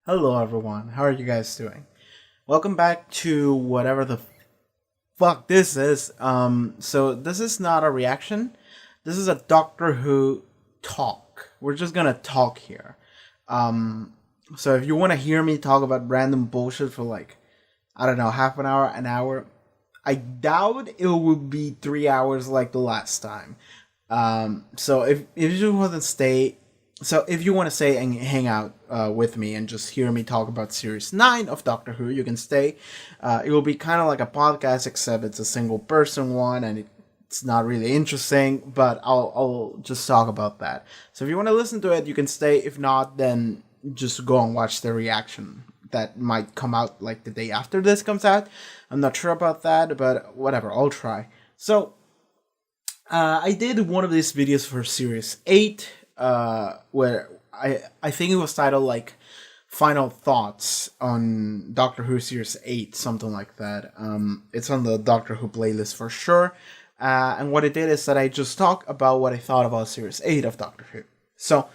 Hello, everyone. How are you guys doing? Welcome back to whatever the fuck this is. So this is not a reaction. This is a Doctor Who talk. We're just gonna talk here. Um, so if you want to hear me talk about random bullshit for like, I don't know, half an hour, I doubt it will be 3 hours like the last time. So if you want to stay, so if you want to stay and hang out with me and just hear me talk about Series 9 of Doctor Who, you can stay. It will be kind of like a podcast, except it's a single person one, and it's not really interesting, but I'll just talk about that. So if you want to listen to it, you can stay. If not, then just go and watch the reaction that might come out like the day after this comes out. I'm not sure about that, but whatever, I'll try. So I did one of these videos for Series 8, where I think it was titled like Final Thoughts on Doctor Who Series 8, something like that. It's on the Doctor Who playlist for sure. And what I did is that I just talked about what I thought about Series 8 of Doctor Who. So,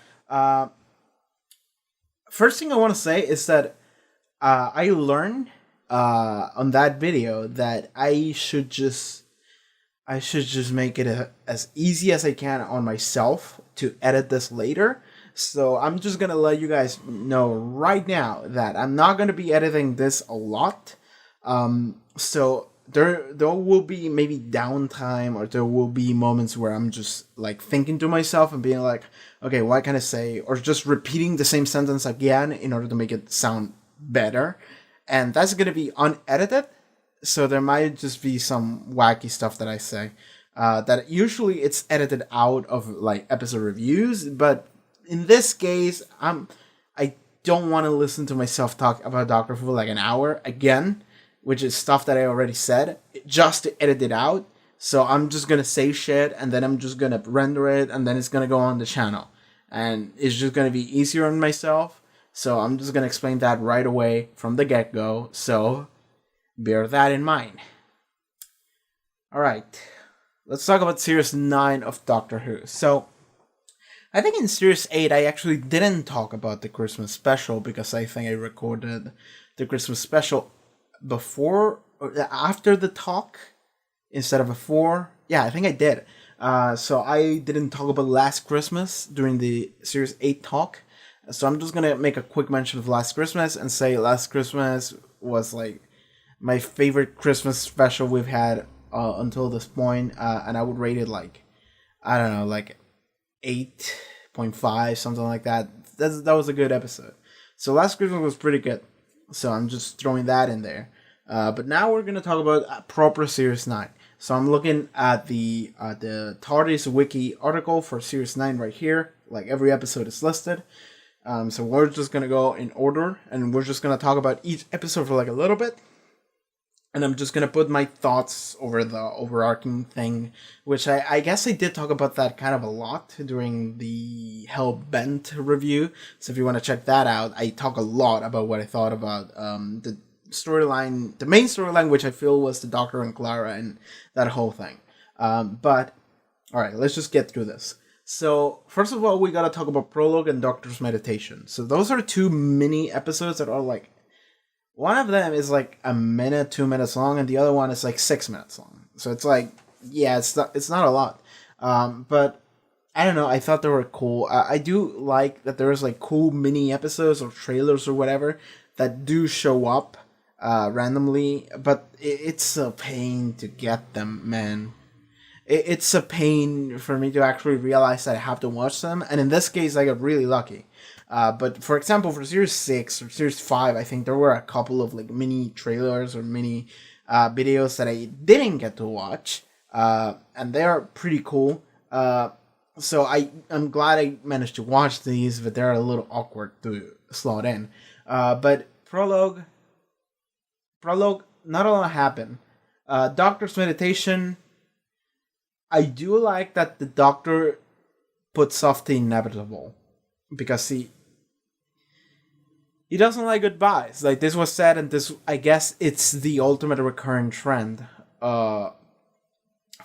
first thing I want to say is that I learned on that video that I should just make it as easy as I can on myself to edit this later. So I'm just gonna let you guys know right now that I'm not gonna be editing this a lot. So there will be maybe downtime, or there will be moments where I'm just like thinking to myself and being like, okay, what can I say, or just repeating the same sentence again in order to make it sound better, and that's gonna be unedited. So there might just be some wacky stuff that I say. That usually it's edited out of like episode reviews, but in this case, I don't want to listen to myself talk about Doctor Who for like an hour again, which is stuff that I already said, just to edit it out. So I'm just gonna say shit, and then I'm just gonna render it, and then it's gonna go on the channel, and it's just gonna be easier on myself. So I'm just gonna explain that right away from the get go. So bear that in mind. Alright, let's talk about Series 9 of Doctor Who. So, I think in Series 8 I actually didn't talk about the Christmas special, because I think I recorded the Christmas special before or after the talk instead of before. Yeah, I think I did. So I didn't talk about Last Christmas during the Series 8 talk. So I'm just gonna make a quick mention of Last Christmas and say Last Christmas was like my favorite Christmas special we've had until this point, and I would rate it like, I don't know, like 8.5, something like that. That was a good episode. So Last Christmas was pretty good. So I'm just throwing that in there. But now we're gonna talk about proper Series 9. So I'm looking at the TARDIS wiki article for Series 9 right here. Like every episode is listed. So we're just gonna go in order, and we're just gonna talk about each episode for like a little bit. And I'm just going to put my thoughts over the overarching thing, which I guess I did talk about that kind of a lot during the Hellbent review. So if you want to check that out, I talk a lot about what I thought about the storyline, the main storyline, which I feel was the Doctor and Clara and that whole thing. But, alright, let's just get through this. So, first of all, we got to talk about Prologue and Doctor's Meditation. So those are two mini episodes that are like, one of them is like a minute, 2 minutes long, and the other one is like 6 minutes long. So it's like, yeah, it's not a lot. But I don't know, I thought they were cool. I do like that there's like cool mini episodes or trailers or whatever that do show up randomly, but it's a pain to get them, man. It's a pain for me to actually realize that I have to watch them, and in this case, I got really lucky. But for example, for Series 6 or Series 5, I think there were a couple of like mini trailers or mini videos that I didn't get to watch, and they're pretty cool. So I'm glad I managed to watch these, but they're a little awkward to slot in. But Prologue, not a lot happened. Doctor's Meditation, I do like that the Doctor puts off the inevitable, because he doesn't like goodbyes. Like, this was said, and this, I guess it's the ultimate recurrent trend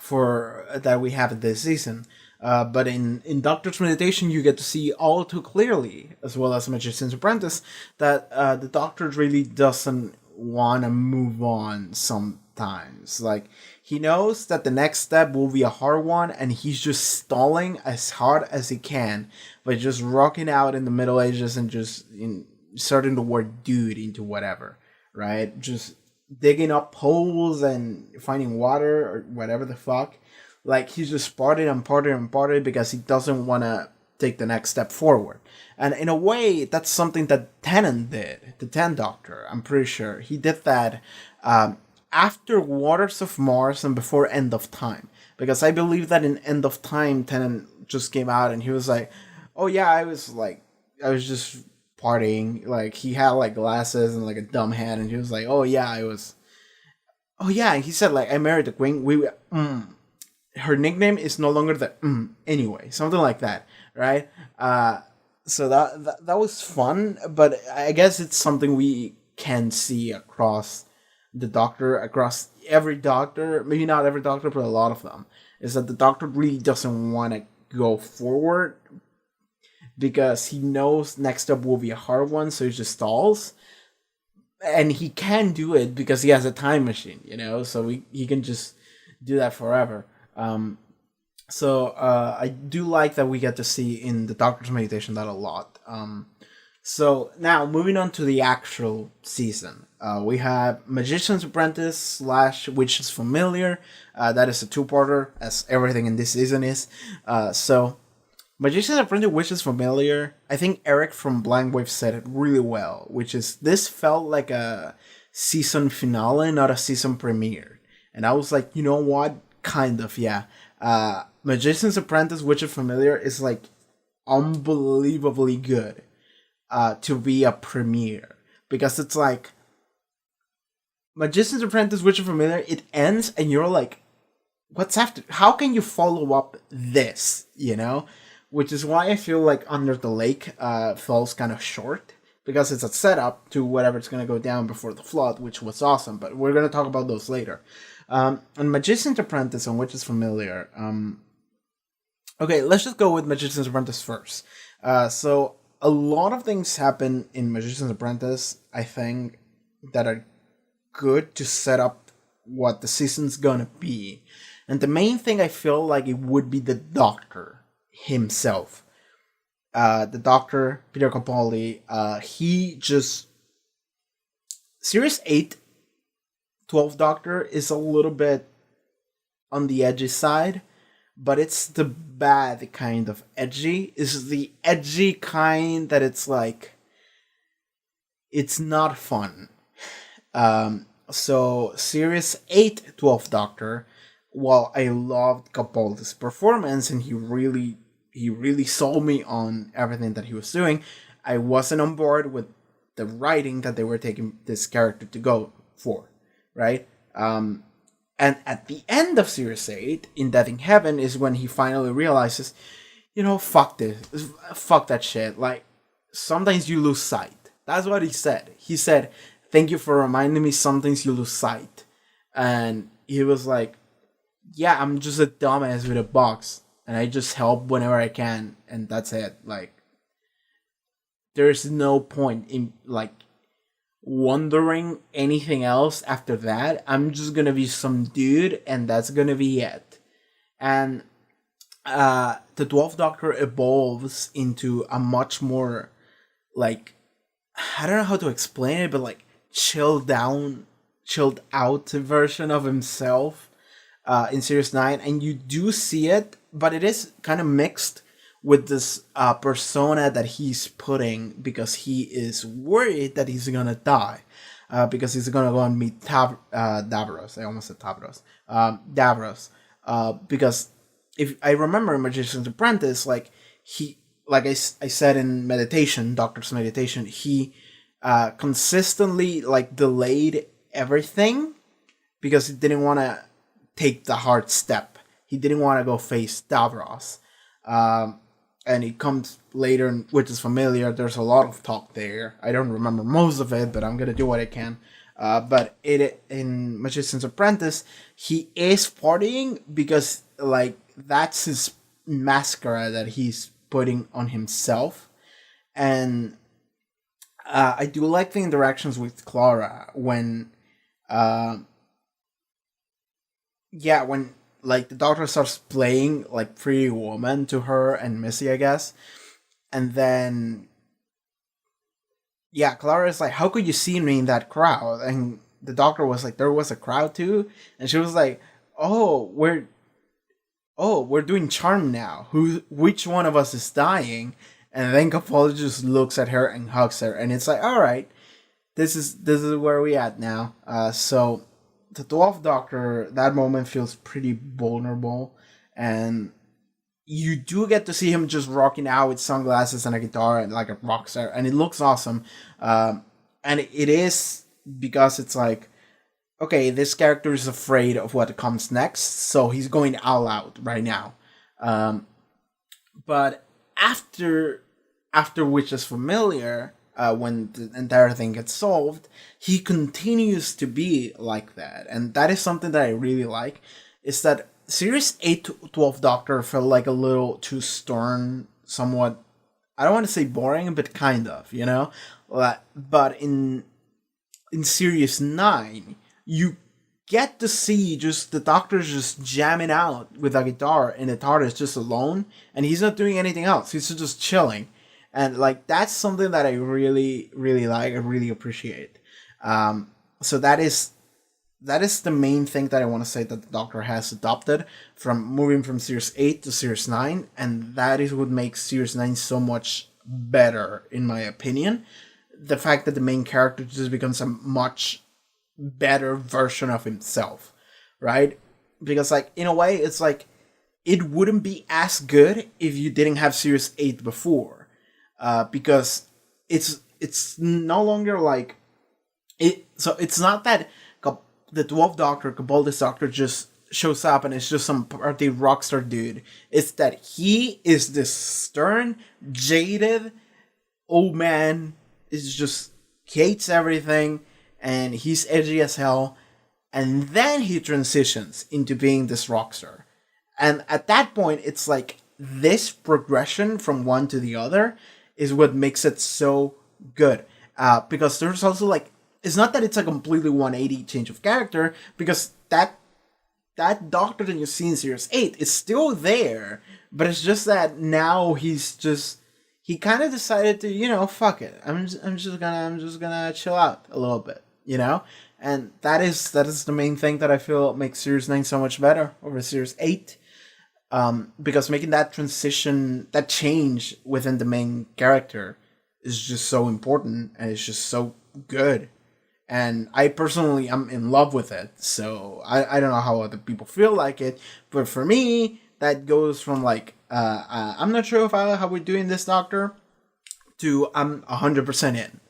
for that we have this season. But in Doctor's Meditation, you get to see all too clearly, as well as Magician's Apprentice, that the Doctor really doesn't want to move on sometimes. Like, he knows that the next step will be a hard one, and he's just stalling as hard as he can by just rocking out in the Middle Ages and just inserting the word dude into whatever, right? Just digging up holes and finding water or whatever the fuck. Like, he's just partying and partying and partying because he doesn't want to take the next step forward. And in a way, that's something that Tennant did, the 10th Doctor. I'm pretty sure he did that after Waters of Mars and before End of Time. Because I believe that in End of Time, Tennant just came out and he was like, oh yeah, I was just partying. Like, he had like glasses and like a dumb hat, and he was like, oh yeah, and he said, like, I married the queen. Her nickname is no longer the anyway, something like that, right? So that was fun, but I guess it's something we can see across the Doctor, across every Doctor, maybe not every Doctor, but a lot of them, is that the Doctor really doesn't want to go forward because he knows next step will be a hard one, so he just stalls. And he can do it because he has a time machine, so he can just do that forever. So I do like that we get to see in the Doctor's Meditation that a lot. So now moving on to the actual season, we have Magician's Apprentice / Witch's Familiar. That is a two-parter, as everything in this season is. So Magician's Apprentice, Witch's Familiar. I think Eric from Blind Wave said it really well, which is this felt like a season finale, not a season premiere. And I was like, you know what? Kind of, yeah. Magician's Apprentice, Witch's Familiar is like unbelievably good to be a premiere, because it's like Magician's Apprentice, Witch's Familiar, it ends and you're like, what's after? How can you follow up this? Which is why I feel like Under the Lake falls kind of short, because it's a setup to whatever's going to go down before the flood, which was awesome, but we're going to talk about those later. And Magician's Apprentice and Witch's Familiar. Okay, let's just go with Magician's Apprentice first. So a lot of things happen in Magician's Apprentice, I think, that are good to set up what the season's gonna be. And the main thing, I feel like it would be the Doctor himself. The Doctor, Peter Capaldi, he just... Series 8, 12th Doctor is a little bit on the edgy side, but it's the bad kind of edgy. It's the edgy kind that it's like, it's not fun. So Series 8, 12th Doctor, while I loved Capaldi's performance and he really sold me on everything that he was doing, I wasn't on board with the writing that they were taking this character to go for. Right? And at the end of Series 8, in Death in Heaven, is when he finally realizes, fuck this. Fuck that shit. Like, sometimes you lose sight. That's what he said. He said, thank you for reminding me sometimes you lose sight. And he was like, yeah, I'm just a dumbass with a box. And I just help whenever I can. And that's it. Like, there's no point in, like, wondering anything else after that. I'm just gonna be some dude, and that's gonna be it. And the 12th Doctor evolves into a much more, like, I don't know how to explain it, but like chilled out version of himself in Series 9, and you do see it, but it is kind of mixed with this persona that he's putting, because he is worried that he's gonna die, because he's gonna go and meet Davros. I almost said Tavros. Davros. Because if I remember Magician's Apprentice, like I said in Meditation, Doctor's Meditation, he consistently like delayed everything because he didn't want to take the hard step. He didn't want to go face Davros. And it comes later, which is familiar. There's a lot of talk there. I don't remember most of it, but I'm going to do what I can. But in Magician's Apprentice, he is partying because, like, that's his mascara that he's putting on himself. And I do like the interactions with Clara when, uh, yeah, when like the doctor starts playing like Pretty Woman to her and Missy, I guess, and then yeah, Clara is like, "How could you see me in that crowd?" And the doctor was like, "There was a crowd too," and she was like, "Oh, we're doing charm now. Which one of us is dying?" And then Capaldi just looks at her and hugs her, and it's like, "All right, this is where we at now." So the 12th Doctor, that moment feels pretty vulnerable, and you do get to see him just rocking out with sunglasses and a guitar and like a rock star, and it looks awesome. And it is because it's like, okay, this character is afraid of what comes next, so he's going all out right now. Um, but after which is familiar, when the entire thing gets solved, he continues to be like that, and that is something that I really like. Is that Series 8 to 12 Doctor felt like a little too stern, somewhat. I don't want to say boring, but kind of, you know. But in Series 9, you get to see just the Doctor's just jamming out with a guitar and the TARDIS just alone, and he's not doing anything else. He's just chilling, and like that's something that I really really like. I really appreciate. So that is the main thing that I want to say that the Doctor has adopted from moving from Series 8 to Series 9, and that is what makes Series 9 so much better, in my opinion. The fact that the main character just becomes a much better version of himself, right? Because, like, in a way, it's like it wouldn't be as good if you didn't have Series 8 before, because it's no longer like it. So it's not that the 12th Doctor, Cabaldi's Doctor, just shows up and it's just some party rockstar dude. It's that he is this stern, jaded old man. Is just hates everything, and he's edgy as hell. And then he transitions into being this rockstar. And at that point, it's like this progression from one to the other is what makes it so good. Because there's also like, it's not that it's a completely 180 change of character, because that Doctor that you see in Series 8 is still there, but it's just that now he kind of decided to, fuck it. I'm just gonna chill out a little bit, and that is the main thing that I feel makes Series 9 so much better over Series 8. Because making that transition, that change within the main character is just so important, and it's just so good. And I personally am in love with it. So I don't know how other people feel like it, but for me, that goes from like, I'm not sure how we're doing this Doctor, to I'm 100% in.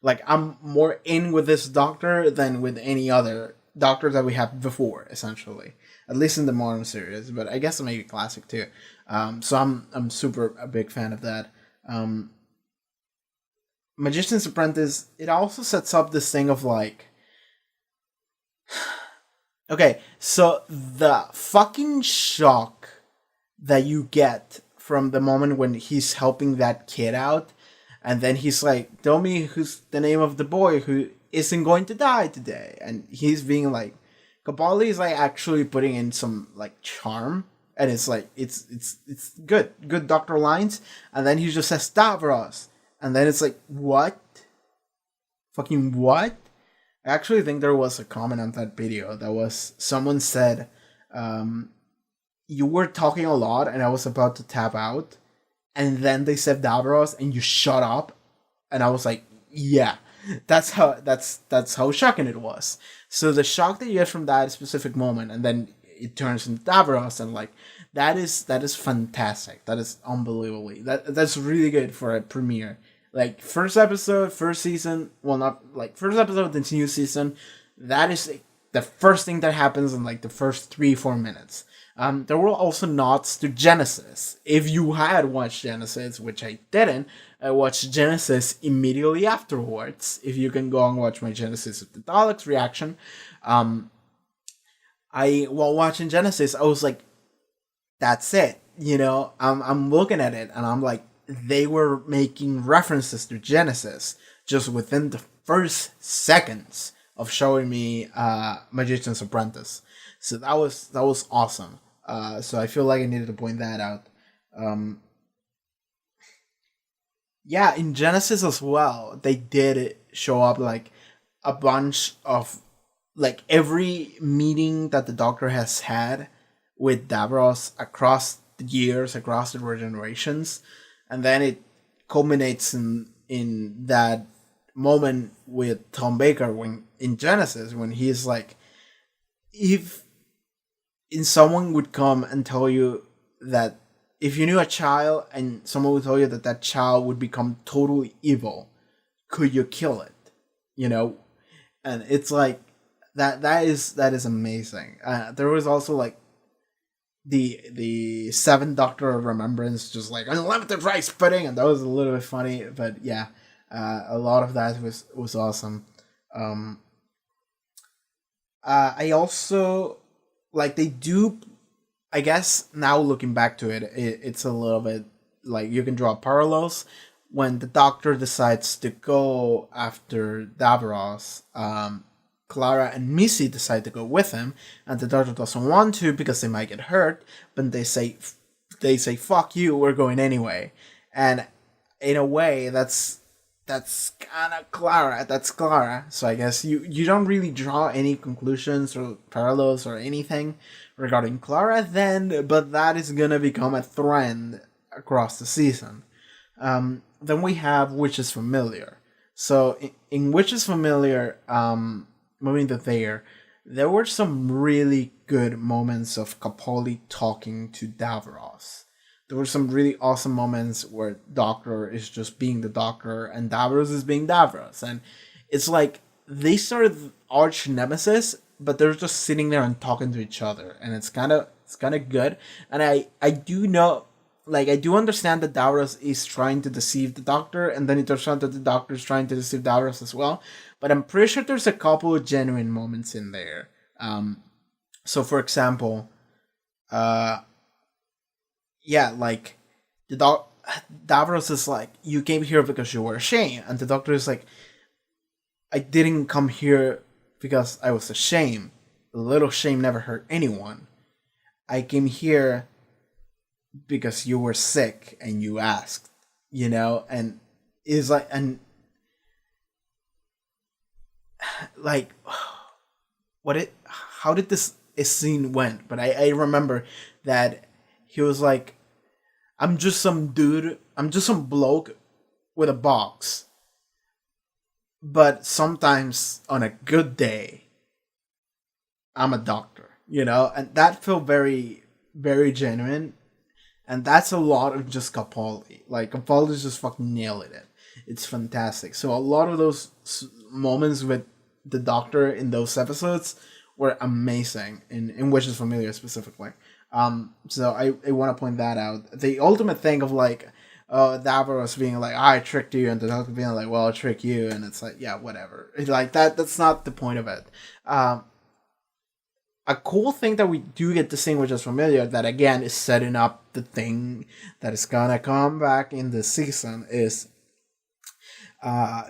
Like, I'm more in with this Doctor than with any other Doctor that we have before, essentially. At least in the modern series, but I guess maybe classic too. So I'm super a big fan of that. Magician's Apprentice, it also sets up this thing of like, okay, so the fucking shock that you get from the moment when he's helping that kid out, and then he's like, "Tell me who's the name of the boy who isn't going to die today," and he's being like, Capaldi is like actually putting in some like charm, and it's like it's good Doctor lines, and then he just says Stavros. And then it's like, what? Fucking what? I actually think there was a comment on that video that was, someone said, you were talking a lot and I was about to tap out. And then they said Davros and you shut up. And I was like, yeah, that's how shocking it was. So the shock that you get from that specific moment, and then it turns into Davros, and like, that is fantastic. That is unbelievably, that's really good for a premiere. Like, first episode, first season, well, not like first episode of the new season, that is like, the first thing that happens in like the first 3-4 minutes. There were also nods to Genesis. If you had watched Genesis, which I didn't, I watched Genesis immediately afterwards. If you can go and watch my Genesis of the Daleks reaction, while watching Genesis, I was like, that's it. I'm looking at it and I'm like, they were making references to Genesis just within the first seconds of showing me Magician's Apprentice. So that was awesome. So I feel like I needed to point that out. Um, yeah, in Genesis as well, they did show up like a bunch of like every meeting that the Doctor has had with Davros across the years, across the generations, and then it culminates in that moment with Tom Baker when in Genesis when he's like, if in someone would come and tell you that if you knew a child and someone would tell you that that child would become totally evil, could you kill it? You know, and it's like that is amazing. There was also like the Seventh Doctor of Remembrance, just like unlimited rice pudding, and that was a little bit funny. But yeah, a lot of that was awesome. Um, I also like they do. I guess now looking back to it's a little bit like you can draw parallels when the Doctor decides to go after Davros. Clara and Missy decide to go with him, and the Doctor doesn't want to because they might get hurt. But they say "fuck you," we're going anyway, and in a way that's kind of Clara. That's Clara. So I guess you don't really draw any conclusions or parallels or anything regarding Clara then, but that is gonna become a trend across the season. Then we have Which is Familiar. So in Which is Familiar, moving to there were some really good moments of Capaldi talking to Davros. There were some really awesome moments where Doctor is just being the Doctor and Davros is being Davros. And it's like they started arch nemesis, but they're just sitting there and talking to each other. And it's kinda good. And I do know, like, I do understand that Davros is trying to deceive the Doctor, and then it turns out that the Doctor is trying to deceive Davros as well. But I'm pretty sure there's a couple of genuine moments in there. So for example, uh, yeah, like Davros is like, you came here because you were ashamed, and the Doctor is like, I didn't come here because I was ashamed. A little shame never hurt anyone. I came here because you were sick and you asked, and is like, and like, what it how did this scene went? But I remember that he was like, I'm just some dude, I'm just some bloke with a box, but sometimes on a good day I'm a doctor, and that felt very, very genuine. And that's a lot of just Capaldi. Like, Capaldi's just fucking nailing it. It's fantastic. So a lot of those moments with the Doctor in those episodes were amazing, in Which is Familiar specifically. So I want to point that out. The ultimate thing of like, Davros being like, I tricked you, and the Doctor being like, well, I trick you, and it's like, yeah, whatever. It's like that's not the point of it. A cool thing that we do get to see, which is familiar, that again is setting up the thing that is gonna come back in this season, is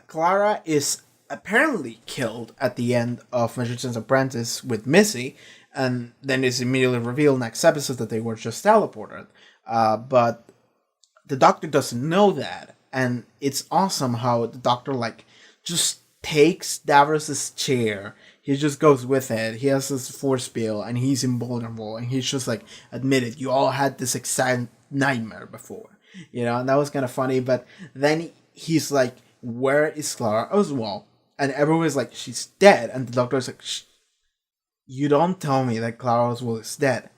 Clara is apparently killed at the end of Magician's Apprentice with Missy, and then it's immediately revealed next episode that they were just teleported. But the Doctor doesn't know that, and it's awesome how the Doctor like just takes Davros's chair. He just goes with it. He has this force field, and he's invulnerable. And he's just like, admitted, you all had this exciting nightmare before, and that was kind of funny. But then he's like, where is Clara Oswald? And everyone's like, she's dead. And the Doctor's like, you don't tell me that Clara Oswald is dead,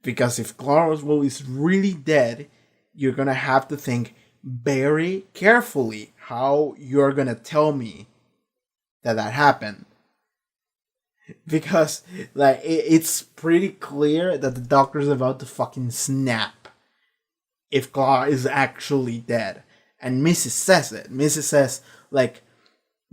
because if Clara Oswald is really dead, you're gonna have to think very carefully how you're gonna tell me that happened. Because like it's pretty clear that the Doctor's about to fucking snap if Clara is actually dead. And Mrs. says it. Mrs. says, like,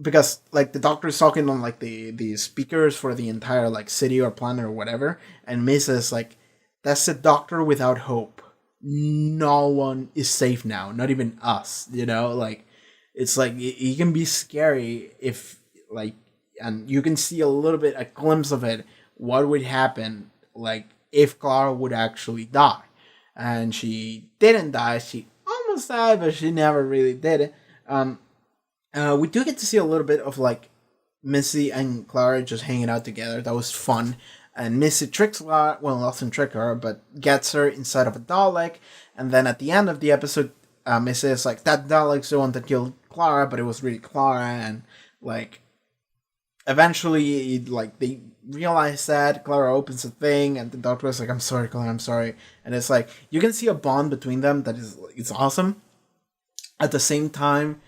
because like the Doctor's talking on like the speakers for the entire like city or planet or whatever, and Mrs. like, that's the Doctor without hope. no one is safe now, not even us, like it's like it can be scary if like, and you can see a little bit a glimpse of it, what would happen like if Clara would actually die. And she didn't die, she almost died, but she never really did it. We do get to see a little bit of like Missy and Clara just hanging out together. That was fun. And Missy tricks Clara, well, doesn't trick her, but gets her inside of a Dalek. And then at the end of the episode, Missy is like, that Dalek's the one that killed Clara, but it was really Clara. And like, eventually, like, they realize that Clara opens a thing, and the Doctor is like, I'm sorry, Clara, I'm sorry. And it's like, you can see a bond between them that is, it's awesome. At the same time,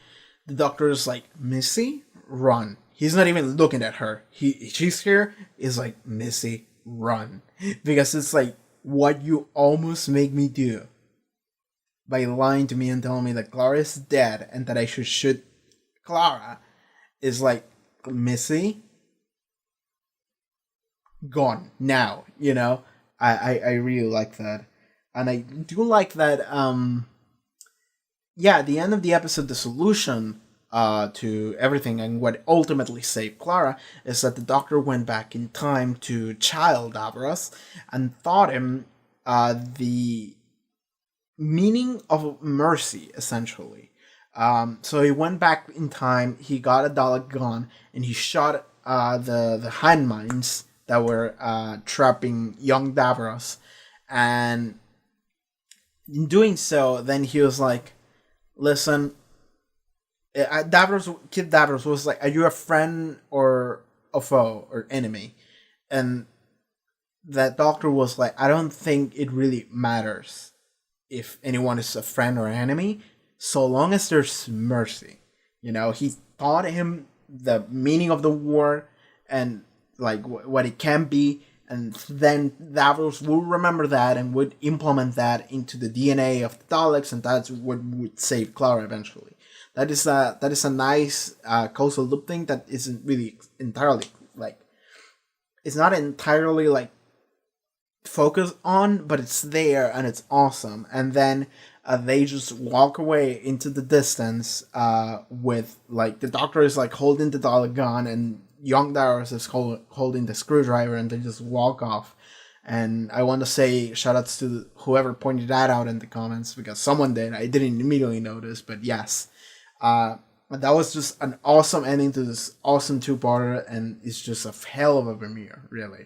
the Doctor is like, Missy, run. He's not even looking at her. She's here. Is like, Missy, run, because it's like what you almost make me do by lying to me and telling me that Clara is dead and that I should shoot Clara. Is like, Missy, gone now. I really like that, and I do like that. Yeah, at the end of the episode, the solution to everything and what ultimately saved Clara is that the Doctor went back in time to child Davros and taught him the meaning of mercy, essentially. So he went back in time, he got a Dalek gun, and he shot the hand mines that were trapping young Davros. And in doing so, then he was like, listen, Kid Davros was like, are you a friend or a foe or enemy? And that Doctor was like, I don't think it really matters if anyone is a friend or an enemy, so long as there's mercy. He taught him the meaning of the war and like what it can be, and then Davros would remember that and would implement that into the DNA of the Daleks, and that's what would save Clara eventually. That is a nice causal loop thing that isn't really entirely like, it's not entirely like focused on, but it's there and it's awesome. And then they just walk away into the distance with like the Doctor is like holding the Dalek gun and young Darius is holding the screwdriver, and they just walk off. And I want to say shoutouts to whoever pointed that out in the comments, because someone did. I didn't immediately notice, but yes. That was just an awesome ending to this awesome two-parter, and it's just a hell of a premiere, really.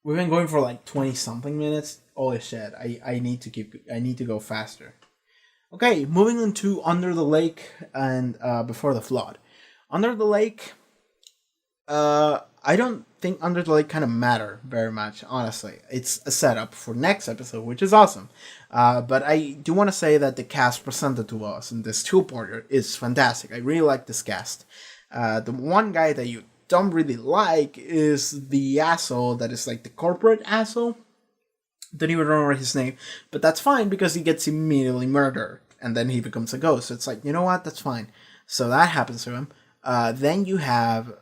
We've been going for like 20-something minutes. Holy shit, I need to go faster. Okay, moving on to Under the Lake and Before the Flood. Under the Lake, I don't think Under the Lake kind of matter very much, honestly. It's a setup for next episode, which is awesome. But I do want to say that the cast presented to us in this two-parter is fantastic. I really like this cast. The one guy that you don't really like is the asshole that is like the corporate asshole. Don't even remember his name, but that's fine because he gets immediately murdered and then he becomes a ghost. So it's like, you know what, that's fine. So that happens to him. Then you have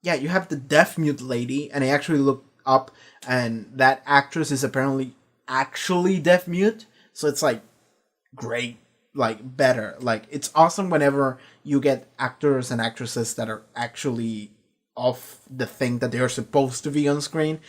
you have the deaf mute lady, and I actually looked up, and that actress is apparently actually deaf mute. So it's like great, like better. Like it's awesome whenever you get actors and actresses that are actually off the thing that they are supposed to be on screen.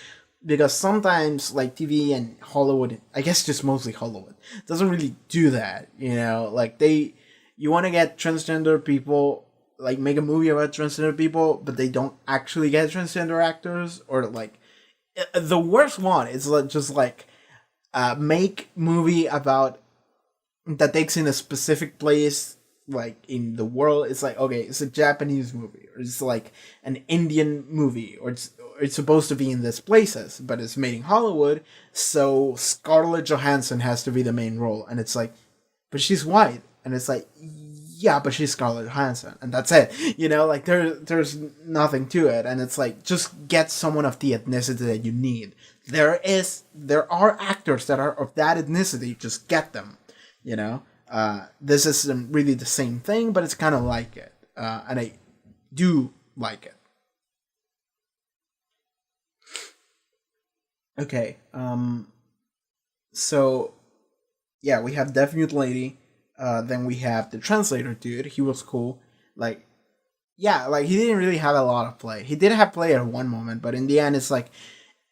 Because sometimes, like, TV and Hollywood, I guess just mostly Hollywood, doesn't really do that, Like, you want to get transgender people, like, make a movie about transgender people, but they don't actually get transgender actors, or, like, the worst one is, like, just, like, make movie about, that takes in a specific place, like, in the world. It's like, okay, it's a Japanese movie, or it's, like, an Indian movie, or it's supposed to be in these places, but it's made in Hollywood, so Scarlett Johansson has to be the main role. And it's like, but she's white. And it's like, yeah, but she's Scarlett Johansson. And that's it. Like, there's nothing to it. And it's like, just get someone of the ethnicity that you need. There are actors that are of that ethnicity, just get them, This isn't really the same thing, but it's kind of like it. And I do like it. Okay, So yeah, we have Deaf Mute Lady. Then we have the translator dude. He was cool. Like, yeah, like he didn't really have a lot of play. He did have play at one moment, but in the end, it's like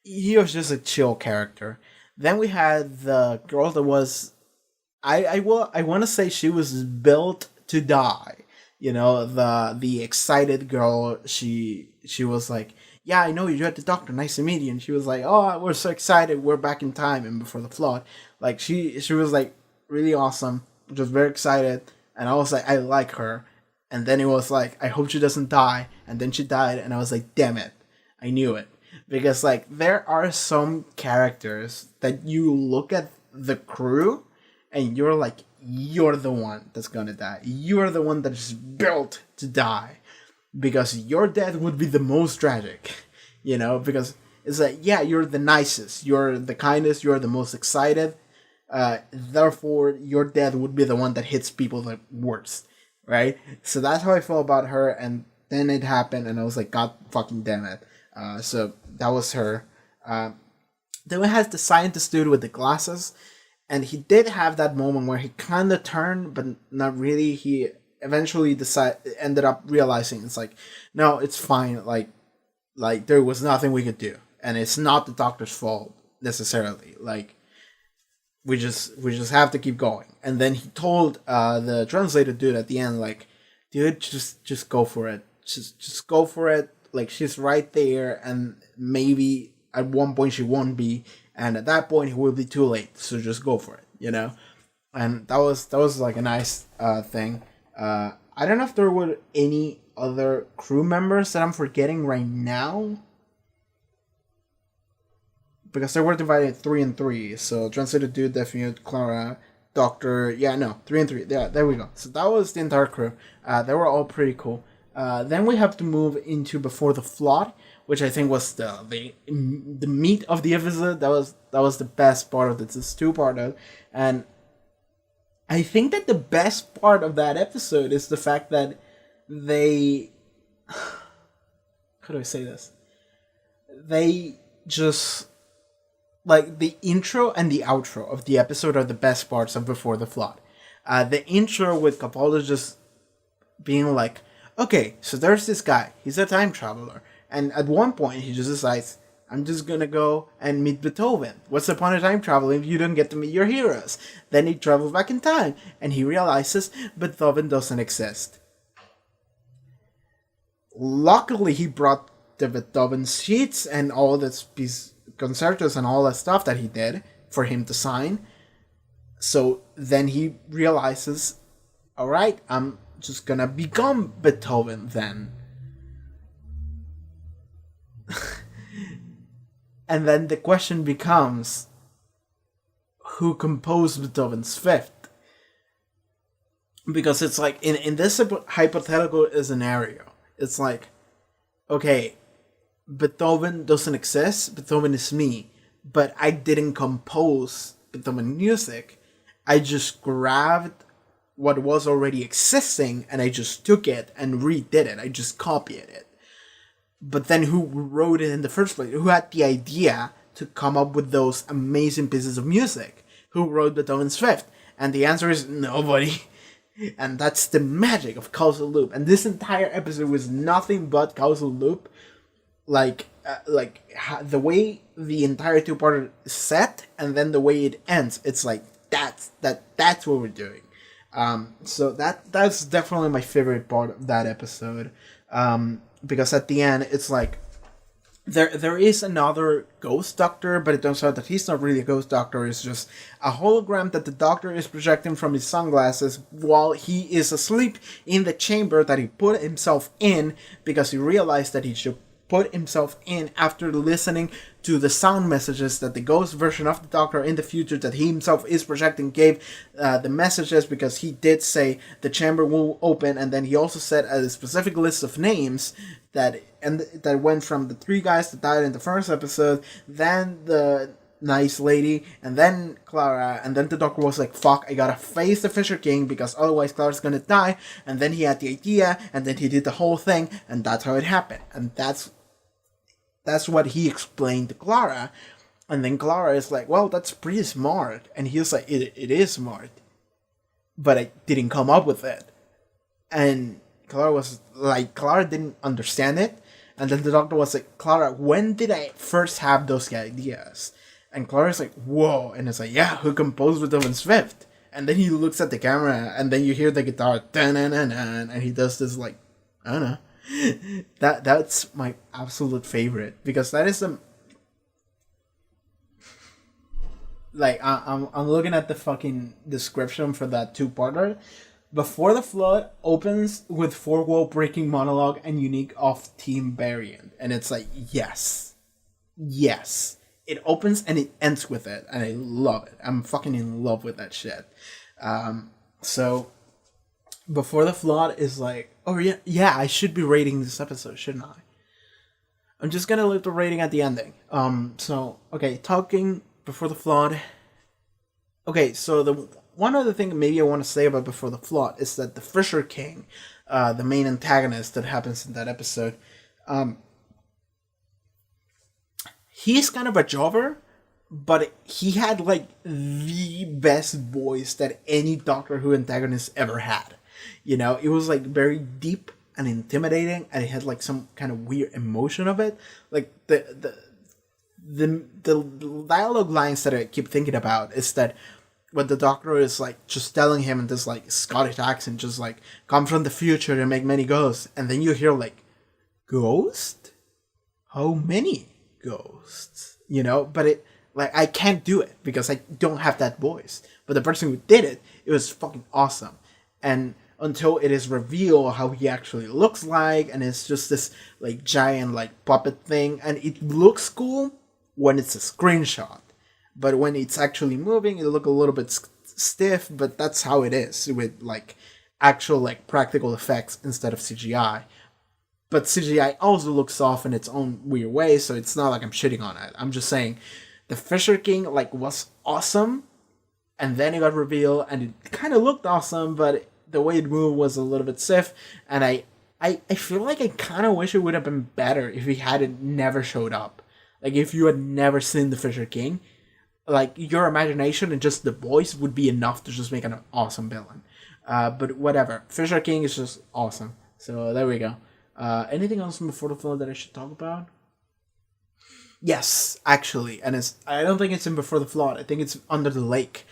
he was just a chill character. Then we had the girl that was I want to say she was built to die. You know, the excited girl. She was like, yeah, I know you're at the doctor. Nice to meet you. And she was like, oh, we're so excited. We're back in time and before the flood. Like she was like really awesome. Just very excited. And I was like, I like her. And then it was like, I hope she doesn't die. And then she died, and I was like, damn it, I knew it. Because like there are some characters that you look at the crew and you're like, you're the one that's gonna die. You're the one that is built to die. Because your death would be the most tragic. You know, because it's like, yeah, you're the nicest, you're the kindest, you're the most excited. Therefore, your death would be the one that hits people the worst. Right? So that's how I felt about her, and then it happened, and I was like, God fucking damn it. So that was her. Then we had the scientist dude with the glasses, and he did have that moment where he kind of turned, but not really. He eventually ended up realizing it's like, no, it's fine. Like there was nothing we could do, and it's not the doctor's fault necessarily. Like we just have to keep going. And then he told the translator dude at the end, like, dude, just go for it. Just go for it. Like she's right there, and maybe at one point she won't be, and at that point it will be too late. So just go for it, you know. And that was like a nice thing. I don't know if there were any other crew members that I'm forgetting right now, because they were divided 3 and 3. So translated dude, definite, Clara, Doctor. Yeah, no, 3 and 3. Yeah, there we go. So that was the entire crew. They were all pretty cool. Then we have to move into Before the Flood, which I think was the meat of the episode. That was the best part of this. It's two-parted, and I think that the best part of that episode is the fact that they. How do I say this? They just, like, the intro and the outro of the episode are the best parts of Before the Flood. The intro with Capaldi just being like, okay, so there's this guy. He's a time traveler. And at one point, he just decides, I'm just gonna go and meet Beethoven. What's the point of time traveling if you don't get to meet your heroes? Then he travels back in time, and he realizes Beethoven doesn't exist. Luckily, he brought the Beethoven sheets and all the concertos and all that stuff that he did for him to sign. So then he realizes, all right, I'm just gonna become Beethoven then. And then the question becomes, who composed Beethoven's Fifth? Because it's like, in this hypothetical scenario, it's like, okay, Beethoven doesn't exist, Beethoven is me, but I didn't compose Beethoven music. I just grabbed what was already existing and I just took it and redid it. I just copied it. But then who wrote it in the first place? Who had the idea to come up with those amazing pieces of music? Who wrote Beethoven's Fifth? And the answer is nobody. And that's the magic of Causal Loop. And this entire episode was nothing but Causal Loop. The way the entire two-part is set, and then the way it ends, it's like that's what we're doing. So that's definitely my favorite part of that episode. Because at the end, it's like there is another ghost doctor, but it turns out that he's not really a ghost doctor. It's just a hologram that the doctor is projecting from his sunglasses while he is asleep in the chamber that he put himself in, because he realized that he should put himself in after listening to the sound messages that the ghost version of the doctor in the future that he himself is projecting gave the messages, because he did say the chamber will open, and then he also said a specific list of names that went from the 3 guys that died in the first episode, then the nice lady, and then Clara, and then the doctor was like, fuck, I gotta face the Fisher King because otherwise Clara's gonna die. And then he had the idea, and then he did the whole thing, and that's how it happened. And that's what he explained to Clara. And then Clara is like, well, that's pretty smart. And he's like, it is smart. But I didn't come up with it. And Clara was like, Clara didn't understand it. And then the doctor was like, Clara, when did I first have those ideas? And Clara's like, whoa. And it's like, yeah, who composed with Owen Swift? And then he looks at the camera, and then you hear the guitar, and he does this, like, I don't know. That's my absolute favorite, because that is the... Like, I'm looking at the fucking description for that two-parter. Before the Flood opens with four-wall breaking monologue and unique off-theme variant. And it's like, yes. Yes. It opens and it ends with it. And I love it. I'm fucking in love with that shit. So, Before the Flood is like, oh yeah, I should be rating this episode, shouldn't I? I'm just gonna leave the rating at the ending. Okay, talking Before the Flood. Okay, so the one other thing maybe I want to say about Before the Flood is that the Fisher King, the main antagonist that happens in that episode, he's kind of a jobber, but he had like the best voice that any Doctor Who antagonist ever had. You know, it was like very deep and intimidating, and it had like some kind of weird emotion of it. Like the dialogue lines that I keep thinking about is that when the Doctor is like just telling him in this like Scottish accent, just like, come from the future and make many ghosts, and then you hear like, ghost? How many ghosts? You know, but it, like, I can't do it because I don't have that voice. But the person who did it, it was fucking awesome. And until it is revealed how he actually looks like, and it's just this like giant like puppet thing, and it looks cool when it's a screenshot, but when it's actually moving, it look a little bit stiff. But that's how it is with like actual like practical effects instead of CGI. But CGI also looks off in its own weird way, so it's not like I'm shitting on it. I'm just saying the Fisher King like was awesome, and then it got revealed, and it kind of looked awesome, but the way it moved was a little bit stiff, and I feel like I kind of wish it would have been better if he hadn't never showed up. Like, if you had never seen the Fisher King, like, your imagination and just the voice would be enough to just make an awesome villain. But whatever. Fisher King is just awesome. So, there we go. Anything else from Before the Flood that I should talk about? Yes, actually. And I don't think it's in Before the Flood. I think it's Under the Lake.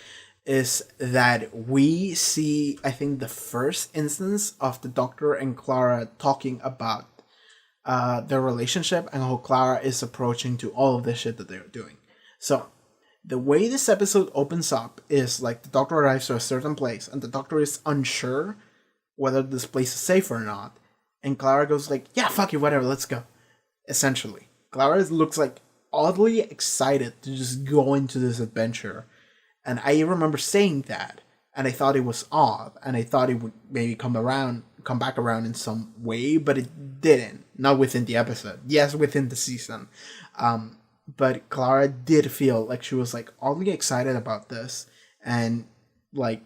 Is that we see, I think, the first instance of the Doctor and Clara talking about their relationship and how Clara is approaching to all of the shit that they're doing. So, the way this episode opens up is like the Doctor arrives to a certain place, and the Doctor is unsure whether this place is safe or not. And Clara goes like, yeah, fuck it, whatever, let's go. Essentially. Clara looks like oddly excited to just go into this adventure. And I remember saying that, and I thought it was odd, and I thought it would maybe come back around in some way, but it didn't. Not within the episode. Yes, within the season. But Clara did feel like she was like oddly excited about this, and like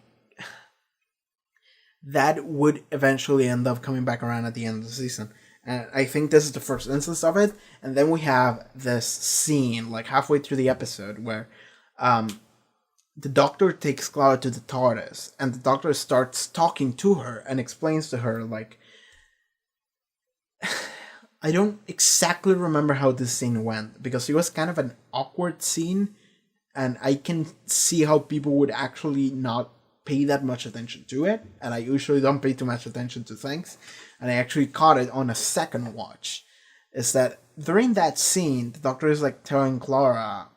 that would eventually end up coming back around at the end of the season. And I think this is the first instance of it. And then we have this scene like halfway through the episode where the Doctor takes Clara to the TARDIS, and the Doctor starts talking to her and explains to her, like, I don't exactly remember how this scene went, because it was kind of an awkward scene, and I can see how people would actually not pay that much attention to it, and I usually don't pay too much attention to things, and I actually caught it on a second watch, is that during that scene, the Doctor is, like, telling Clara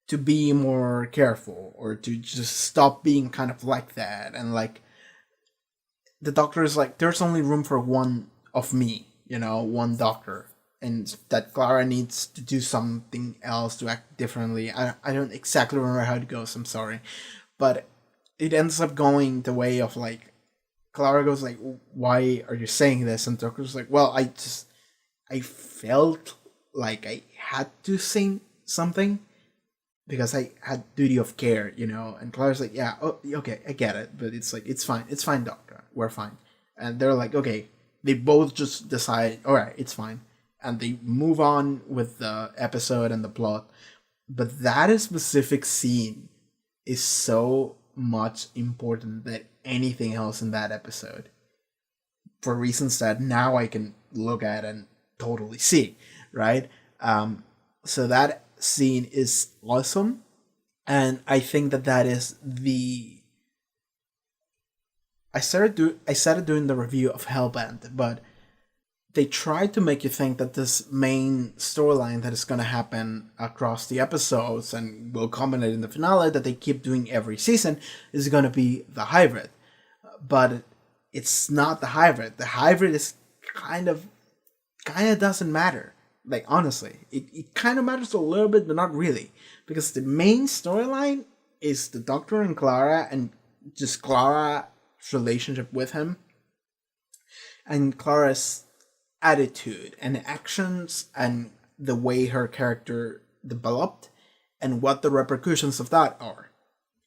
to be more careful, or to just stop being kind of like that, and like the Doctor is like, there's only room for one of me, you know, one Doctor, and that Clara needs to do something else to act differently. I don't exactly remember how it goes, I'm sorry, but it ends up going the way of like Clara goes like, why are you saying this? And the Doctor's like, well, I felt like I had to say something because I had duty of care, you know. And Clara's like, yeah, okay, I get it, but it's like, it's fine, Doctor, we're fine. And they're like, okay, they both just decide, all right, it's fine. and they move on with the episode and the plot. But that specific scene is so much important than anything else in that episode, for reasons that now I can look at and totally see, right? So that scene is awesome, and I think that that is the. I started doing the review of Hellbent, but they tried to make you think that this main storyline that is going to happen across the episodes and will culminate in the finale that they keep doing every season is going to be the hybrid. But it's not the hybrid. The hybrid is kind of doesn't matter. Like, honestly, it kind of matters a little bit, but not really. Because the main storyline is the Doctor and Clara, and just Clara's relationship with him. And Clara's attitude and actions and the way her character developed and what the repercussions of that are.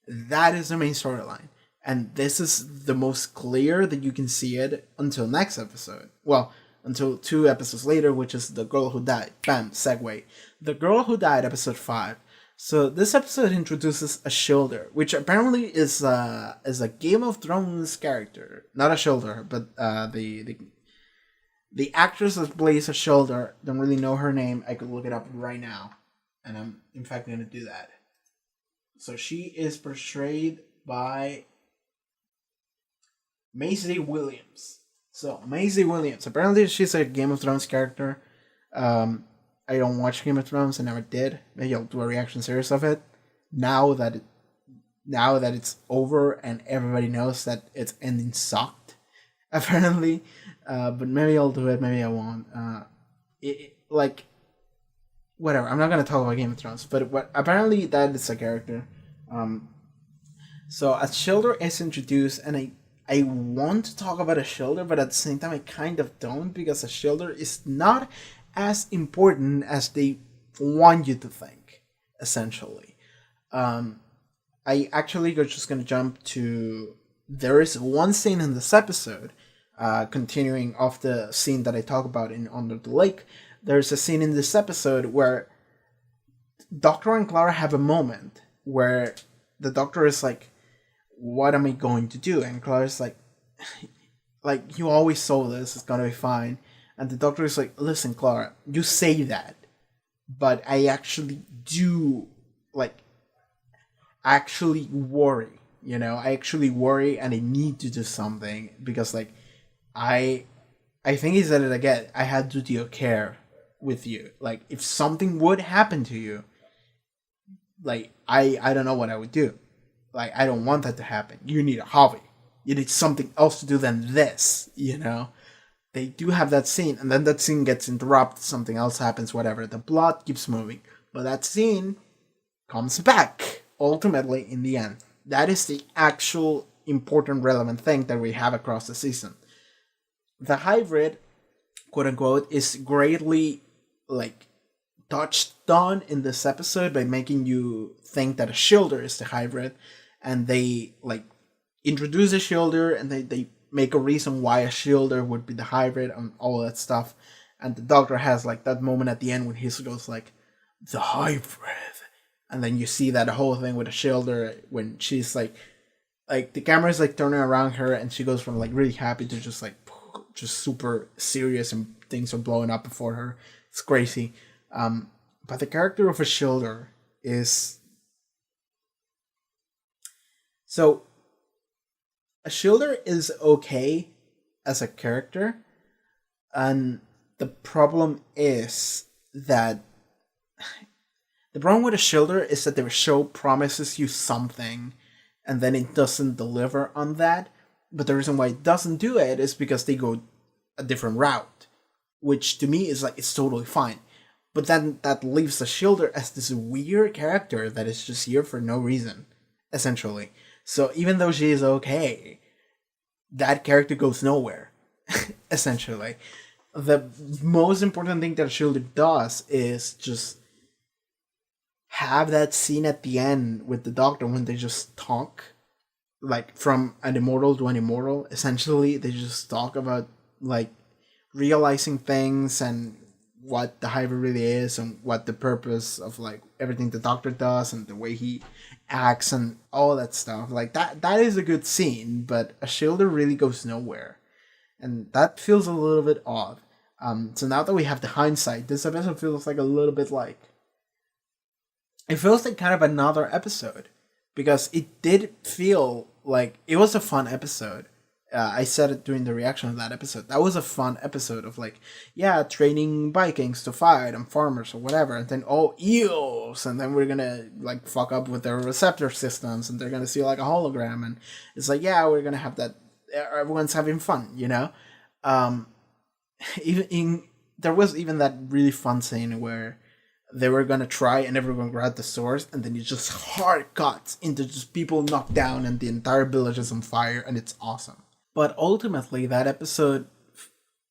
That is the main storyline. And this is the most clear that you can see it until next episode. Well, until 2 episodes later, which is The Girl Who Died. Bam, segue. The Girl Who Died, episode 5. So this episode introduces a Shielder, which apparently is a Game of Thrones character. Not a Shielder, but the actress that plays a Shielder. Don't really know her name. I could look it up right now, and I'm in fact going to do that. So she is portrayed by Maisie Williams. So Maisie Williams. Apparently she's a Game of Thrones character. I don't watch Game of Thrones. I never did. Maybe I'll do a reaction series of it. Now that it's over and everybody knows that its ending sucked, apparently. But maybe I'll do it. Maybe I won't. Like, whatever. I'm not gonna talk about Game of Thrones. But apparently that is a character. So a Shielder is introduced, and I want to talk about a Shielder, but at the same time I kind of don't, because a Shielder is not as important as they want you to think, essentially. I actually just going to jump to... There is one scene in this episode, continuing off the scene that I talk about in Under the Lake. There's a scene in this episode where Doctor and Clara have a moment where the Doctor is like, what am I going to do? And Clara's like, you always saw this, it's gonna be fine. And the Doctor is like, listen, Clara, you say that, but I actually do, actually worry, I actually worry, and I need to do something, because, I think he said it again, I had duty of care with you. If something would happen to you, I don't know what I would do. I don't want that to happen. You need a hobby. You need something else to do than this, They do have that scene, and then that scene gets interrupted, something else happens, whatever. The plot keeps moving. But that scene comes back, ultimately, in the end. That is the actual important, relevant thing that we have across the season. The hybrid, quote-unquote, is greatly, touched on in this episode by making you think that a Shielder is the hybrid. And they, introduce a Shielder, and they make a reason why a Shielder would be the hybrid and all that stuff. And the Doctor has that moment at the end when he goes the hybrid, and then you see that whole thing with a Shielder when she's the camera is turning around her, and she goes from really happy to just super serious, and things are blowing up before her. It's crazy. But the character of a Shielder is... So, a Shielder is okay as a character, and the problem is that... The problem with a Shielder is that the show promises you something, and then it doesn't deliver on that. But the reason why it doesn't do it is because they go a different route, which to me is it's totally fine. But then that leaves the Shielder as this weird character that is just here for no reason, essentially. So even though she is okay, that character goes nowhere, essentially. The most important thing that Shielder does is just have that scene at the end with the Doctor when they just talk, from an immortal to an immortal. Essentially, they just talk about realizing things and what the Hive really is and what the purpose of like everything the Doctor does and the way he acts and all that stuff. Like that is a good scene, but a Shielder really goes nowhere, and that feels a little bit odd. So now that we have the hindsight, this episode feels like a little bit like it feels like kind of another episode because it did feel like it was a fun episode. I said it during the reaction of that episode. That was a fun episode of like, yeah, training Vikings to fight and farmers or whatever, and then eels, and then we're gonna like fuck up with their receptor systems, and they're gonna see like a hologram, and it's like, yeah, we're gonna have that. Everyone's having fun, you know. Even there was even that really fun scene where they were gonna try and everyone grabbed the swords, and then you just hard cuts into just people knocked down and the entire village is on fire, and it's awesome. But ultimately, that episode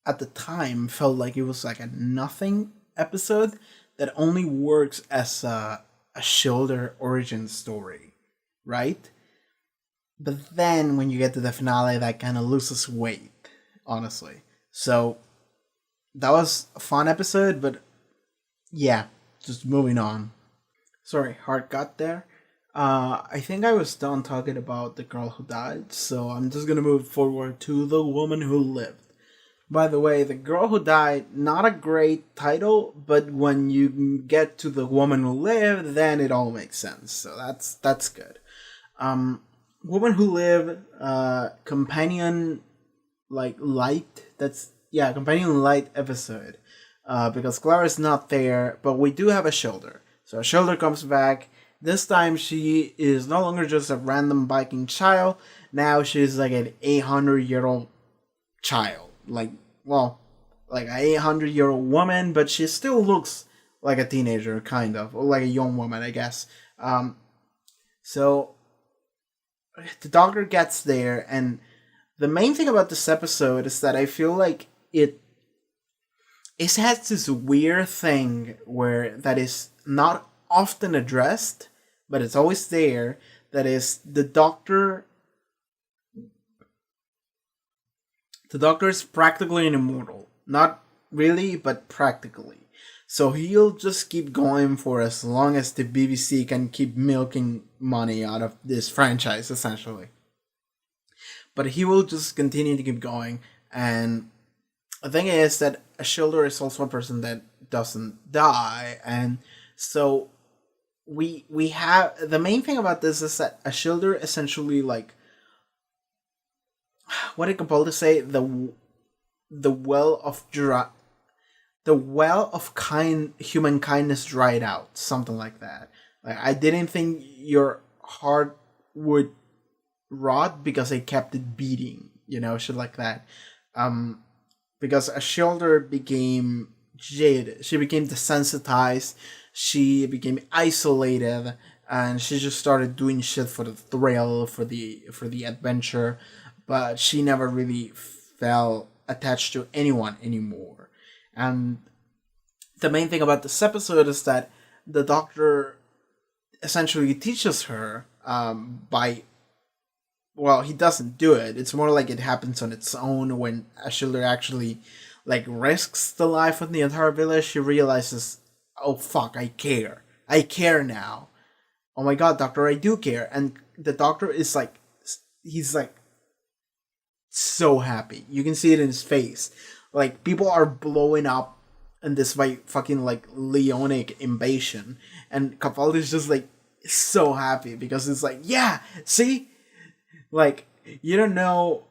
at the time felt like it was like a nothing episode that only works as a shoulder origin story, right? But then when you get to the finale, that kind of loses weight, honestly. So that was a fun episode, but yeah, just moving on. Sorry, hard cut there. I think I was done talking about the girl who died, so I'm just gonna move forward to the woman who lived. By the way, the girl who died, not a great title, but when you get to the woman who lived, then it all makes sense. So that's good. Woman who lived, companion like light. Companion light episode. Because Clara's not there, but we do have a shoulder. So a shoulder comes back. This time she is no longer just a random Viking child. Now she's like an 800-year-old child. Like an 800-year-old woman, but she still looks like a teenager, kind of. Or like a young woman, I guess. So the Doctor gets there, and the main thing about this episode is that I feel like it has this weird thing where that is not often addressed, but it's always there. That is the Doctor. The Doctor is practically an immortal. Not really, but practically. So he'll just keep going for as long as the BBC can keep milking money out of this franchise, essentially. But he will just continue to keep going. And the thing is that a Shielder is also a person that doesn't die. And so we have... The main thing about this is that a Shielder essentially, like... What did Capaldi say? The well of human kindness dried out, something like that. Like, I didn't think your heart would rot because I kept it beating, shit like that. Because a Shielder became jaded, she became desensitized, she became isolated, and she just started doing shit for the thrill, for the adventure, but she never really felt attached to anyone anymore. And the main thing about this episode is that the Doctor essentially teaches her he doesn't do it. It's more like it happens on its own when a Shielder actually like risks the life of the entire village. She realizes, oh fuck, I care. I care now. Oh my god, Doctor, I do care. And the Doctor is like, he's like so happy. You can see it in his face. Like, people are blowing up in this fucking like Leonic invasion, and Capaldi's just like so happy because it's like, yeah, see, like you don't know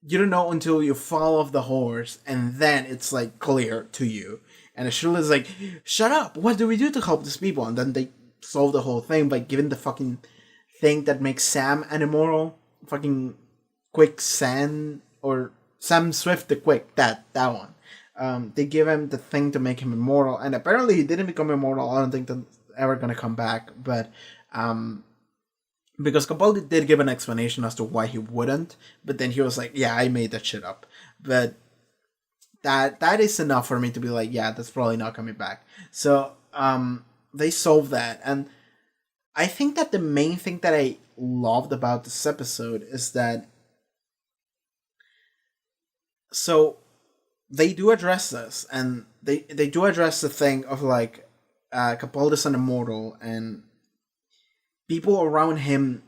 until you fall off the horse, and then it's like clear to you. And Ashula's like, shut up! What do we do to help these people? And then they solve the whole thing by giving the fucking thing that makes Sam an immortal, fucking Quicksand, or Sam Swift the Quick, that one. They give him the thing to make him immortal, and apparently he didn't become immortal. I don't think that's ever gonna come back, but because Capaldi did give an explanation as to why he wouldn't, but then he was like, yeah, I made that shit up. But that is enough for me to be like, yeah, that's probably not coming back. So they solved that, and I think that the main thing that I loved about this episode is that they do address this, and they do address the thing of like Capaldi's an immortal, and people around him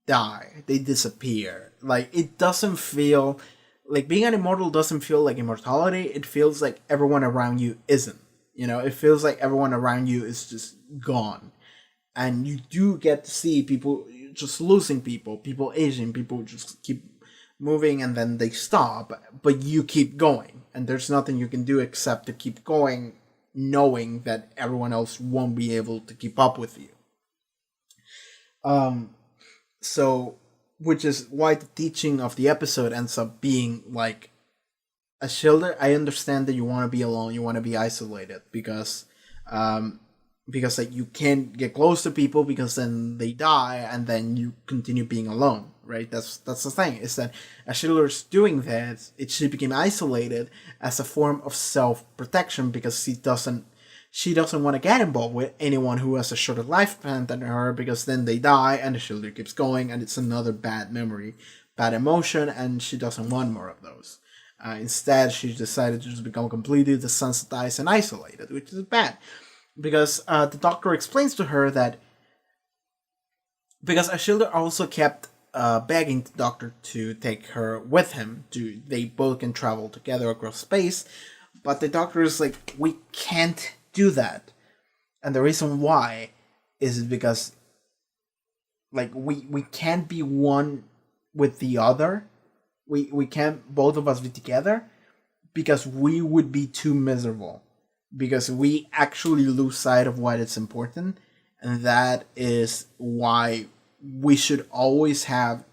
die, they disappear. Like, it doesn't feel like being an immortal doesn't feel like immortality. It feels like everyone around you isn't. You know, it feels like everyone around you is just gone, and you do get to see people just losing people aging, people just keep moving and then they stop, but you keep going, and there's nothing you can do except to keep going, knowing that everyone else won't be able to keep up with you. So, which is why the teaching of the episode ends up being like, a Schilder, I understand that you want to be alone, you want to be isolated, because like you can't get close to people because then they die and then you continue being alone, right? That's the thing, is that as Schiller's doing that, she became isolated as a form of self-protection, because she doesn't want to get involved with anyone who has a shorter lifespan than her, because then they die and the Schilder keeps going and it's another bad memory, bad emotion, and she doesn't want more of those. Instead, she decided to just become completely desensitized and isolated, which is bad. Because the doctor explains to her that because Ashilder also kept begging the doctor to take her with him, they both can travel together across space, but the doctor is like, we can't do that. And the reason why is because like we can't be one with the other. We can't both of us be together, because we would be too miserable, because we actually lose sight of what is important, and that is why we should always have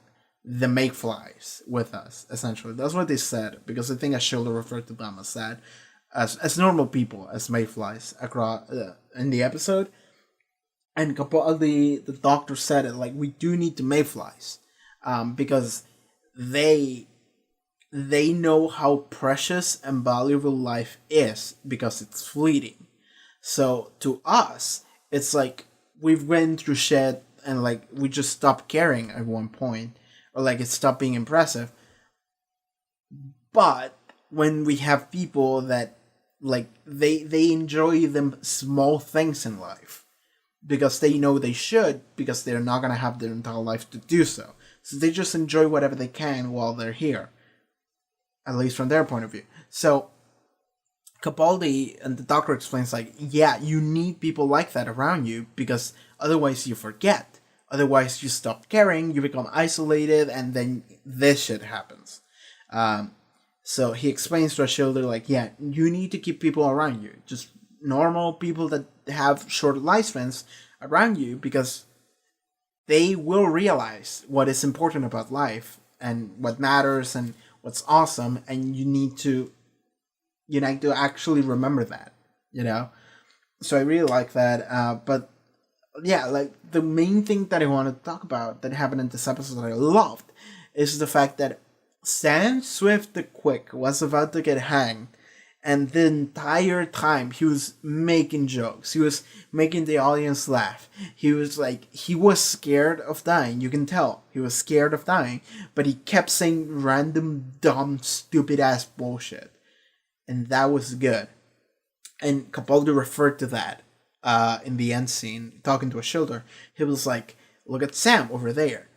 the Mayflies with us, essentially. That's what they said, because I think Ashilda referred to them as that, as normal people, as Mayflies across in the episode. And the doctor said it, like, we do need the Mayflies, because they know how precious and valuable life is, because it's fleeting. So to us, it's like we've went through shit and like we just stopped caring at one point, or like it stopped being impressive. But when we have people that like they enjoy them small things in life because they know they should, because they're not gonna have their entire life to do so. So they just enjoy whatever they can while they're here, at least from their point of view. So Capaldi and the doctor explains, like, yeah, you need people like that around you, because otherwise you forget. Otherwise you stop caring, you become isolated, and then this shit happens. So he explains to Ashilder, like, yeah, you need to keep people around you. Just normal people that have short lifespans around you, because they will realize what is important about life and what matters and what's awesome, and you need to actually remember that, you know? So I really like that. But yeah, like the main thing that I want to talk about that happened in this episode that I loved is the fact that Sam Swift the Quick was about to get hanged, and the entire time he was making jokes. He was making the audience laugh. He was scared of dying. You can tell he was scared of dying, but he kept saying random, dumb, stupid ass bullshit. And that was good. And Capaldi referred to that in the end scene, talking to Ashilder. He was like, look at Sam over there.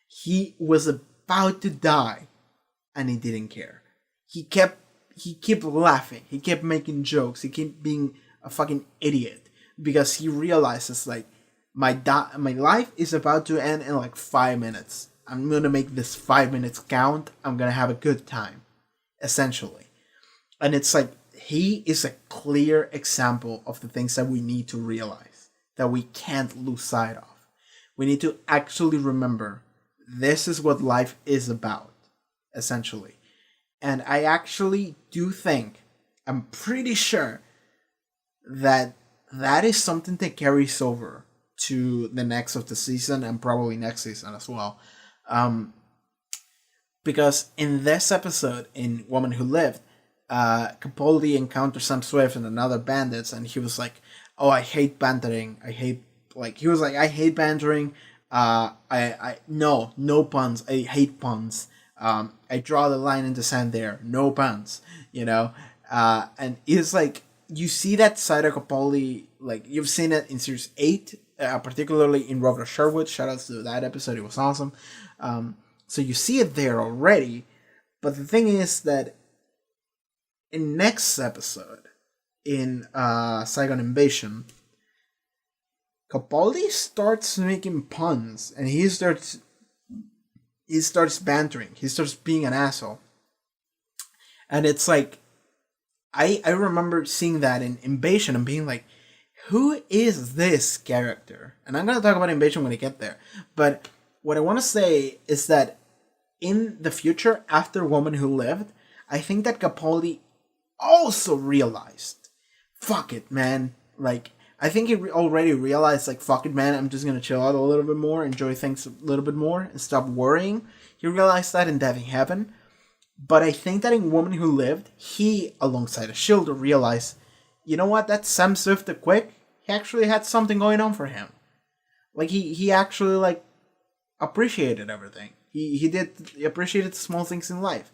He was about to die, and he didn't care. He kept laughing. He kept making jokes. He kept being a fucking idiot, because he realizes, like, my life is about to end in like 5 minutes. I'm gonna make this 5 minutes count. I'm gonna have a good time, essentially. And it's like, he is a clear example of the things that we need to realize, that we can't lose sight of. We need to actually remember this is what life is about, essentially. And I actually do think, I'm pretty sure that is something that carries over to the next of the season, and probably next season as well. Because in this episode, in Woman Who Lived, Capaldi encountered Sam Swift and another bandits, and he was like, oh, I hate bantering. I hate bantering. No puns. I hate puns. I draw the line in the sand there. No puns. You know, And it's like you see that side of Capaldi, like you've seen it in series 8, particularly in Robert Sherwood. Shout out to that episode, it was awesome. So you see it there already, but the thing is that in next episode, in Saigon Invasion, Capaldi starts making puns, and he starts bantering. He starts being an asshole, and it's like I remember seeing that in Invasion and being like, who is this character? And I'm gonna talk about Invasion when I get there. But what I want to say is that in the future, after Woman Who Lived, I think that Capaldi also realized, fuck it, man. Like, I think he already realized, like, fuck it, man, I'm just gonna chill out a little bit more, enjoy things a little bit more, and stop worrying. He realized that in Death in Heaven. But I think that in Woman Who Lived, he, alongside a Shielder, realized, you know what, that Sam Swift the Quick, he actually had something going on for him. Like, he actually, like, appreciated everything. He appreciated the small things in life.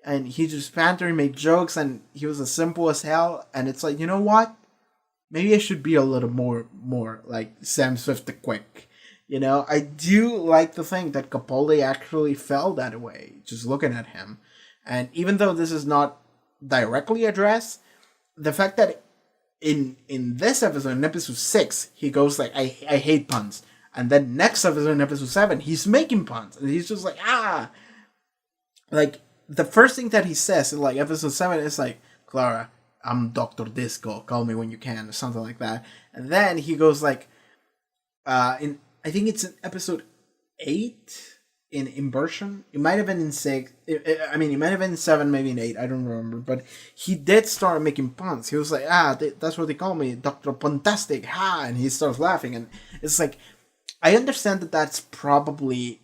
And he just bantered, made jokes, and he was as simple as hell. And it's like, you know what? Maybe I should be a little more like Sam Swift the Quick. You know, I do like to think that Capaldi actually felt that way, just looking at him. And even though this is not directly addressed, the fact that in this episode, in episode 6, he goes like, I hate puns. And then next episode, in episode 7, he's making puns. And he's just like, ah! Like, the first thing that he says in like episode 7 is like, Clara, I'm Dr. Disco, call me when you can, or something like that. And then he goes like, I think it's in episode 8 in Inversion. It might have been in 6. It might have been in 7, maybe in 8. I don't remember. But he did start making puns. He was like, that's what they call me, Dr. Fantastic, ha! And he starts laughing. And it's like, I understand that that's probably,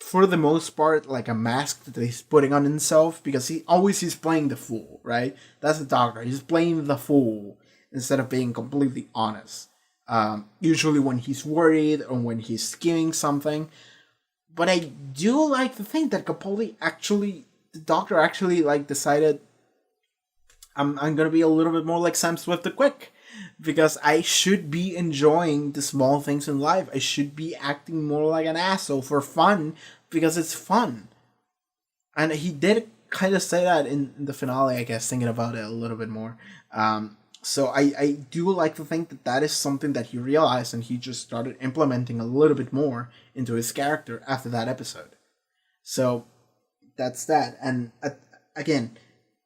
for the most part, like a mask that he's putting on himself, because he's playing the fool, right? That's the Doctor. He's playing the fool instead of being completely honest. Usually when he's worried or when he's scheming something. But I do like to think that Capaldi the Doctor actually like decided, I'm gonna be a little bit more like Sam Swift the Quick. Because I should be enjoying the small things in life. I should be acting more like an asshole for fun, because it's fun. And he did kind of say that in the finale, I guess, thinking about it a little bit more. So I do like to think that that is something that he realized, and he just started implementing a little bit more into his character after that episode. So that's that. And again,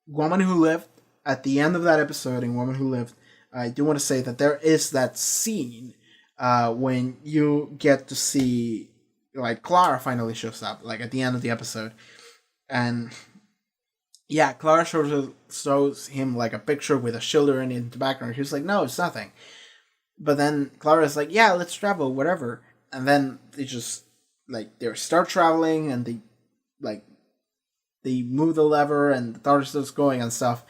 Woman Who Lived, at the end of that episode in Woman Who Lived, I do want to say that there is that scene when you get to see, like, Clara finally shows up, like, at the end of the episode. And, yeah, Clara shows him, like, a picture with a Shielder in the background. He's like, no, it's nothing. But then Clara's like, yeah, let's travel, whatever. And then they just, like, they start traveling, and they move the lever, and the TARDIS starts going and stuff.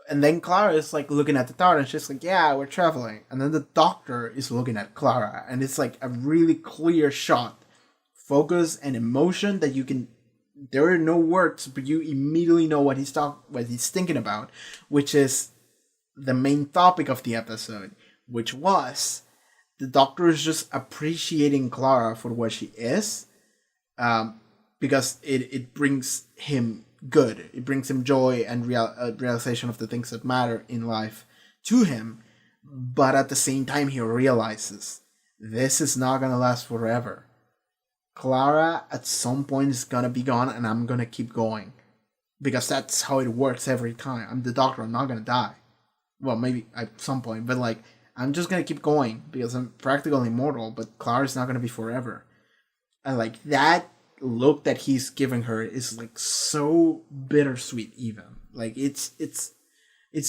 And then Clara is like looking at the TARDIS, and she's like, yeah, we're traveling. And then the Doctor is looking at Clara, and it's like a really clear shot, focus and emotion that you can, there are no words, but you immediately know what he's thinking about, which is the main topic of the episode, which was the Doctor is just appreciating Clara for what she is, because it brings him good. It brings him joy and realization of the things that matter in life to him. But at the same time, he realizes this is not going to last forever. Clara at some point is going to be gone, and I'm going to keep going. Because that's how it works every time. I'm the Doctor, I'm not going to die. Well, maybe at some point, but like, I'm just going to keep going because I'm practically immortal, but Clara's not going to be forever. And like, that look that he's giving her is like so bittersweet. Even like it's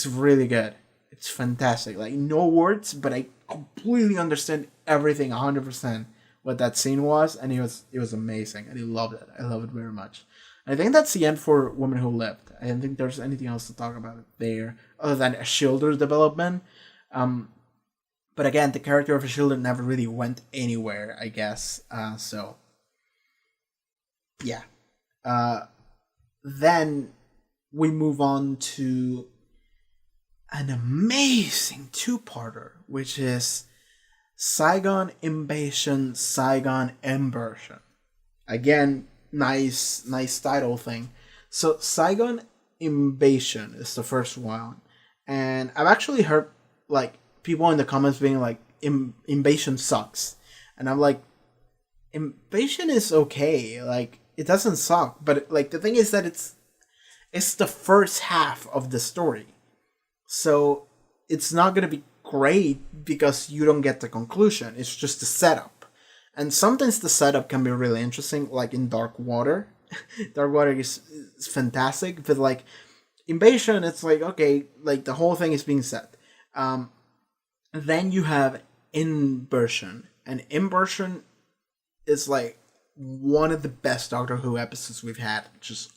really good. It's fantastic. Like, no words, but I completely understand everything 100% what that scene was, and it was amazing, and I loved it. I love it very much. I think that's the end for Woman Who Lived. I don't think there's anything else to talk about there other than a Shielder development. But again, the character of a Shielder never really went anywhere, I guess. So yeah. Then we move on to an amazing two-parter, which is Saigon Invasion, Saigon Inversion. Again, nice title thing. So Saigon Invasion is the first one, and I've actually heard like people in the comments being like, Invasion sucks," and I'm like, Invasion is okay. Like, it doesn't suck, but like the thing is that it's the first half of the story, so it's not gonna be great because you don't get the conclusion. It's just the setup, and sometimes the setup can be really interesting, like in Dark Water. Dark Water is fantastic, but like Invasion, it's like, okay, like the whole thing is being set. Then you have Inversion, and Inversion is like one of the best Doctor Who episodes we've had, just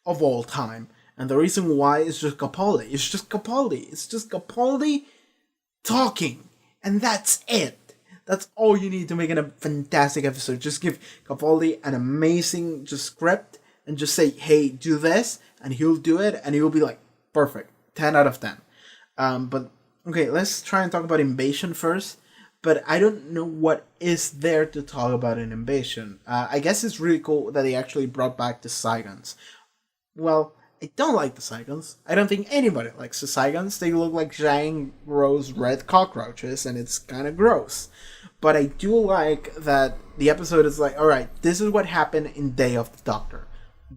of all time. And the reason why is just Capaldi. It's just Capaldi. It's just Capaldi talking, and that's it. That's all you need to make it a fantastic episode. Just give Capaldi an amazing just script and just say, "Hey, do this," and he'll do it, and he'll be like, perfect, 10 out of 10. But okay, let's try and talk about Invasion first. But I don't know what is there to talk about in Invasion. I guess it's really cool that they actually brought back the Saigons. Well, I don't like the Saigons. I don't think anybody likes the Saigons. They look like giant, gross red cockroaches, and it's kind of gross. But I do like that the episode is like, alright, this is what happened in Day of the Doctor.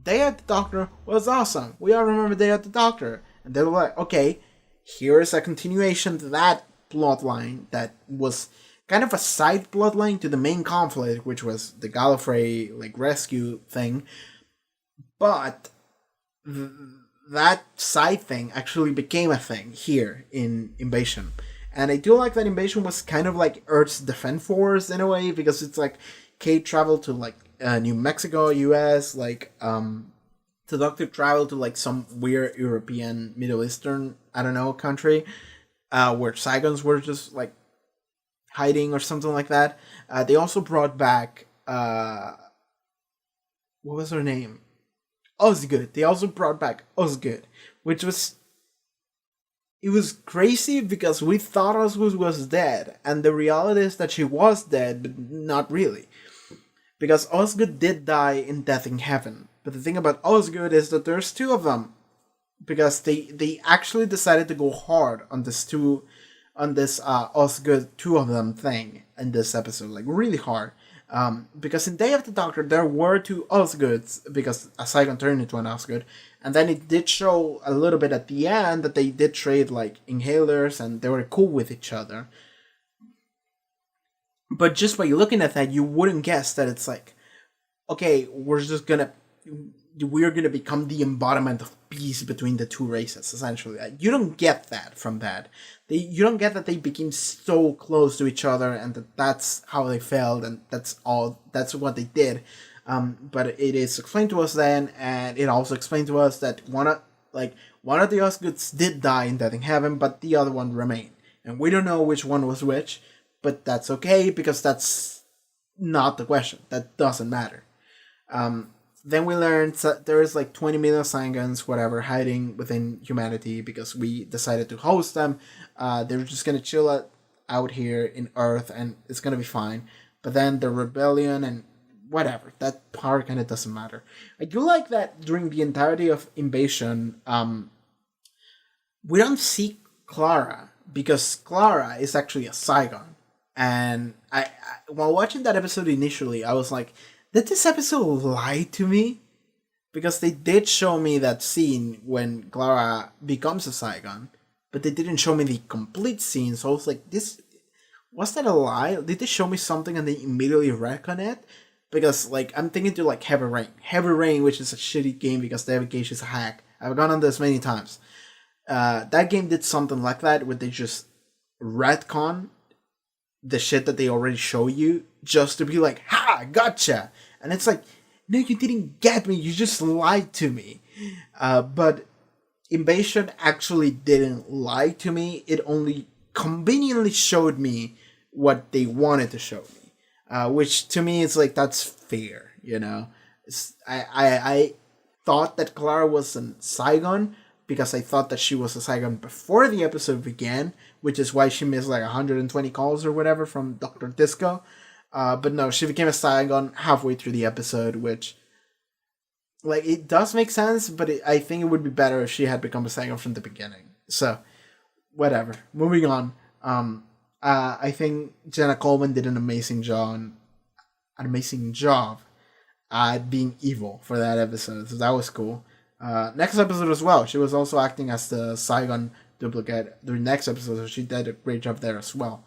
Day of the Doctor was awesome. We all remember Day of the Doctor. And they were like, okay, here is a continuation to that plotline that was kind of a side plotline to the main conflict, which was the Gallifrey like rescue thing. But that side thing actually became a thing here in Invasion. And I do like that Invasion was kind of like Earth's Defense Force in a way, because it's like Kate traveled to like New Mexico, US, like the Doctor traveled to like some weird European, Middle Eastern, I don't know, country, where Saigons were just like hiding or something like that. They also brought back what was her name? Osgood. They also brought back Osgood, which was, it was crazy because we thought Osgood was dead, and the reality is that she was dead, but not really, because Osgood did die in Death in Heaven. But the thing about Osgood is that there's two of them, because they actually decided to go hard on this Osgood, two of them thing in this episode, like really hard. Because in Day of the Doctor there were two Osgoods, because a Saigon turned into an Osgood, and then it did show a little bit at the end that they did trade like inhalers and they were cool with each other. But just by looking at that, you wouldn't guess that it's like, okay, we're gonna become the embodiment of peace between the two races, essentially. You don't get that from that. You don't get that they became so close to each other and that's how they felt, and that's what they did. But it is explained to us then, and it also explained to us that one of the Osgoods did die in Death in Heaven, but the other one remained. And we don't know which one was which, but that's okay, because that's not the question. That doesn't matter. Then we learned that there is like 20 million Saigons, whatever, hiding within humanity because we decided to host them. They're just going to chill out here in Earth and it's going to be fine. But then the rebellion and whatever, that part kind of doesn't matter. I do like that during the entirety of Invasion, we don't see Clara, because Clara is actually a Saigon. And I while watching that episode initially, I was like, did this episode lie to me? Because they did show me that scene when Clara becomes a Saigon, but they didn't show me the complete scene, so I was like, was that a lie? Did they show me something and they immediately retcon it? Because, like, I'm thinking to, like, Heavy Rain. Heavy Rain, which is a shitty game because David Cage is a hack. I've gone on this many times. That game did something like that, where they just retcon the shit that they already show you, just to be like, ha, gotcha! And it's like, no, you didn't get me, you just lied to me. But Invasion actually didn't lie to me, it only conveniently showed me what they wanted to show me. Which to me is like, that's fair, you know? I thought that Clara was a Saigon because I thought that she was a Saigon before the episode began, which is why she missed like 120 calls or whatever from Dr. Disco. But no, she became a Saigon halfway through the episode, which, like, it does make sense, but I think it would be better if she had become a Saigon from the beginning. So, whatever. Moving on. I think Jenna Coleman did an amazing job at being evil for that episode, so that was cool. Next episode as well, she was also acting as the Saigon duplicate the next episode, so she did a great job there as well.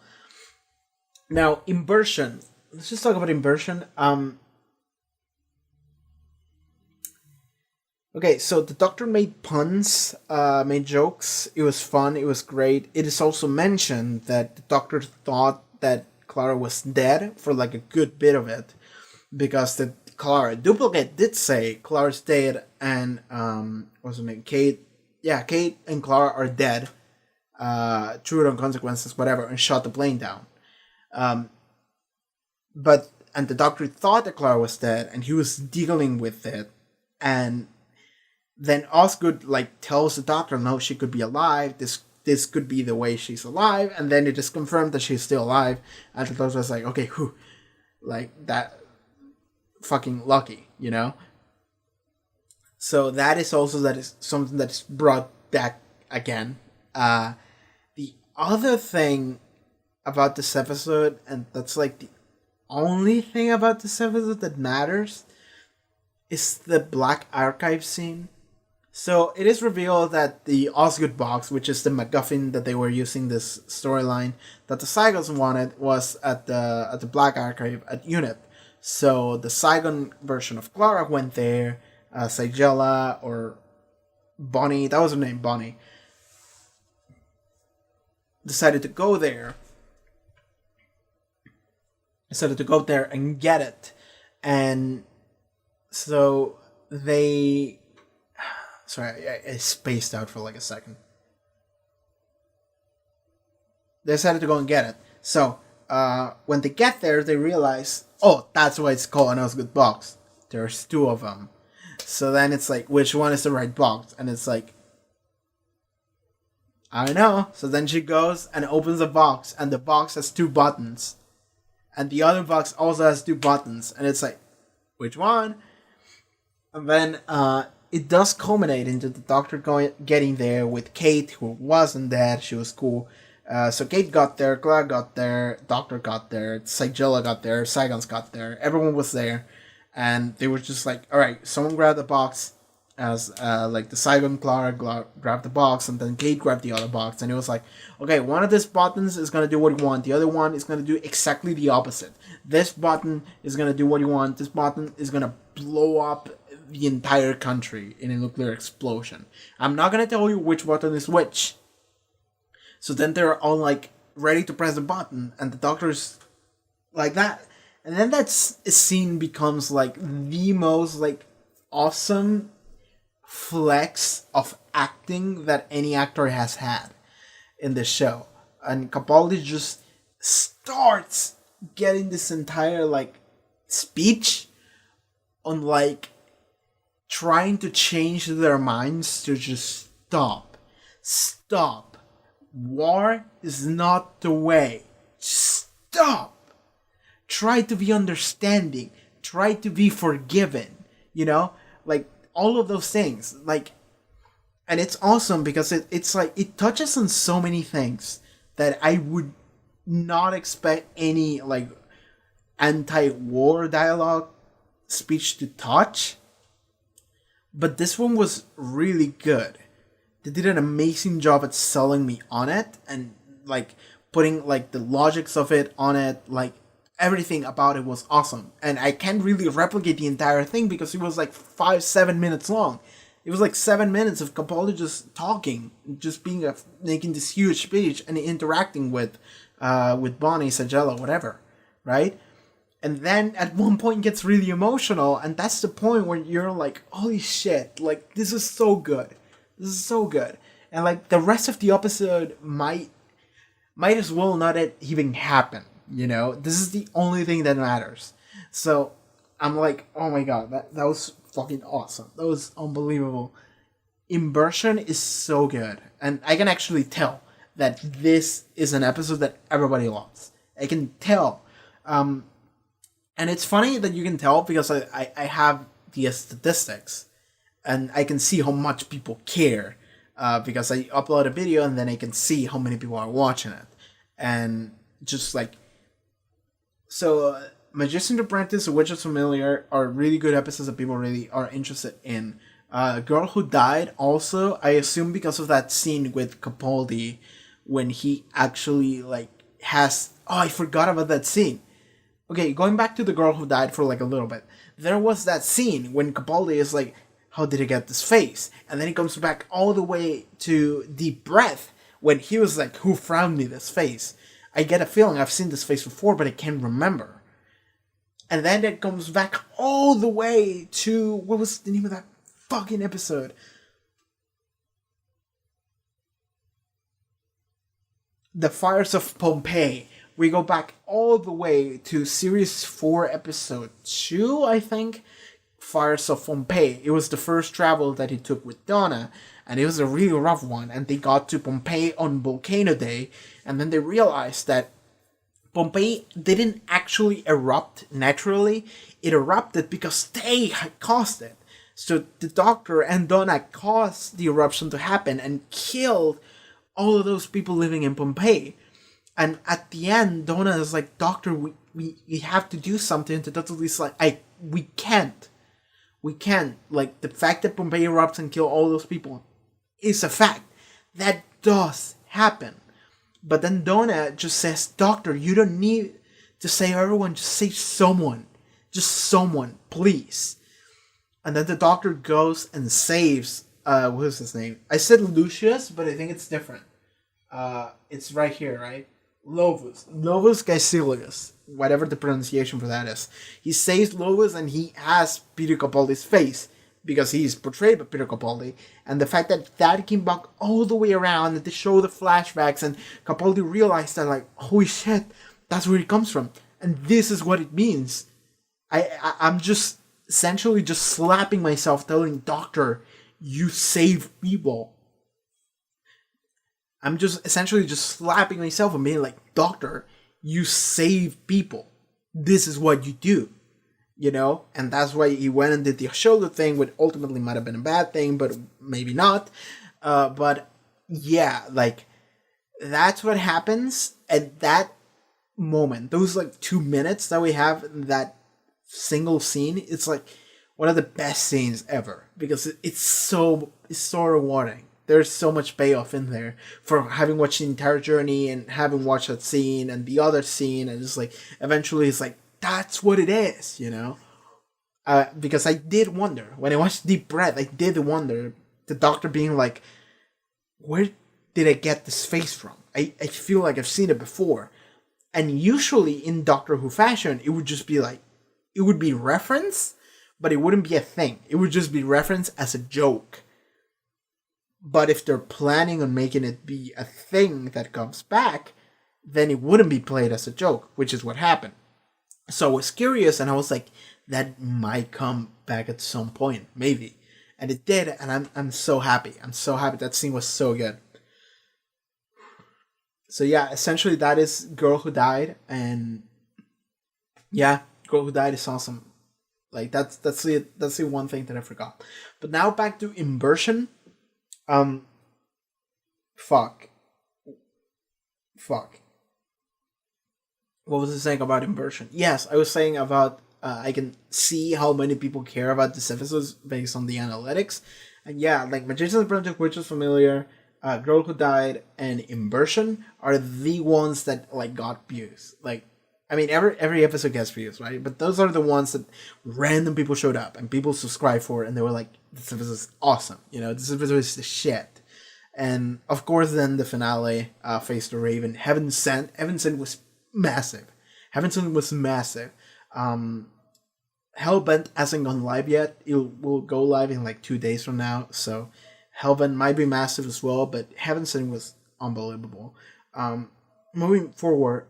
Now, inversion. Let's just talk about inversion. Okay, so the Doctor made puns, made jokes. It was fun. It was great. It is also mentioned that the Doctor thought that Clara was dead for like a good bit of it, because the Clara duplicate did say Clara's dead, and what's her name? Kate. Yeah, Kate and Clara are dead. True on consequences, whatever, and shot the plane down. And the Doctor thought that Clara was dead, and he was dealing with it, and then Osgood like tells the Doctor, no, she could be alive. This could be the way she's alive, and then it is confirmed that she's still alive. And the Doctor was like, okay, whew, like that, fucking lucky, you know. So that is something that is brought back again. The other thing about this episode, and that's like the only thing about this episode that matters, is the Black Archive scene. So it is revealed that the Osgood box, which is the MacGuffin that they were using this storyline, that the Saigons wanted, was at the Black Archive at UNIT. So the Saigon version of Clara went there. Sigella or Bonnie, that was her name, Bonnie, decided to go there. And get it. And so they... Sorry, I spaced out for like a second. They decided to go and get it. So, when they get there, they realize, oh, that's why it's called an Osgood box. There's two of them. So then it's like, which one is the right box? And it's like, I don't know. So then she goes and opens the box, and the box has 2 buttons. And the other box also has 2 buttons. And it's like, which one? And then it does culminate into the Doctor getting there with Kate, who wasn't dead. She was cool. So Kate got there, Clara got there, Doctor got there, Sigella got there, Saigons got there. Everyone was there. And they were just like, alright, someone grabbed the box, as like the Saigon Clara grabbed the box, and then Kate grabbed the other box, and it was like, okay, one of these buttons is going to do what you want, the other one is going to do exactly the opposite. This button is going to do what you want, this button is going to blow up the entire country in a nuclear explosion. I'm not going to tell you which button is which. So then they're all like ready to press the button, and the Doctor's like that. And then that scene becomes like the most like awesome flex of acting that any actor has had in this show. And Capaldi just starts getting this entire like speech on like trying to change their minds to just stop. War is not the way. Stop. Try to be understanding. Try to be forgiven. You know? Like, all of those things. Like, and it's awesome because it's like, it touches on so many things that I would not expect any, like, anti-war dialogue speech to touch. But this one was really good. They did an amazing job at selling me on it and, like, putting, like, the logics of it on it, like, everything about it was awesome. And I can't really replicate the entire thing because it was like 5-7 minutes long. It was like 7 minutes of Capaldi just talking, just making this huge speech and interacting with Bonnie, Sagella, whatever, right? And then at one point gets really emotional, and that's the point where you're like, holy shit, like, this is so good. This is so good. And like the rest of the episode might as well not even happen. You know, this is the only thing that matters. So I'm like, oh my god, that was fucking awesome. That was unbelievable. Immersion is so good, and I can actually tell that this is an episode that everybody loves. I can tell. And it's funny that you can tell because I have the statistics and I can see how much people care because I upload a video and then I can see how many people are watching it. And just like, so Magician's Apprentice and Witch is Familiar are really good episodes that people really are interested in. Girl Who Died also, I assume because of that scene with Capaldi when he actually like has, oh, I forgot about that scene. Okay, going back to The Girl Who Died for like a little bit. There was that scene when Capaldi is like, how did he get this face? And then he comes back all the way to Deep Breath when he was like, who frowned me this face? I get a feeling I've seen this face before, but I can't remember. And then it comes back all the way to, what was the name of that fucking episode? The Fires of Pompeii. We go back all the way to Series 4, Episode 2, I think. Fires of Pompeii. It was the first travel that he took with Donna, and it was a really rough one. And they got to Pompeii on Volcano Day, and then they realized that Pompeii didn't actually erupt naturally. It erupted because they had caused it. So the Doctor and Donna caused the eruption to happen and killed all of those people living in Pompeii. And at the end, Donna is like, Doctor, we have to do something to totally like, we can't. We can't. Like, the fact that Pompeii erupts and kill all those people is a fact. That does happen. But then Donna just says, Doctor, you don't need to save everyone, just save someone. Just someone, please. And then the Doctor goes and saves, what is his name? I said Lucius, but I think it's different. It's right here, right? Lovus Caecilius, whatever the pronunciation for that is. He saves Lovus and he has Peter Capaldi's face because he's portrayed by Peter Capaldi. And the fact that that came back all the way around and to show the flashbacks and Capaldi realized that, like, holy shit, that's where it comes from. And this is what it means. I'm just essentially just slapping myself telling Doctor, you save people. I'm just essentially just slapping myself and being like, Doctor, you save people. This is what you do. You know? And that's why he went and did the shoulder thing, which ultimately might have been a bad thing, but maybe not. But yeah, like, that's what happens at that moment. Those like 2 minutes that we have in that single scene, it's like one of the best scenes ever. Because it's so rewarding. There's so much payoff in there for having watched the entire journey and having watched that scene and the other scene, and just like eventually it's like that's what it is, you know. Because I did wonder when I watched Deep Breath, I did wonder the Doctor being like, where did I get this face from? I feel like I've seen it before, and usually in Doctor Who fashion, it would just be like it would be reference, but it wouldn't be a thing. It would just be reference as a joke. But if they're planning on making it be a thing that comes back, then it wouldn't be played as a joke, which is what happened. So I was curious, and I was like, that might come back at some point, maybe. And it did, and I'm so happy. I'm so happy. That scene was so good. So yeah, essentially that is Girl Who Died, and yeah, Girl Who Died is awesome. Like that's the one thing that I forgot. But now back to Immersion. Fuck. What was I saying about Immersion? Yes, I was saying about I can see how many people care about this episodes based on the analytics. And yeah, like Magician's Apprentice, Which is Familiar, Girl Who Died, and Immersion are the ones that like got views. Like, I mean, every episode gets views, right? But those are the ones that random people showed up and people subscribed for, and they were like, this episode is awesome. You know, this episode is the shit. And of course, then the finale, Face the Raven, Heaven Sent. Heaven Sent was massive. Hellbent hasn't gone live yet. It will go live in like 2 days from now. So Hellbent might be massive as well, but Heaven Sent was unbelievable. Moving forward,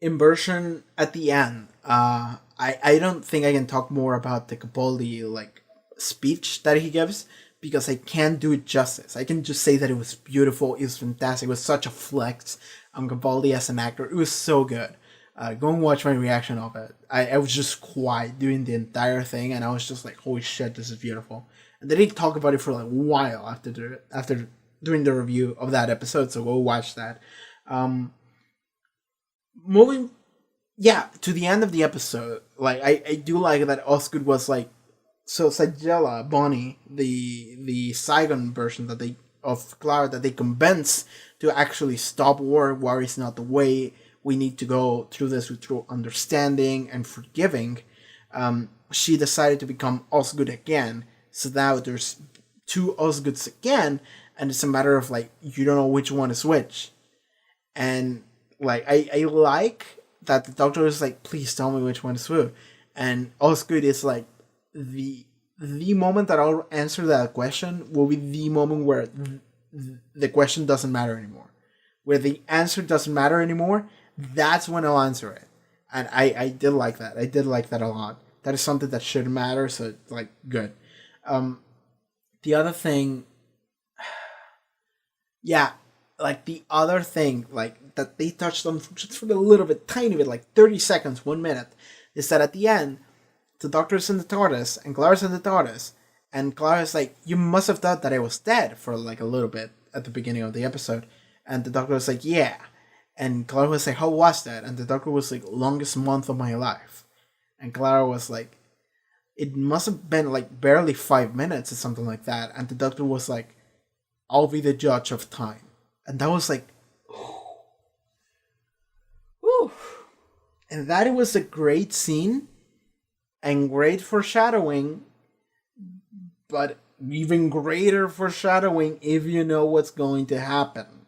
inversion at the end. I don't think I can talk more about the Capaldi like speech that he gives because I can't do it justice. I can just say that it was beautiful. It was fantastic. It was such a flex on Capaldi as an actor. It was so good. Go and watch my reaction of it. I was just quiet during the entire thing, and I was just like, "Holy shit, this is beautiful!" And they didn't talk about it for like a while after doing the review of that episode. So go watch that. Um, moving yeah, to the end of the episode, like I do like that Osgood was like so Sagella, Bonnie, the Saigon version that they of Clara that they convince to actually stop war. War is not the way. We need to go through this through understanding and forgiving. She decided to become Osgood again. So now there's two Osgoods again, and it's a matter of like you don't know which one is which. And like I like that the doctor is like, please tell me which one is who. And Osgood is like the the moment that I'll answer that question will be the moment where the question doesn't matter anymore. Where the answer doesn't matter anymore, that's when I'll answer it. And I did like that. I did like that a lot. That is something that shouldn't matter, so like good. Um the other thing yeah, like the other thing like that they touched on just for a little bit, tiny bit, like 30 seconds, 1 minute, is that at the end, the doctor's in the TARDIS and Clara's in the TARDIS, and Clara's like, "You must have thought that I was dead for like a little bit at the beginning of the episode," and the doctor was like, "Yeah," and Clara was like, "How was that?" And the doctor was like, "Longest month of my life," and Clara was like, "It must have been like barely 5 minutes or something like that," and the doctor was like, "I'll be the judge of time," and that was like, whew. And that it was a great scene and great foreshadowing, but even greater foreshadowing if you know what's going to happen.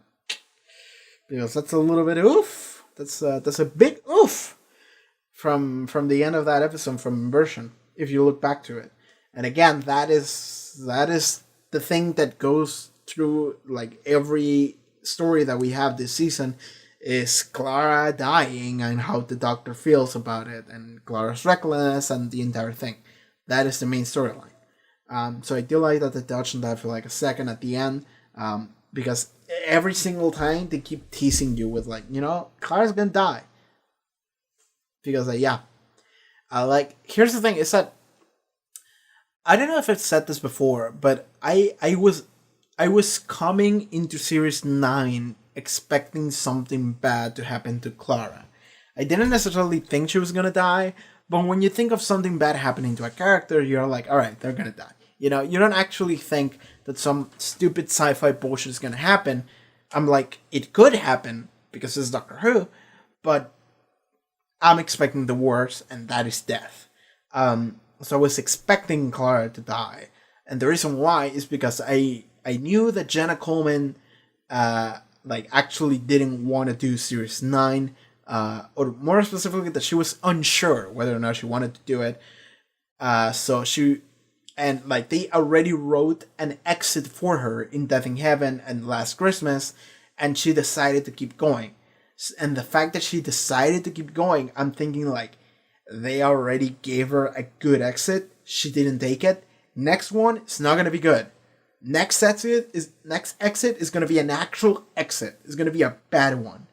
Because that's a little bit oof. That's a big oof from the end of that episode from Inversion. If you look back to it, and again, that is the thing that goes through like every story that we have this season is Clara dying and how the doctor feels about it, and Clara's recklessness and the entire thing. That is the main storyline. So I do like that they touched on that for like a second at the end, because every single time they keep teasing you with like, Clara's gonna die. Because yeah, here's the thing is that I don't know if I've said this before, but I was coming into series 9 expecting something bad to happen to Clara. I didn't necessarily think she was gonna die, but when you think of something bad happening to a character, you're like, all right, they're gonna die. You don't actually think that some stupid sci-fi bullshit is gonna happen. I'm like, it could happen because it's Doctor Who, but I'm expecting the worst, and that is death. So I was expecting Clara to die, and the reason why is because I knew that Jenna Coleman actually didn't want to do Series 9, or more specifically that she was unsure whether or not she wanted to do it. So she and like they already wrote an exit for her in Death in Heaven and Last Christmas, and she decided to keep going. And the fact that she decided to keep going, I'm thinking like they already gave her a good exit. She didn't take it. Next one, it's not gonna be good. Next exit is gonna be an actual exit. It's gonna be a bad one.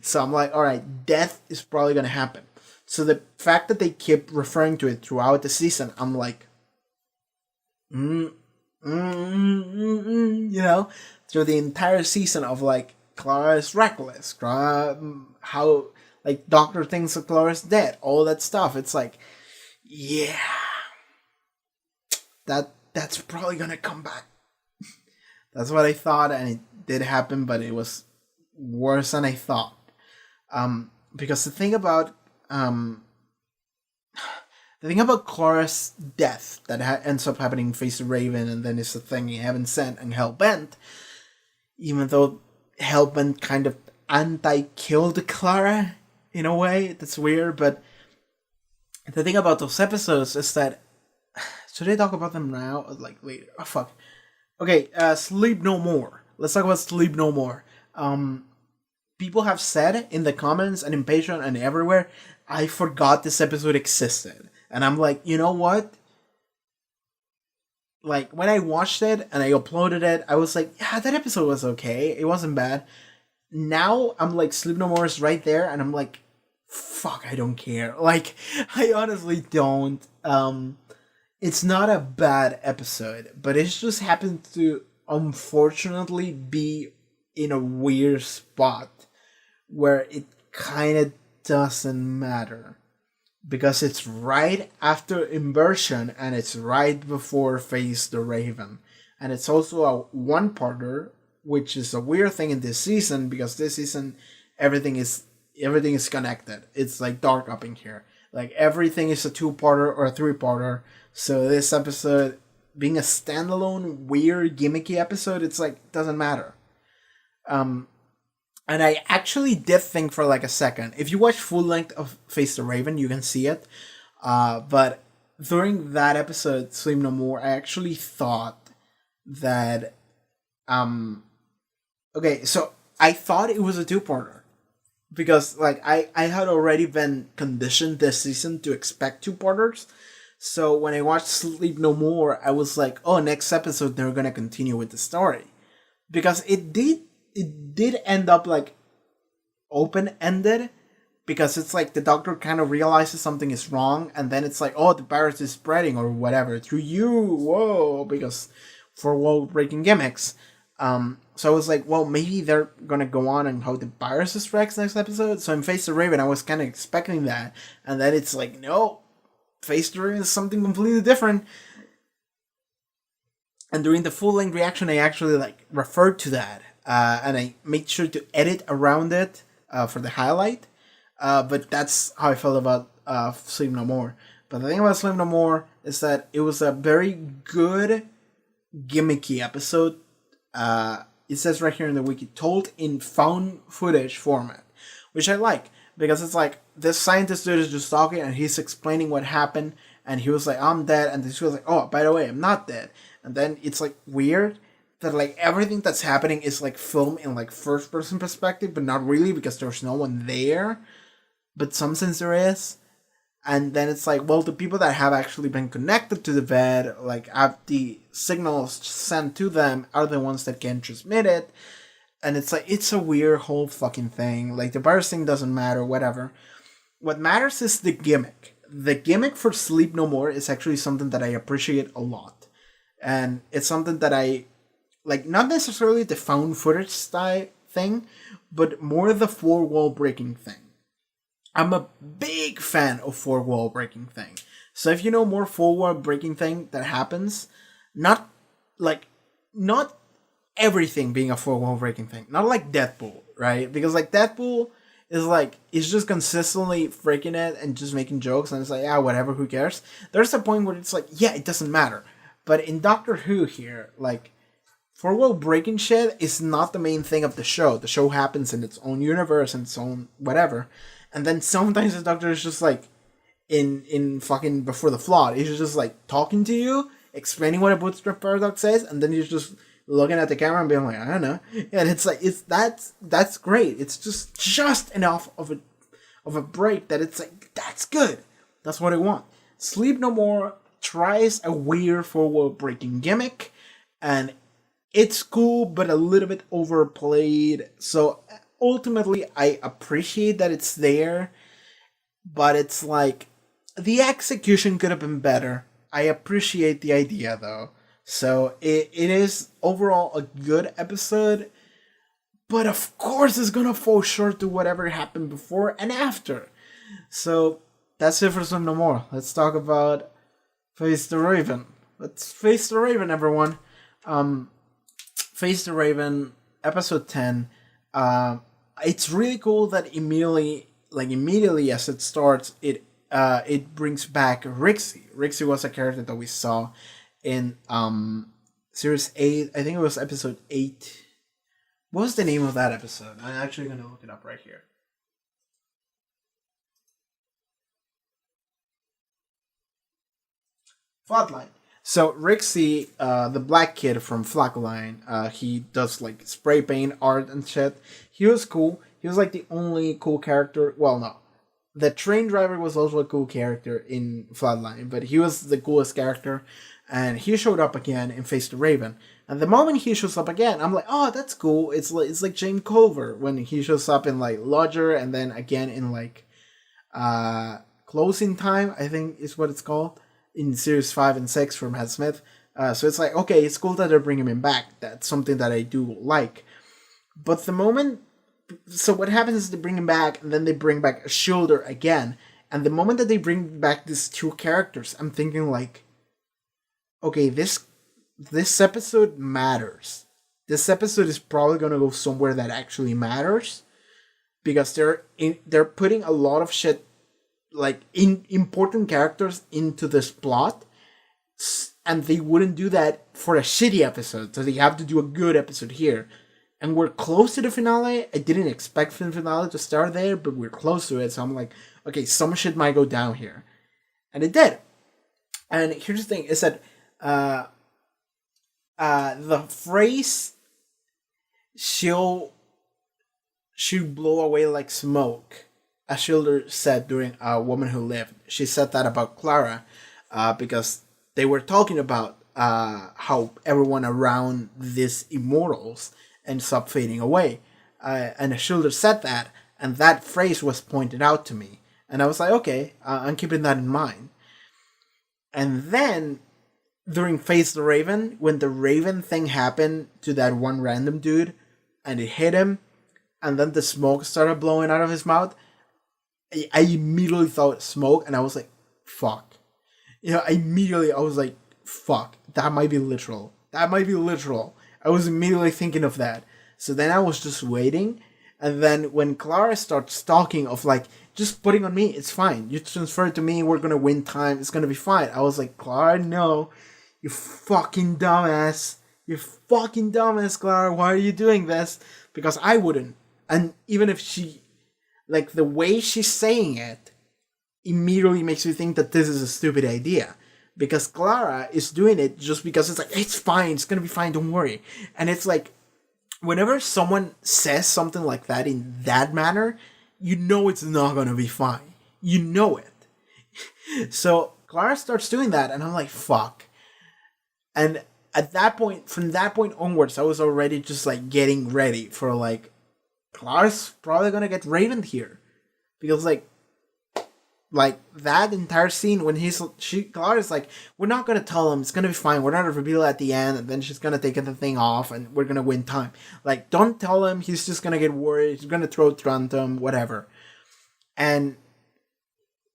So I'm like, all right, death is probably gonna happen. So the fact that they keep referring to it throughout the season, I'm like, through the entire season of like Clara is reckless, how like Doctor thinks that Clara's dead, all that stuff. It's like, yeah, that's probably gonna come back. That's what I thought, and it did happen, but it was worse than I thought. Because the thing about Clara's death that ends up happening in Face of Raven, and then it's the thing in Heaven Sent and Hellbent, even though Hellbent kind of anti-killed Clara in a way, that's weird, but the thing about those episodes is that, should I talk about them now or like later? Oh fuck. Okay, Sleep No More. Let's talk about Sleep No More. people have said in the comments and in Patreon and everywhere, I forgot this episode existed. And I'm like, you know what? Like, when I watched it and I uploaded it, I was like, yeah, that episode was okay. It wasn't bad. Now I'm like, Sleep No More is right there, and I'm like, fuck, I don't care. Like, I honestly don't. It's not a bad episode, but it just happened to unfortunately be in a weird spot where it kind of doesn't matter because it's right after Inversion and it's right before Face the Raven. And it's also a one-parter, which is a weird thing in this season because this season everything is connected. It's like dark up in here. Like everything is a two-parter or a three-parter. So this episode being a standalone weird gimmicky episode, it's like doesn't matter. And I actually did think for like a second. If you watch full length of Face the Raven, you can see it. But during that episode, Sleep No More, I actually thought that okay, so I thought it was a two-parter. Because like I had already been conditioned this season to expect two-parters. So when I watched Sleep No More, I was like, oh, next episode they're gonna continue with the story. Because it did end up like open-ended, because it's like the doctor kind of realizes something is wrong, and then it's like, oh, the virus is spreading or whatever through you, whoa, because for world-breaking gimmicks. So I was like, well, maybe they're gonna go on and how the virus spreads next episode. So in Face the Raven, I was kind of expecting that, and then it's like, no, Face the Raven is something completely different. And during the full-length reaction, I actually like referred to that, and I made sure to edit around it for the highlight. But that's how I felt about Sleep No More. But the thing about Sleep No More is that it was a very good gimmicky episode. It says right here in the wiki, told in found footage format, which I like, because it's like this scientist dude is just talking and he's explaining what happened, and he was like, I'm dead, and this was like, oh, by the way, I'm not dead. And then it's like weird that like everything that's happening is like filmed in like first person perspective, but not really because there's no one there, but some sense there is. And then it's like, well, the people that have actually been connected to the bed, like have the signals sent to them, are the ones that can transmit it. And it's like, it's a weird whole fucking thing. Like, the virus thing doesn't matter, whatever. What matters is the gimmick. The gimmick for Sleep No More is actually something that I appreciate a lot. And it's something that I, like, not necessarily the found footage style thing, but more the four-wall breaking thing. I'm a big fan of four-wall breaking thing. So if you know more four-wall breaking thing that happens, not everything being a four-wall breaking thing. Not like Deadpool, right? Because like Deadpool is like, it's just consistently freaking it and just making jokes, and it's like, yeah, whatever, who cares? There's a point where it's like, yeah, it doesn't matter. But in Doctor Who here, like, four-wall breaking shit is not the main thing of the show. The show happens in its own universe and its own whatever. And then sometimes the Doctor is just like, in fucking Before the Flood, he's just like talking to you, explaining what a bootstrap paradox says, and then he's just looking at the camera and being like, I don't know. And it's like, that's great. It's just enough of a break that it's like, that's good. That's what I want. Sleep No More tries a weird four-wall breaking gimmick, and it's cool, but a little bit overplayed. So ultimately, I appreciate that it's there, but it's like, the execution could have been better. I appreciate the idea, though. So it is overall a good episode, but of course it's gonna fall short to whatever happened before and after. So that's it for Swim No More. Let's talk about Face the Raven. Let's face the Raven, everyone. Face the Raven, episode 10. It's really cool that immediately as it starts, it brings back Rixie. Rixie was a character that we saw in series 8. I think it was episode 8. What was the name of that episode? I'm actually going to look it up right here. Flatline. So Rixie, the black kid from Flatline, he does like spray paint art and shit. He was cool. He was like the only cool character. Well, no, the train driver was also a cool character in Flatline, but he was the coolest character, and he showed up again in Face the Raven. And the moment he shows up again, I'm like, oh, that's cool. It's like James Culver when he shows up in like Lodger, and then again in like Closing Time, I think is what it's called, in series 5 and 6 from Matt Smith. So it's like, okay, it's cool that they're bringing him back. That's something that I do like. But the moment, so what happens is they bring him back, and then they bring back a Shoulder again. And the moment that they bring back these two characters, I'm thinking like, okay, this episode matters. This episode is probably gonna go somewhere that actually matters, because they're putting a lot of shit, like important characters, into this plot, and they wouldn't do that for a shitty episode. So they have to do a good episode here. And we're close to the finale. I didn't expect the finale to start there, but we're close to it. So I'm like, okay, some shit might go down here. And it did. And here's the thing, is that the phrase, she'll blow away like smoke, as Schilder said during A Woman Who Lived. She said that about Clara, because they were talking about how everyone around these immortals ends up fading away. And Schilder said that, and that phrase was pointed out to me. And I was like, okay, I'm keeping that in mind. And then, during Face the Raven, when the Raven thing happened to that one random dude, and it hit him, and then the smoke started blowing out of his mouth, I immediately thought smoke, and I was like, fuck. Immediately I was like, fuck, that might be literal. That might be literal. I was immediately thinking of that. So then I was just waiting, and then when Clara starts talking of like, just putting on me, it's fine. You transfer it to me, we're gonna win time, it's gonna be fine. I was like, Clara, no. You fucking dumbass. You fucking dumbass, Clara. Why are you doing this? Because I wouldn't. And even if she, like, the way she's saying it immediately makes me think that this is a stupid idea. Because Clara is doing it just because it's like, it's fine, it's gonna be fine, don't worry. And it's like, whenever someone says something like that in that manner, you know it's not gonna be fine. You know it. So Clara starts doing that, and I'm like, fuck. And at that point, from that point onwards, I was already just like getting ready for like, Clara's probably gonna get Raven here. Because like that entire scene when Clara's like, we're not gonna tell him, it's gonna be fine, we're not gonna reveal at the end, and then she's gonna take the thing off and we're gonna win time. Like, don't tell him, he's just gonna get worried, he's gonna throw Truntum, whatever. And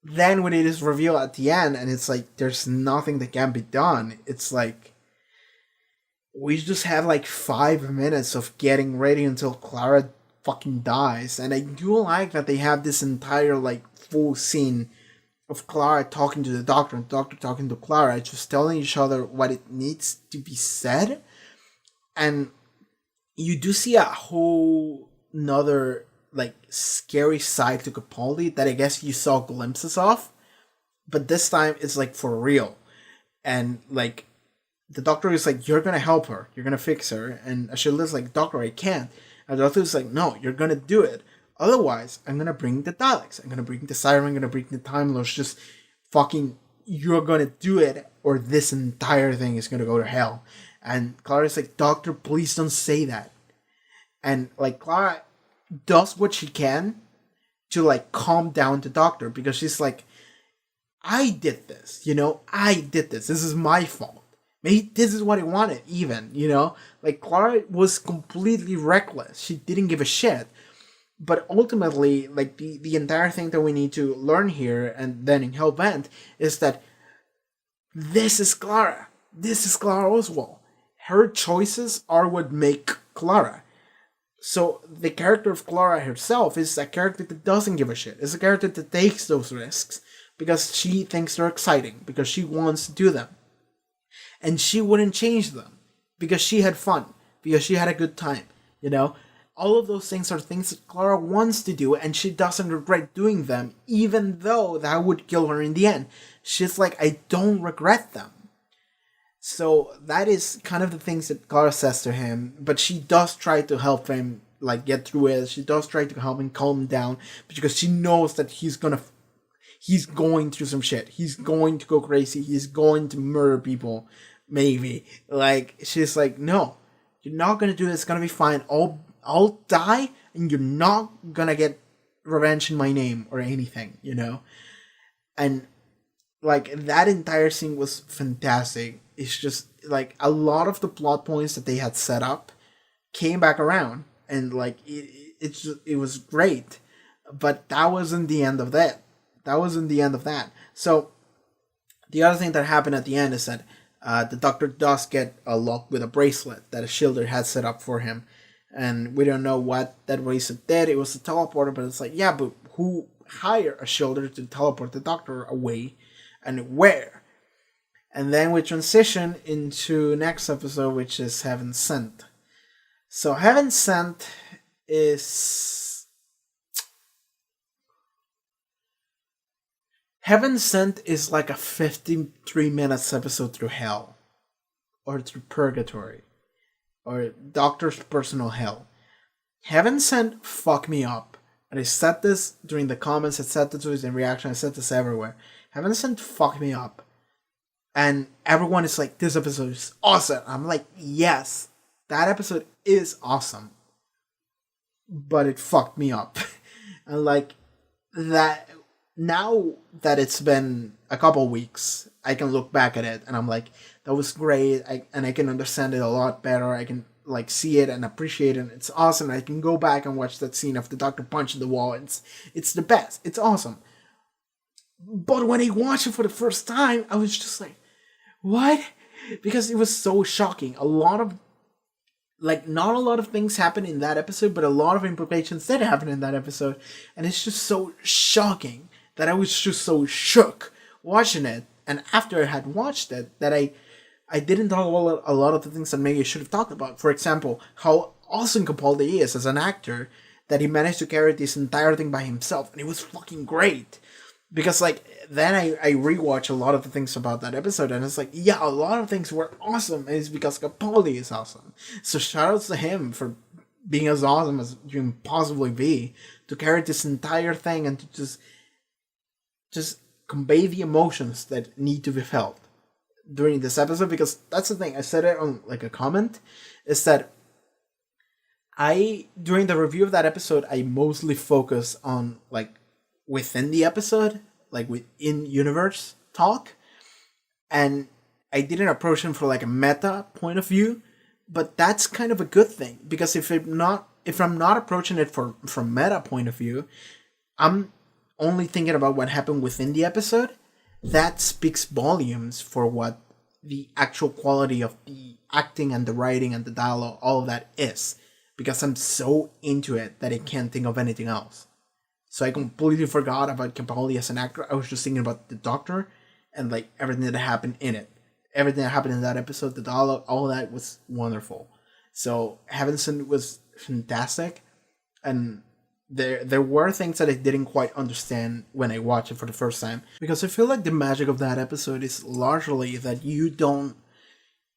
then when it is revealed at the end and it's like there's nothing that can be done, it's like we just have like 5 minutes of getting ready until Clara fucking dies. And I do like that they have this entire like full scene of Clara talking to the Doctor and Doctor talking to Clara, just telling each other what it needs to be said. And you do see a whole another like scary side to Capaldi that I guess you saw glimpses of, but this time it's like for real. And like the Doctor is like, you're gonna help her, you're gonna fix her, and Ashilda's like, Doctor, I can't. And the Doctor is like, no, you're gonna do it, otherwise I'm gonna bring the Daleks, I'm gonna bring the Siren, I'm gonna bring the Time Lords, just fucking, you're gonna do it or this entire thing is gonna go to hell. And Clara's like, Doctor, please don't say that. And like Clara does what she can to like calm down the Doctor, because she's like, I did this, I did this. This is my fault. Maybe this is what I wanted, even, Like, Clara was completely reckless. She didn't give a shit. But ultimately, like, the entire thing that we need to learn here, and then in Hellbent, is that this is Clara. This is Clara Oswald. Her choices are what make Clara. So the character of Clara herself is a character that doesn't give a shit. It's a character that takes those risks because she thinks they're exciting, because she wants to do them. And she wouldn't change them because she had fun, because she had a good time, All of those things are things that Clara wants to do, and she doesn't regret doing them, even though that would kill her in the end. She's like, I don't regret them. So that is kind of the things that Clara says to him, but she does try to help him, like get through it. She does try to help him calm him down because she knows that he's going through some shit. He's going to go crazy. He's going to murder people. Maybe. Like, she's like, no, you're not gonna do it. It's gonna be fine. I'll die and you're not gonna get revenge in my name or anything, you know? And like that entire scene was fantastic. It's just like a lot of the plot points that they had set up came back around, and like it was great. But that wasn't the end of that. That wasn't the end of that. So the other thing that happened at the end is that the Doctor does get a lock with a bracelet that a shielder had set up for him, and we don't know what that bracelet did. It was a teleporter, but it's like, yeah, but who hired a shielder to teleport the Doctor away, and where? And then we transition into next episode, which is Heaven Sent. So Heaven Sent is like a 53 minutes episode through hell, or through purgatory, or Doctor's personal hell. Heaven Sent fucked me up. And I said this during the comments, I said this in reaction, I said this everywhere. Heaven Sent fucked me up. And everyone is like, this episode is awesome. I'm like, yes, that episode is awesome. But it fucked me up. And like, that, now that it's been a couple weeks, I can look back at it and I'm like, that was great. And I can understand it a lot better. I can like see it and appreciate it. It's awesome. I can go back and watch that scene of the Doctor punching the wall. It's the best. It's awesome. But when I watched it for the first time, I was just like, what? Because it was so shocking. A lot of, like, not a lot of things happened in that episode, but a lot of implications did happen in that episode. And it's just so shocking that I was just so shook watching it. And after I had watched it, that I didn't talk about a lot of the things that maybe I should have talked about. For example, how awesome Capaldi is as an actor, that he managed to carry this entire thing by himself. And it was fucking great. Because, like, then I rewatch a lot of the things about that episode, and it's like, yeah, a lot of things were awesome, and it's because Capaldi is awesome. So shoutouts to him for being as awesome as you can possibly be, to carry this entire thing and to just convey the emotions that need to be felt during this episode. Because that's the thing, I said it on, like, a comment, is that during the review of that episode, I mostly focus on, like, within the episode, like within universe talk, and I didn't approach him for like a meta point of view, but that's kind of a good thing, because if I'm not approaching it from meta point of view, I'm only thinking about what happened within the episode. That speaks volumes for what the actual quality of the acting and the writing and the dialogue, all of that is, because I'm so into it that I can't think of anything else. So I completely forgot about Capaldi as an actor. I was just thinking about the Doctor and like everything that happened in it. Everything that happened in that episode, the dialogue, all of that was wonderful. So Heaven Sent was fantastic. And there were things that I didn't quite understand when I watched it for the first time. Because I feel like the magic of that episode is largely that you don't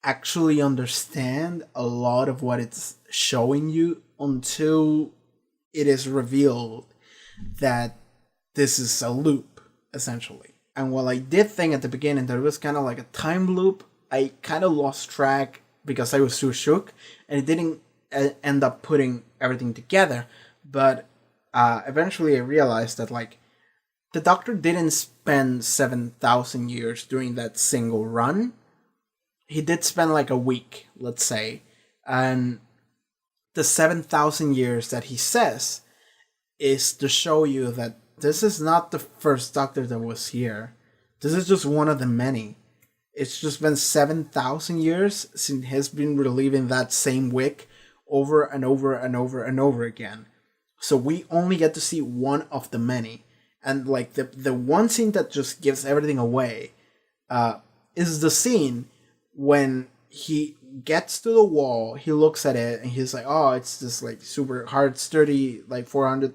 actually understand a lot of what it's showing you until it is revealed that this is a loop, essentially. And while I did think at the beginning that it was kind of like a time loop, I kind of lost track because I was too shook, and it didn't end up putting everything together. But eventually I realized that, like, the Doctor didn't spend 7,000 years during that single run. He did spend like a week, let's say. And the 7,000 years that he says is to show you that this is not the first Doctor that was here. This is just one of the many. It's just been 7,000 years since he's been reliving that same wick over and over and over and over again. So we only get to see one of the many. And like the one scene that just gives everything away is the scene when he gets to the wall, he looks at it, and he's like, oh, it's just like super hard, sturdy, like 400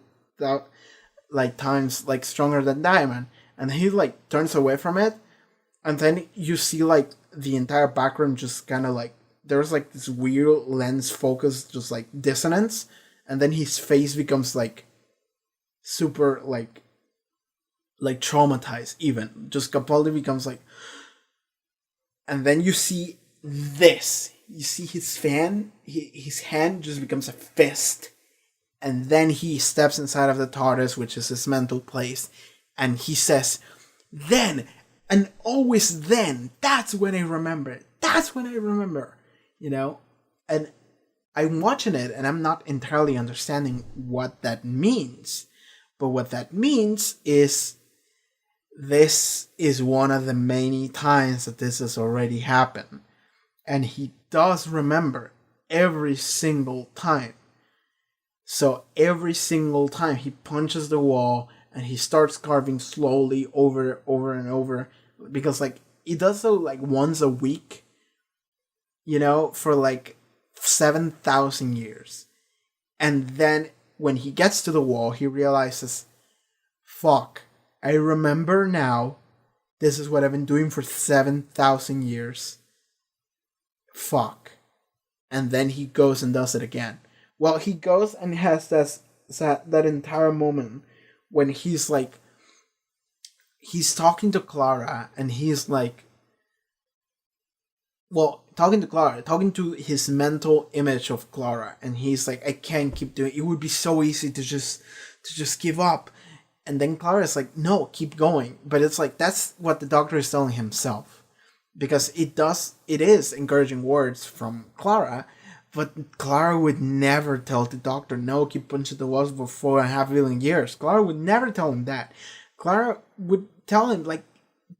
like times like stronger than diamond, and he like turns away from it, and then you see like the entire background just kind of like there's like this weird lens focus, just like dissonance, and then his face becomes like super like traumatized. Even just Capaldi becomes like, and then you see this. You see his his hand just becomes a fist, and then he steps inside of the TARDIS, which is his mental place, and he says, "Then, and always then, that's when I remember it. That's when I remember." You know? And I'm watching it, and I'm not entirely understanding what that means. But what that means is this is one of the many times that this has already happened. And he does remember every single time. So every single time he punches the wall and he starts carving slowly over and over, because like he does so like once a week, you know, for like 7,000 years. And then when he gets to the wall, he realizes, fuck, I remember now. This is what I've been doing for 7,000 years. Fuck. And then he goes and does it again. Well, he goes and has that entire moment when he's like, he's talking to Clara, and he's like, well, talking to his mental image of Clara, and he's like, I can't keep doing it. It would be so easy to just give up. And then Clara's like, no, keep going. But it's like, that's what the Doctor is telling himself. Because it is encouraging words from Clara, but Clara would never tell the Doctor, no, keep punching the walls for 4.5 billion years. Clara would never tell him that. Clara would tell him, like,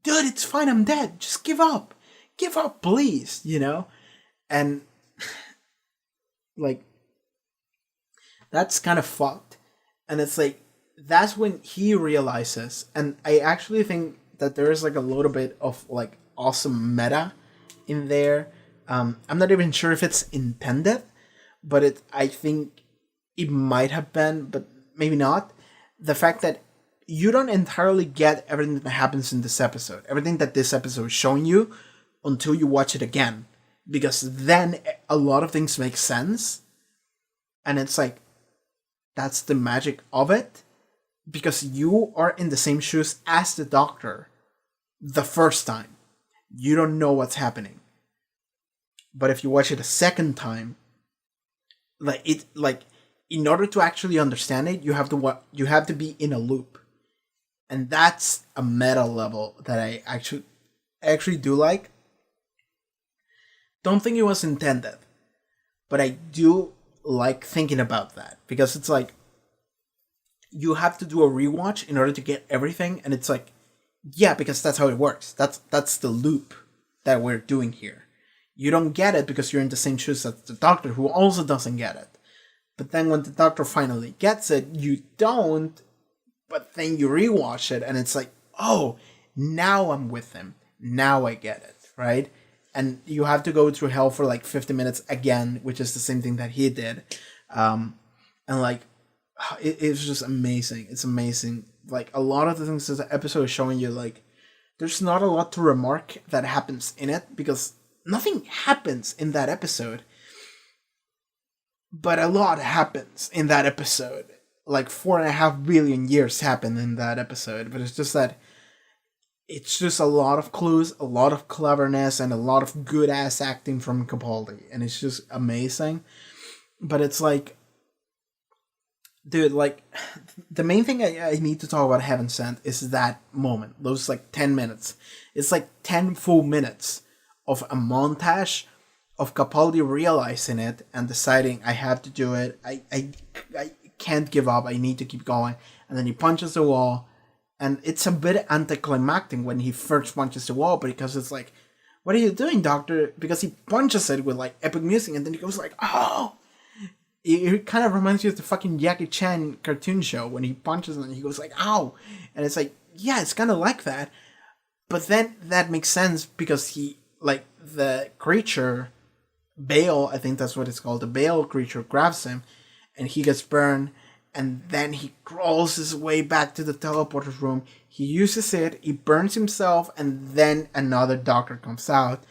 dude, it's fine, I'm dead. Just give up. Give up, please, you know? And, like, that's kind of fucked. And it's like, that's when he realizes, and I actually think that there is, like, a little bit of, like, awesome meta in there. I'm not even sure if it's intended, but I think it might have been, but maybe not. The fact that you don't entirely get everything that happens in this episode, everything that this episode is showing you, until you watch it again, because then a lot of things make sense, and it's like, that's the magic of it, because you are in the same shoes as the Doctor the first time. You don't know what's happening. But if you watch it a second time, in order to actually understand it, you have to be in a loop. And that's a meta level that I actually do like. Don't think it was intended, but I do like thinking about that, because it's like, you have to do a rewatch in order to get everything, and it's like, yeah, because that's how it works. That's the loop that we're doing here. You don't get it because you're in the same shoes as the Doctor, who also doesn't get it. But then when the Doctor finally gets it, you don't, but then you rewatch it, and it's like, oh, now I'm with him. Now I get it, right? And you have to go through hell for like 50 minutes again, which is the same thing that he did. And like, it's just amazing. It's amazing. Like, a lot of the things that the episode is showing you, like, there's not a lot to remark that happens in it, because nothing happens in that episode. But a lot happens in that episode. Like 4.5 billion years happen in that episode. But it's just that it's just a lot of clues, a lot of cleverness, and a lot of good ass acting from Capaldi. And it's just amazing. But it's like, dude, like, the main thing I need to talk about Heaven Sent is that moment. Those like 10 minutes. It's like 10 full minutes of a montage of Capaldi realizing it and deciding, I have to do it. I can't give up. I need to keep going. And then he punches the wall. And it's a bit anticlimactic when he first punches the wall, because it's like, what are you doing, Doctor? Because he punches it with like epic music, and then he goes like, oh! It kind of reminds you of the fucking Jackie Chan cartoon show when he punches and he goes like, ow! And it's like, yeah, it's kind of like that. But then that makes sense because he, like, the creature, Bale, I think that's what it's called, the Bale creature grabs him and he gets burned, and then he crawls his way back to the teleporter's room. He uses it, he burns himself, and then another Doctor comes out.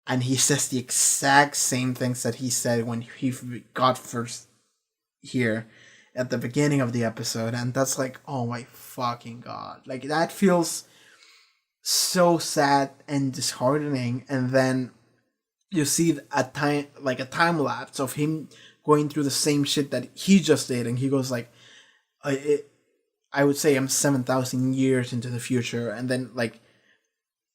And he says the exact same things that he said when he got first here at the beginning of the episode, and that's like, oh my fucking god, like that feels so sad and disheartening. And then you see a time, like a time lapse of him going through the same shit that he just did, and he goes like, I would say I'm 7,000 years into the future, and then like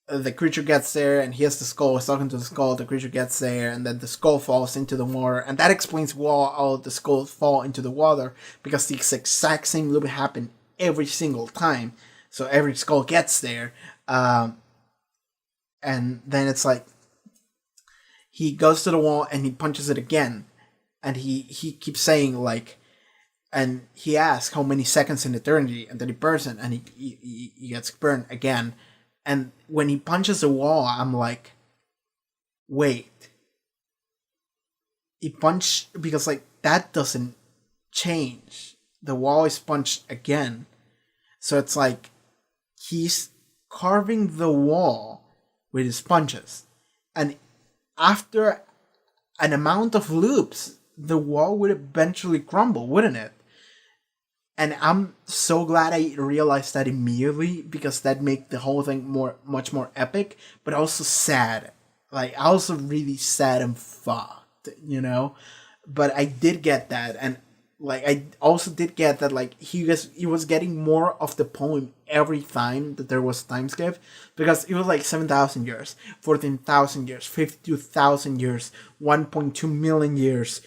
the creature gets there, and he has the skull. He's talking to the skull. The creature gets there, and then the skull falls into the water, and that explains why all the skulls fall into the water, because the exact same loop happened every single time. So every skull gets there, and then it's like he goes to the wall and he punches it again, and he keeps saying like, and he asks how many seconds in eternity, and then he burns it, and he gets burned again. And when he punches the wall, I'm like, wait, he punched, because like that doesn't change. The wall is punched again, so it's like he's carving the wall with his punches, and after an amount of loops, the wall would eventually crumble, wouldn't it? And I'm so glad I realized that immediately, because that make the whole thing much more epic, but also sad. Like, also really sad and fucked, you know? But I did get that, and like I also did get that like he was getting more of the poem every time that there was time skip, because it was like 7,000 years, 14,000 years, 52,000 years, 1.2 million years,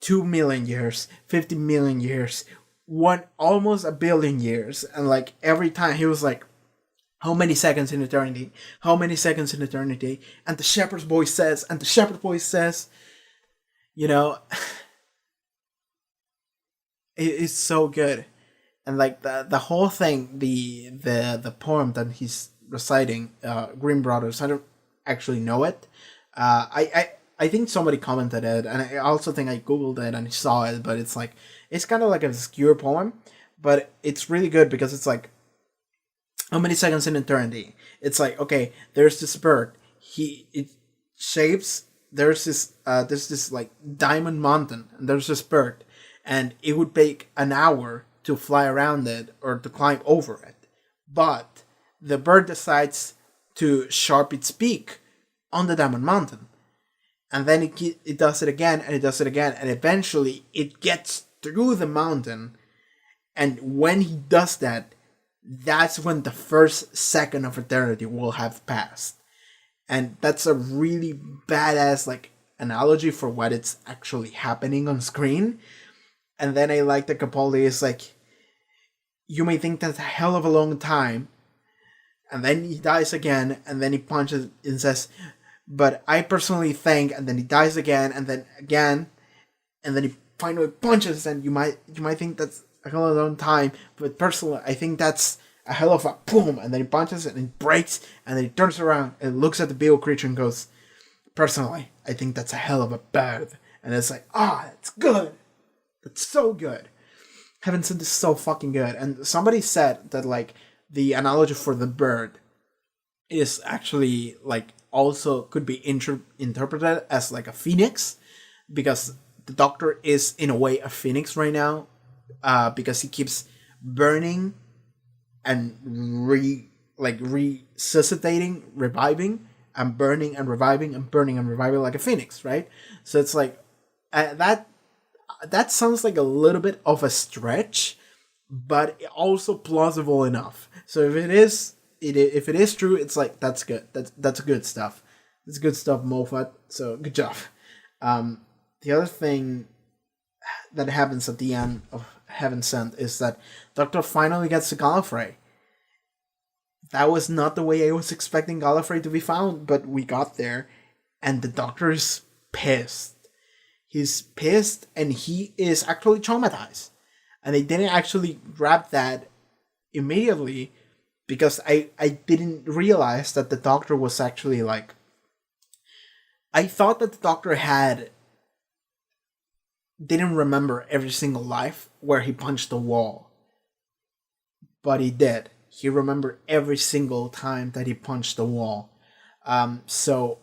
2 million years, 50 million years, one almost a billion years. And like every time he was like, how many seconds in eternity, how many seconds in eternity, and the shepherd's voice says, you know, it's so good. And like the whole thing, the poem that he's reciting, Green Brothers, I don't actually know it. I think somebody commented it, and I also think I googled it and saw it, but it's like, it's kind of like an obscure poem, but it's really good, because it's like, how many seconds in eternity? It's like, okay, there's this bird. It shapes. There's this like diamond mountain, and there's this bird, and it would take an hour to fly around it or to climb over it, but the bird decides to sharp its beak on the diamond mountain, and then it does it again, and it does it again, and eventually it gets through the mountain. And when he does that, that's when the first second of eternity will have passed. And that's a really badass like analogy for what it's actually happening on screen. And then I like that Capaldi is like, you may think that's a hell of a long time, and then he dies again, and then he punches and says, but I personally think, and then he dies again, and then again, and then he finally punches, and you might think that's a hell of a long time, but personally I think that's a hell of a boom, and then he punches it and it breaks, and then he turns around and looks at the beetle creature and goes, personally I think that's a hell of a bird. And it's like, that's good, that's so good. Heaven Sent is so fucking good. And somebody said that like the analogy for the bird is actually like also could be interpreted as like a phoenix, because the Doctor is in a way a phoenix right now, because he keeps burning and resuscitating, reviving, and burning and reviving and burning and reviving like a phoenix, right? So it's like that sounds like a little bit of a stretch, but also plausible enough. So if it is true, it's like, that's good. That's good stuff. It's good stuff, Moffat. So good job. The other thing that happens at the end of Heaven Sent is that Doctor finally gets to Gallifrey. That was not the way I was expecting Gallifrey to be found, but we got there, and the Doctor is pissed. He's pissed, and he is actually traumatized. And I didn't actually grab that immediately, because I didn't realize that the Doctor was actually like... I thought that the Doctor didn't remember every single life where he punched the wall. But he did. He remembered every single time that he punched the wall. So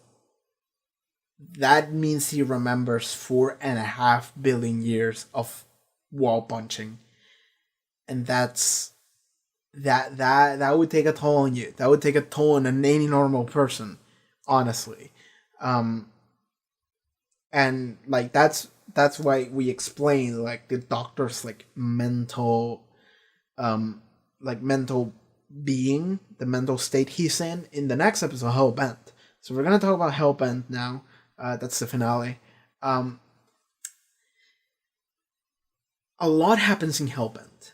that means he remembers 4.5 billion years of wall punching, and that would take a toll on you. That would take a toll on any normal person, honestly. Um, and like that's why we explain like the doctor's like mental being, the mental state he's in the next episode, Hellbent. So we're gonna talk about Hellbent now. That's the finale. Um, a lot happens in Hellbent,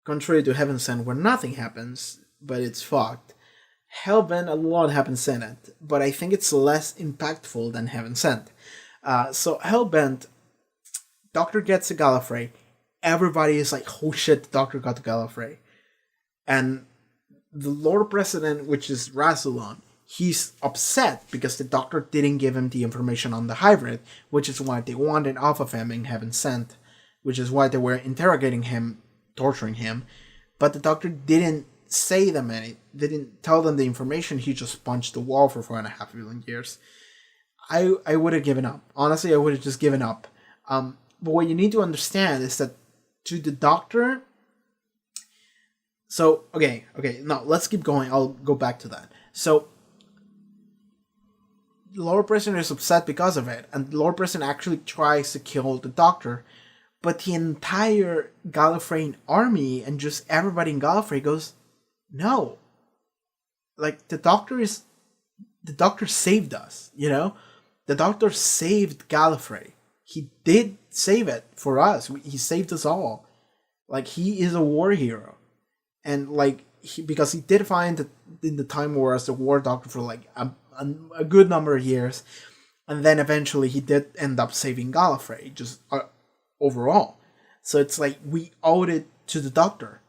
contrary to Heaven Sent, where nothing happens, but it's fucked. Hellbent, a lot happens in it, but I think it's less impactful than Heaven Sent. So Hellbent, Doctor gets to Gallifrey. Everybody is like, "Oh shit, the Doctor got to Gallifrey," and the Lord President, which is Rassilon, he's upset because the Doctor didn't give him the information on the hybrid, which is why they wanted off of him in Heaven Sent, which is why they were interrogating him, torturing him, but the Doctor didn't say them any, didn't tell them the information. He just punched the wall for 4.5 million years. I would have given up. Honestly, I would have just given up. But what you need to understand is that to the Doctor. So okay, no, let's keep going. I'll go back to that. So the Lord President is upset because of it, and the Lord President actually tries to kill the Doctor, but the entire Gallifreyan army and just everybody in Gallifrey goes, no. Like the Doctor saved us, you know? The Doctor saved Gallifrey. He did save it for us. He saved us all. Like, he is a war hero. And, like, because he did find that in the Time War as the War Doctor for, like, a good number of years. And then eventually he did end up saving Gallifrey, just overall. So it's like, we owed it to the Doctor.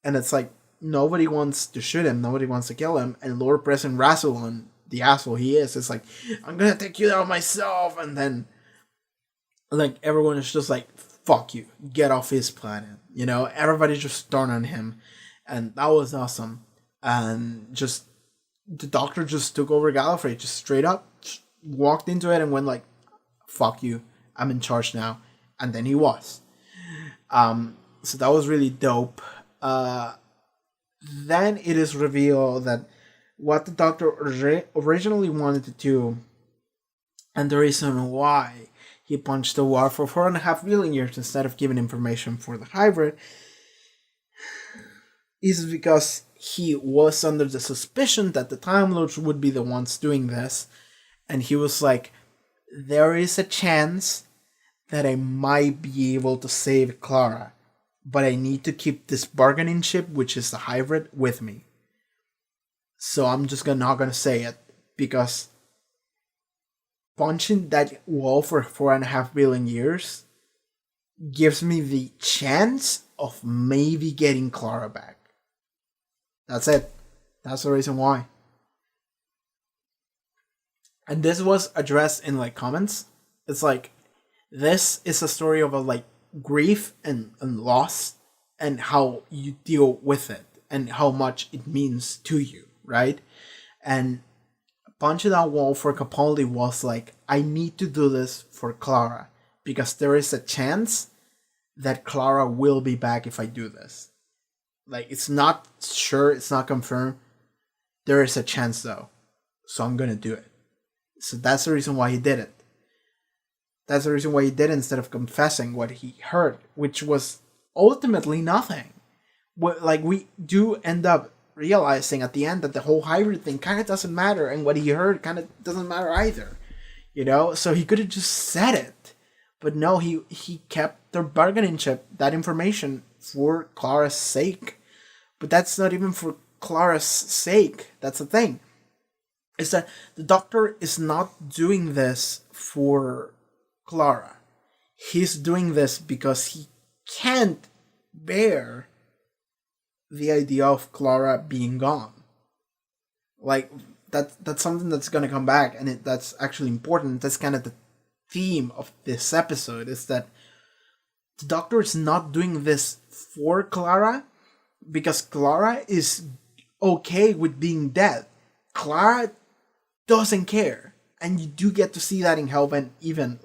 And it's like, nobody wants to shoot him. Nobody wants to kill him. And Lord President Rassilon, the asshole he is like, I'm gonna take you out myself. And then, like, everyone is just like, fuck you, get off his planet. You know, everybody just turned on him. And that was awesome. And just, the Doctor just took over Gallifrey, just straight up, just walked into it and went like, fuck you, I'm in charge now. And then he was. So that was really dope. Then it is revealed that what the Doctor originally wanted to do, and the reason why he punched the wall for 4.5 million years instead of giving information for the hybrid, is because he was under the suspicion that the Time Lords would be the ones doing this, and he was like, there is a chance that I might be able to save Clara, but I need to keep this bargaining chip, which is the hybrid, with me. So I'm just not gonna say it, because punching that wall for 4.5 billion years gives me the chance of maybe getting Clara back. That's it. That's the reason why. And this was addressed in like comments. It's like, this is a story of like grief and loss, and how you deal with it and how much it means to you, right? And punching that wall for Capaldi was like, I need to do this for Clara, because there is a chance that Clara will be back if I do this. Like, it's not sure, it's not confirmed. There is a chance though. So I'm gonna do it. So that's the reason why he did it. That's the reason why he did it instead of confessing what he heard, which was ultimately nothing. Like, we do end up realizing at the end that the whole hybrid thing kind of doesn't matter, and what he heard kind of doesn't matter either. You know? So he could have just said it. But no, he kept the bargaining chip, that information, for Clara's sake. But that's not even for Clara's sake. That's the thing. Is that the Doctor is not doing this for Clara. He's doing this because he can't bear the idea of Clara being gone. Like, that's something that's gonna come back, and that's actually important. That's kind of the theme of this episode, is that the Doctor is not doing this for Clara because Clara is okay with being dead. Clara doesn't care. And you do get to see that in Hellbent even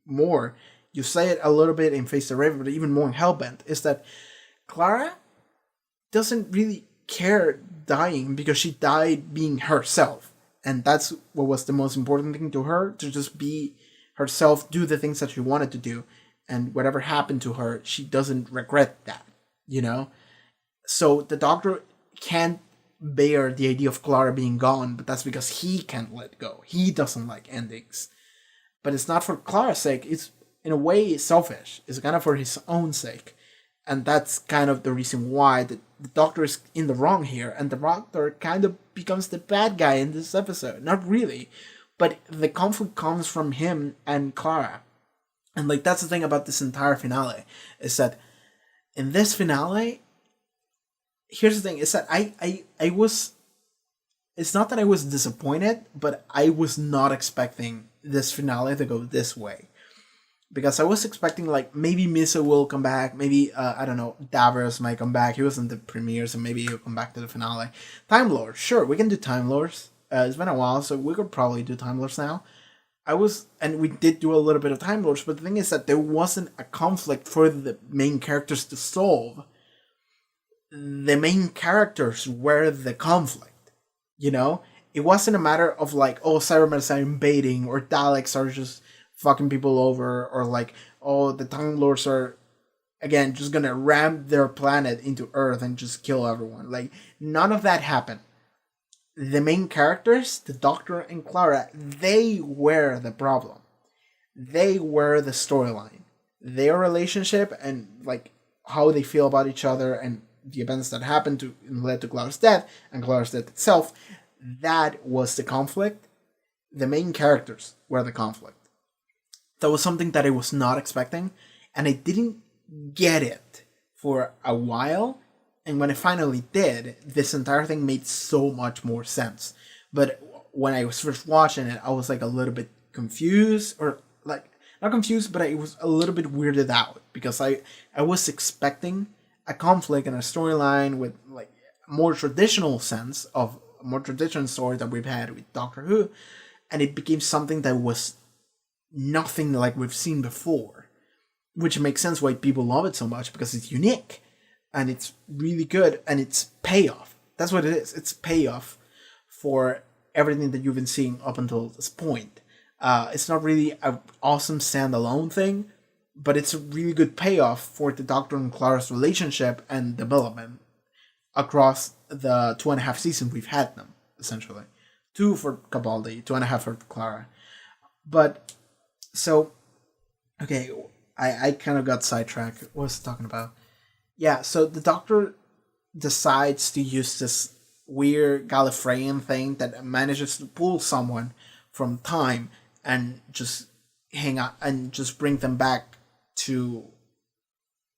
more. you say it a little bit in Face the Raven, but even more in Hellbent, is that Clara doesn't really care dying because she died being herself. And that's what was the most important thing to her, to just be herself, do the things that she wanted to do. And whatever happened to her, she doesn't regret that, you know? So the Doctor can't bear the idea of Clara being gone, but that's because he can't let go. He doesn't like endings. But it's not for Clara's sake, it's in a way selfish. It's kind of for his own sake. And that's kind of the reason why the Doctor is in the wrong here, and the Doctor kind of becomes the bad guy in this episode. Not really, but the conflict comes from him and Clara. And like that's the thing about this entire finale, is that in this finale, here's the thing, is that I was, it's not that I was disappointed, but I was not expecting this finale to go this way. Because I was expecting, like, maybe Misa will come back, maybe, I don't know, Davros might come back. He was in the premiere, so maybe he'll come back to the finale. Time Lords, sure, we can do Time Lords. It's been a while, so we could probably do Time Lords now. And we did do a little bit of Time Lords, but the thing is that there wasn't a conflict for the main characters to solve. The main characters were the conflict, you know? It wasn't a matter of, like, oh, Cybermen are invading, or Daleks are just fucking people over, or like, oh, the Time Lords are, again, just gonna ram their planet into Earth and just kill everyone. Like, none of that happened. The main characters, the Doctor and Clara, they were the problem. They were the storyline. Their relationship and, like, how they feel about each other and the events that happened to led to Clara's death and Clara's death itself, that was the conflict. The main characters were the conflict. That was something that I was not expecting, and I didn't get it for a while, and when I finally did, this entire thing made so much more sense. But when I was first watching it, I was like a little bit confused, or like, not confused, but I was a little bit weirded out, because I was expecting a conflict and a storyline with like a more traditional sense of a more traditional story that we've had with Doctor Who, and it became something that was nothing like we've seen before, which makes sense why people love it so much, because it's unique and it's really good, and it's payoff. That's what it is. It's payoff for everything that you've been seeing up until this point. It's not really an awesome standalone thing, but it's a really good payoff for the Doctor and Clara's relationship and development across the 2.5 seasons we've had them, essentially. 2 for Capaldi, 2.5 for Clara. But so, okay, I kind of got sidetracked. What was I talking about? Yeah, so the Doctor decides to use this weird Gallifreyan thing that manages to pull someone from time and just hang out and just bring them back to,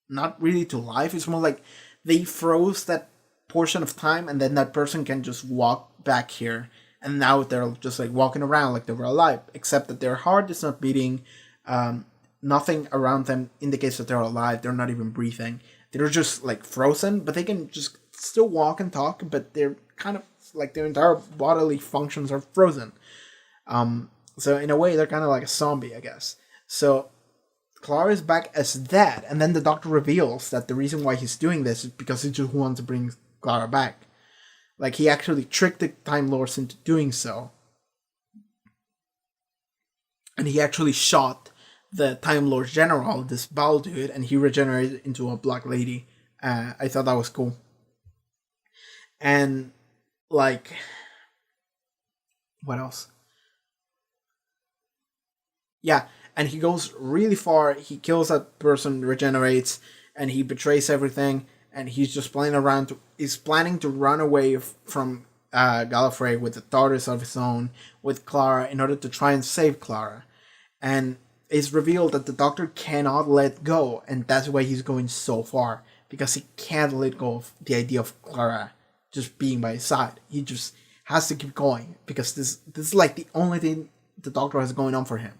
not really to life. It's more like they froze that portion of time, and then that person can just walk back here. And now they're just like walking around like they were alive, except that their heart is not beating. Nothing around them indicates that they're alive. They're not even breathing. They're just like frozen, but they can just still walk and talk, but they're kind of like their entire bodily functions are frozen. So in a way, they're kind of like a zombie, I guess. So Clara is back as that, and then the Doctor reveals that the reason why he's doing this is because he just wants to bring Clara back. Like, he actually tricked the Time Lords into doing so. And he actually shot the Time Lord General, this Baal dude, and he regenerated into a black lady. I thought that was cool. And, like, what else? Yeah, and he goes really far. He kills that person, regenerates, and he betrays everything. And he's just playing around. He's planning to run away from Gallifrey with a TARDIS of his own, with Clara, in order to try and save Clara. And it's revealed that the Doctor cannot let go, and that's why he's going so far, because he can't let go of the idea of Clara just being by his side. He just has to keep going, because this is like the only thing the Doctor has going on for him.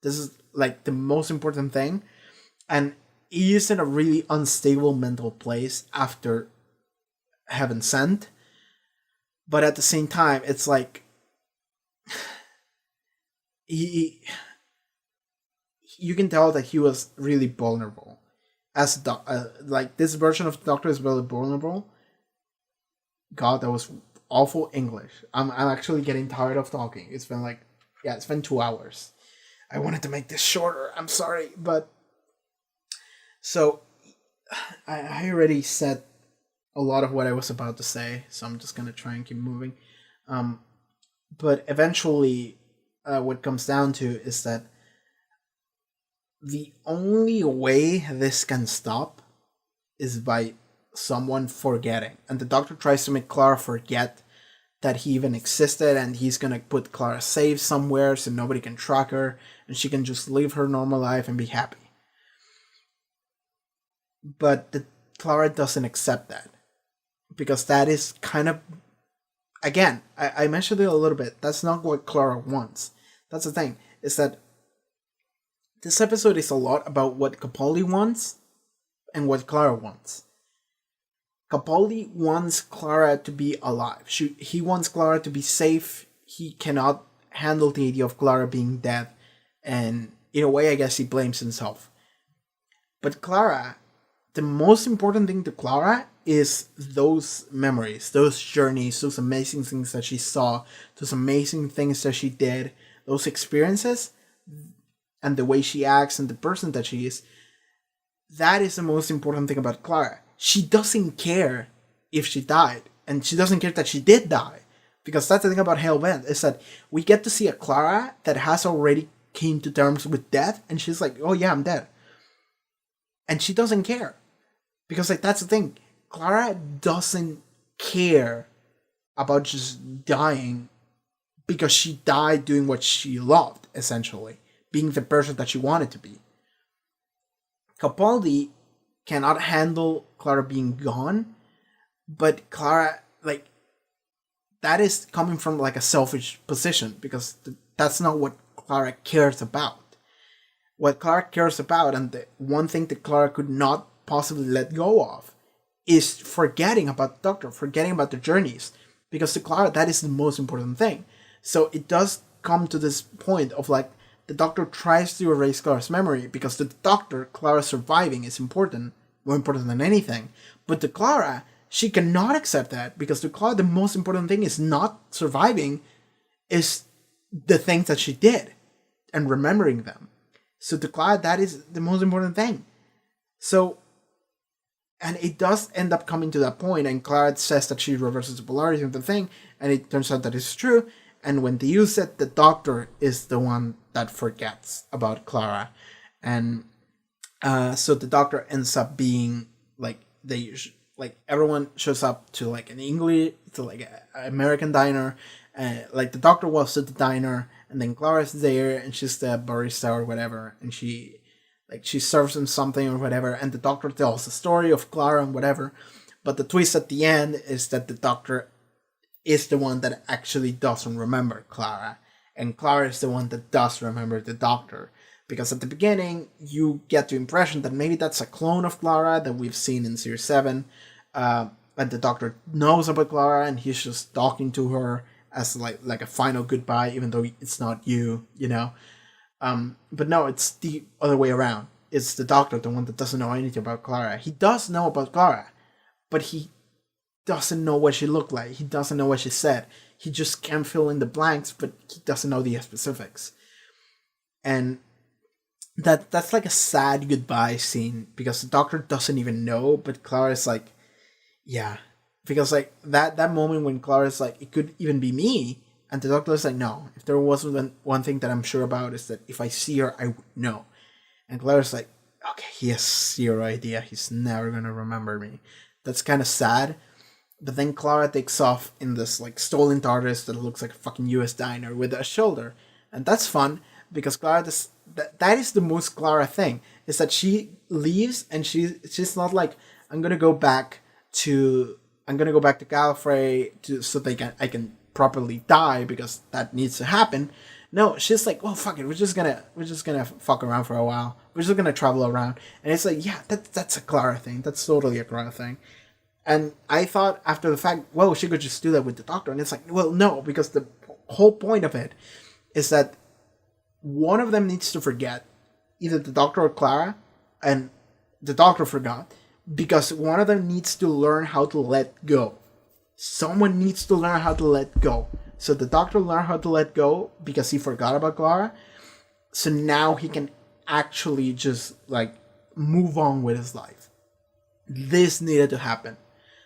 This is like the most important thing, and he is in a really unstable mental place after Heaven Sent. But at the same time, it's like he you can tell that he was really vulnerable. Like this version of the Doctor is really vulnerable. God, that was awful English. I'm actually getting tired of talking. It's been 2 hours. I wanted to make this shorter. I'm sorry, but so I already said a lot of what I was about to say, so I'm just gonna try and keep moving. But eventually, what comes down to is that the only way this can stop is by someone forgetting. And the Doctor tries to make Clara forget that he even existed, and he's gonna put Clara safe somewhere so nobody can track her and she can just live her normal life and be happy. But Clara doesn't accept that, because that is kind of, again, I mentioned it a little bit, that's not what Clara wants. That's the thing, is that this episode is a lot about what Capaldi wants and what Clara wants. Capaldi wants Clara to be alive. He wants Clara to be safe. He cannot handle the idea of Clara being dead. And in a way, I guess he blames himself. But Clara, the most important thing to Clara is those memories, those journeys, those amazing things that she saw, those amazing things that she did, those experiences, and the way she acts and the person that she is. That is the most important thing about Clara. She doesn't care if she died, and she doesn't care that she did die, because that's the thing about Hellbent, is that we get to see a Clara that has already came to terms with death, and she's like, oh yeah, I'm dead. And she doesn't care, because like that's the thing, Clara doesn't care about just dying, because she died doing what she loved, essentially, being the person that she wanted to be. Capaldi cannot handle Clara being gone, but Clara, like, that is coming from like a selfish position, because that's not what Clara cares about. What Clara cares about, and the one thing that Clara could not possibly let go of, is forgetting about the Doctor, forgetting about the journeys, because to Clara that is the most important thing. So it does come to this point of like, the Doctor tries to erase Clara's memory, because to the Doctor, Clara surviving is important, more important than anything. But to Clara, she cannot accept that, because to Clara, the most important thing is not surviving, is the things that she did, and remembering them. So to Clara, that is the most important thing. So, and it does end up coming to that point, and Clara says that she reverses the polarity of the thing, and it turns out that it's true. And when they use it, the Doctor is the one that forgets about Clara. And so the Doctor ends up being like, everyone shows up to like an English, to like an American diner. Like the Doctor was at the diner, and then Clara's there, and she's the barista or whatever. And she serves him something or whatever. And the Doctor tells the story of Clara and whatever. But the twist at the end is that the Doctor is the one that actually doesn't remember Clara, and Clara is the one that does remember the Doctor, because at the beginning you get the impression that maybe that's a clone of Clara that we've seen in Series 7, and the Doctor knows about Clara, and he's just talking to her as like a final goodbye, even though it's not you know. But no, it's the other way around. It's the Doctor, the one that doesn't know anything about Clara. He does know about Clara, but he doesn't know what she looked like. He doesn't know what she said. He just can fill in the blanks, but he doesn't know the specifics. And that's like a sad goodbye scene, because the Doctor doesn't even know, but Clara's like, yeah. Because like that moment when Clara's like, it could even be me, and the Doctor's like, no. If there wasn't one thing that I'm sure about, is that if I see her, I would know. And Clara's like, okay, he has zero idea. He's never gonna remember me. That's kind of sad. But then Clara takes off in this like stolen TARDIS that looks like a fucking US diner with a shoulder. And that's fun, because Clara, that is the most Clara thing, is that she leaves and she's not like, I'm gonna go back to Gallifrey so I can properly die, because that needs to happen. No, she's like, well, fuck it, we're just gonna fuck around for a while. We're just gonna travel around. And it's like, yeah, that's a Clara thing. That's totally a Clara thing. And I thought after the fact, well, she could just do that with the Doctor. And it's like, well, no, because the whole point of it is that one of them needs to forget either the Doctor or Clara, and the Doctor forgot because one of them needs to learn how to let go. Someone needs to learn how to let go. So the Doctor learned how to let go because he forgot about Clara. So now he can actually just like move on with his life. This needed to happen.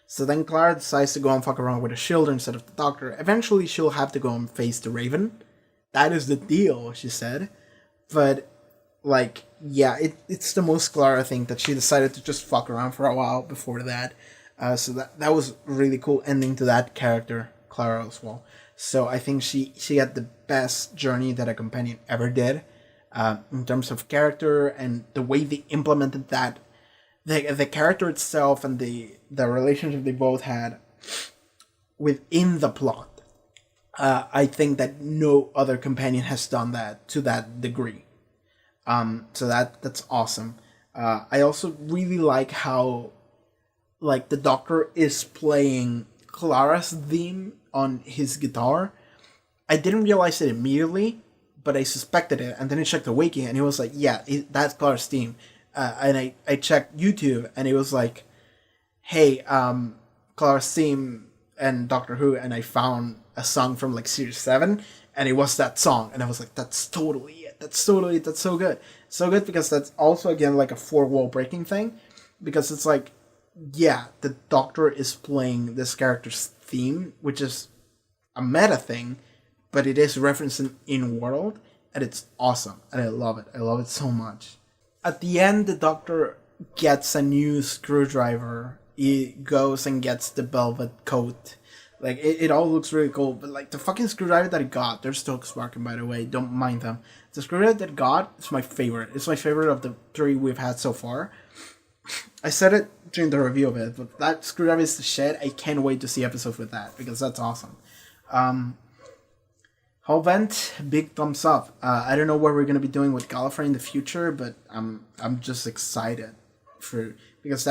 So then Clara decides to go and fuck around with a shield instead of the Doctor. Eventually she'll have to go and face the Raven. That is the deal, she said. But like, yeah, it's the most Clara thing that she decided to just fuck around for a while before that. So that was really cool ending to that character, Clara, as well. So I think she had the best journey that a companion ever did, in terms of character and the way they implemented that, the character itself and the relationship they both had within the plot. I think that no other companion has done that to that degree. So that's awesome. I also really like how, like, the Doctor is playing Clara's theme on his guitar. I didn't realize it immediately, but I suspected it, and then I checked the wiki, and it was like, yeah, that's Clara's theme. And I checked YouTube, and it was like, hey, Clara's theme and Doctor Who, and I found a song from like Series 7, and it was that song, and I was like, that's totally it. That's so good. So good because that's also, again, like a four-wall breaking thing, because it's like, yeah, the Doctor is playing this character's theme, which is a meta thing, but it is referencing in world, and it's awesome, and I love it. I love it so much. At the end, the Doctor gets a new screwdriver. He goes and gets the velvet coat. Like, it all looks really cool, but like the fucking screwdriver that he got, they're still sparking, by the way, don't mind them. The screwdriver that he got is my favorite. It's my favorite of the 3 we've had so far. I said it during the review of it, but that screwdriver is the shit. I can't wait to see episodes with that, because that's awesome. Whole vent, big thumbs up. I don't know what we're gonna be doing with Gallifrey in the future, but I'm just excited because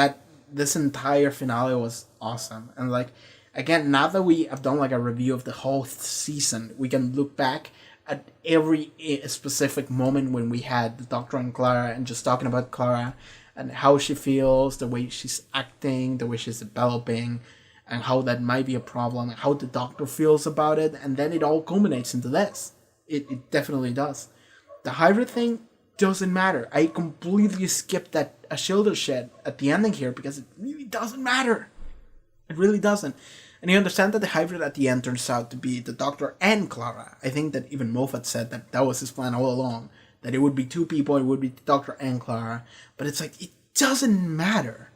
this entire finale was awesome. And like, again, now that we have done like a review of the whole season, we can look back at every specific moment when we had the Doctor and Clara and just talking about Clara and how she feels, the way she's acting, the way she's developing, and how that might be a problem, and how the Doctor feels about it, and then it all culminates into this. It definitely does. The hybrid thing doesn't matter. I completely skipped that Ashildr shed at the ending here because it really doesn't matter. It really doesn't. And you understand that the hybrid at the end turns out to be the Doctor and Clara. I think that even Moffat said that was his plan all along. That it would be 2 people, it would be the Doctor and Clara. But it's like, it doesn't matter.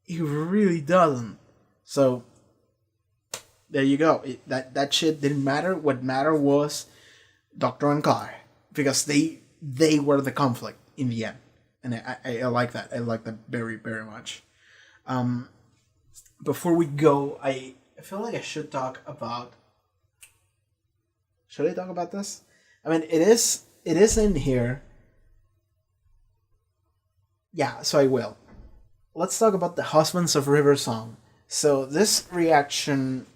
It really doesn't. So, there you go. That shit didn't matter. What mattered was Doctor and Clara. Because they were the conflict in the end. And I like that. I like that very, very much. Before we go, I feel like I should talk about... Should I talk about this? I mean, it is in here. Yeah, so I will. Let's talk about the Husbands of River song. So this reaction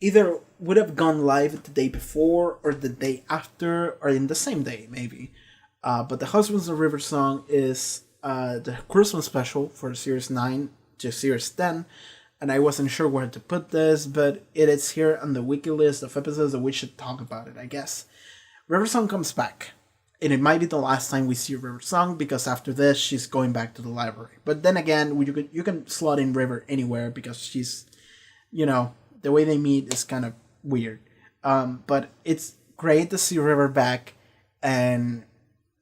either would have gone live the day before or the day after or in the same day, maybe. But the Husbands of River song is the Christmas special for Series 9 to Series 10. And I wasn't sure where to put this, but it is here on the wiki list of episodes that we should talk about it, I guess. River Song comes back. And it might be the last time we see River Song, because after this, she's going back to the library. But then again, you can slot in River anywhere, because she's, the way they meet is kind of weird. But it's great to see River back, and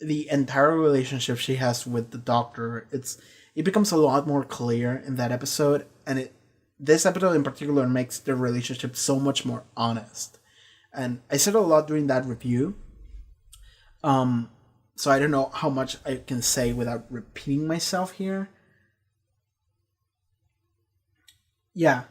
the entire relationship she has with the Doctor, it becomes a lot more clear in that episode, and this episode in particular makes their relationship so much more honest. And I said a lot during that review. So I don't know how much I can say without repeating myself here. Yeah.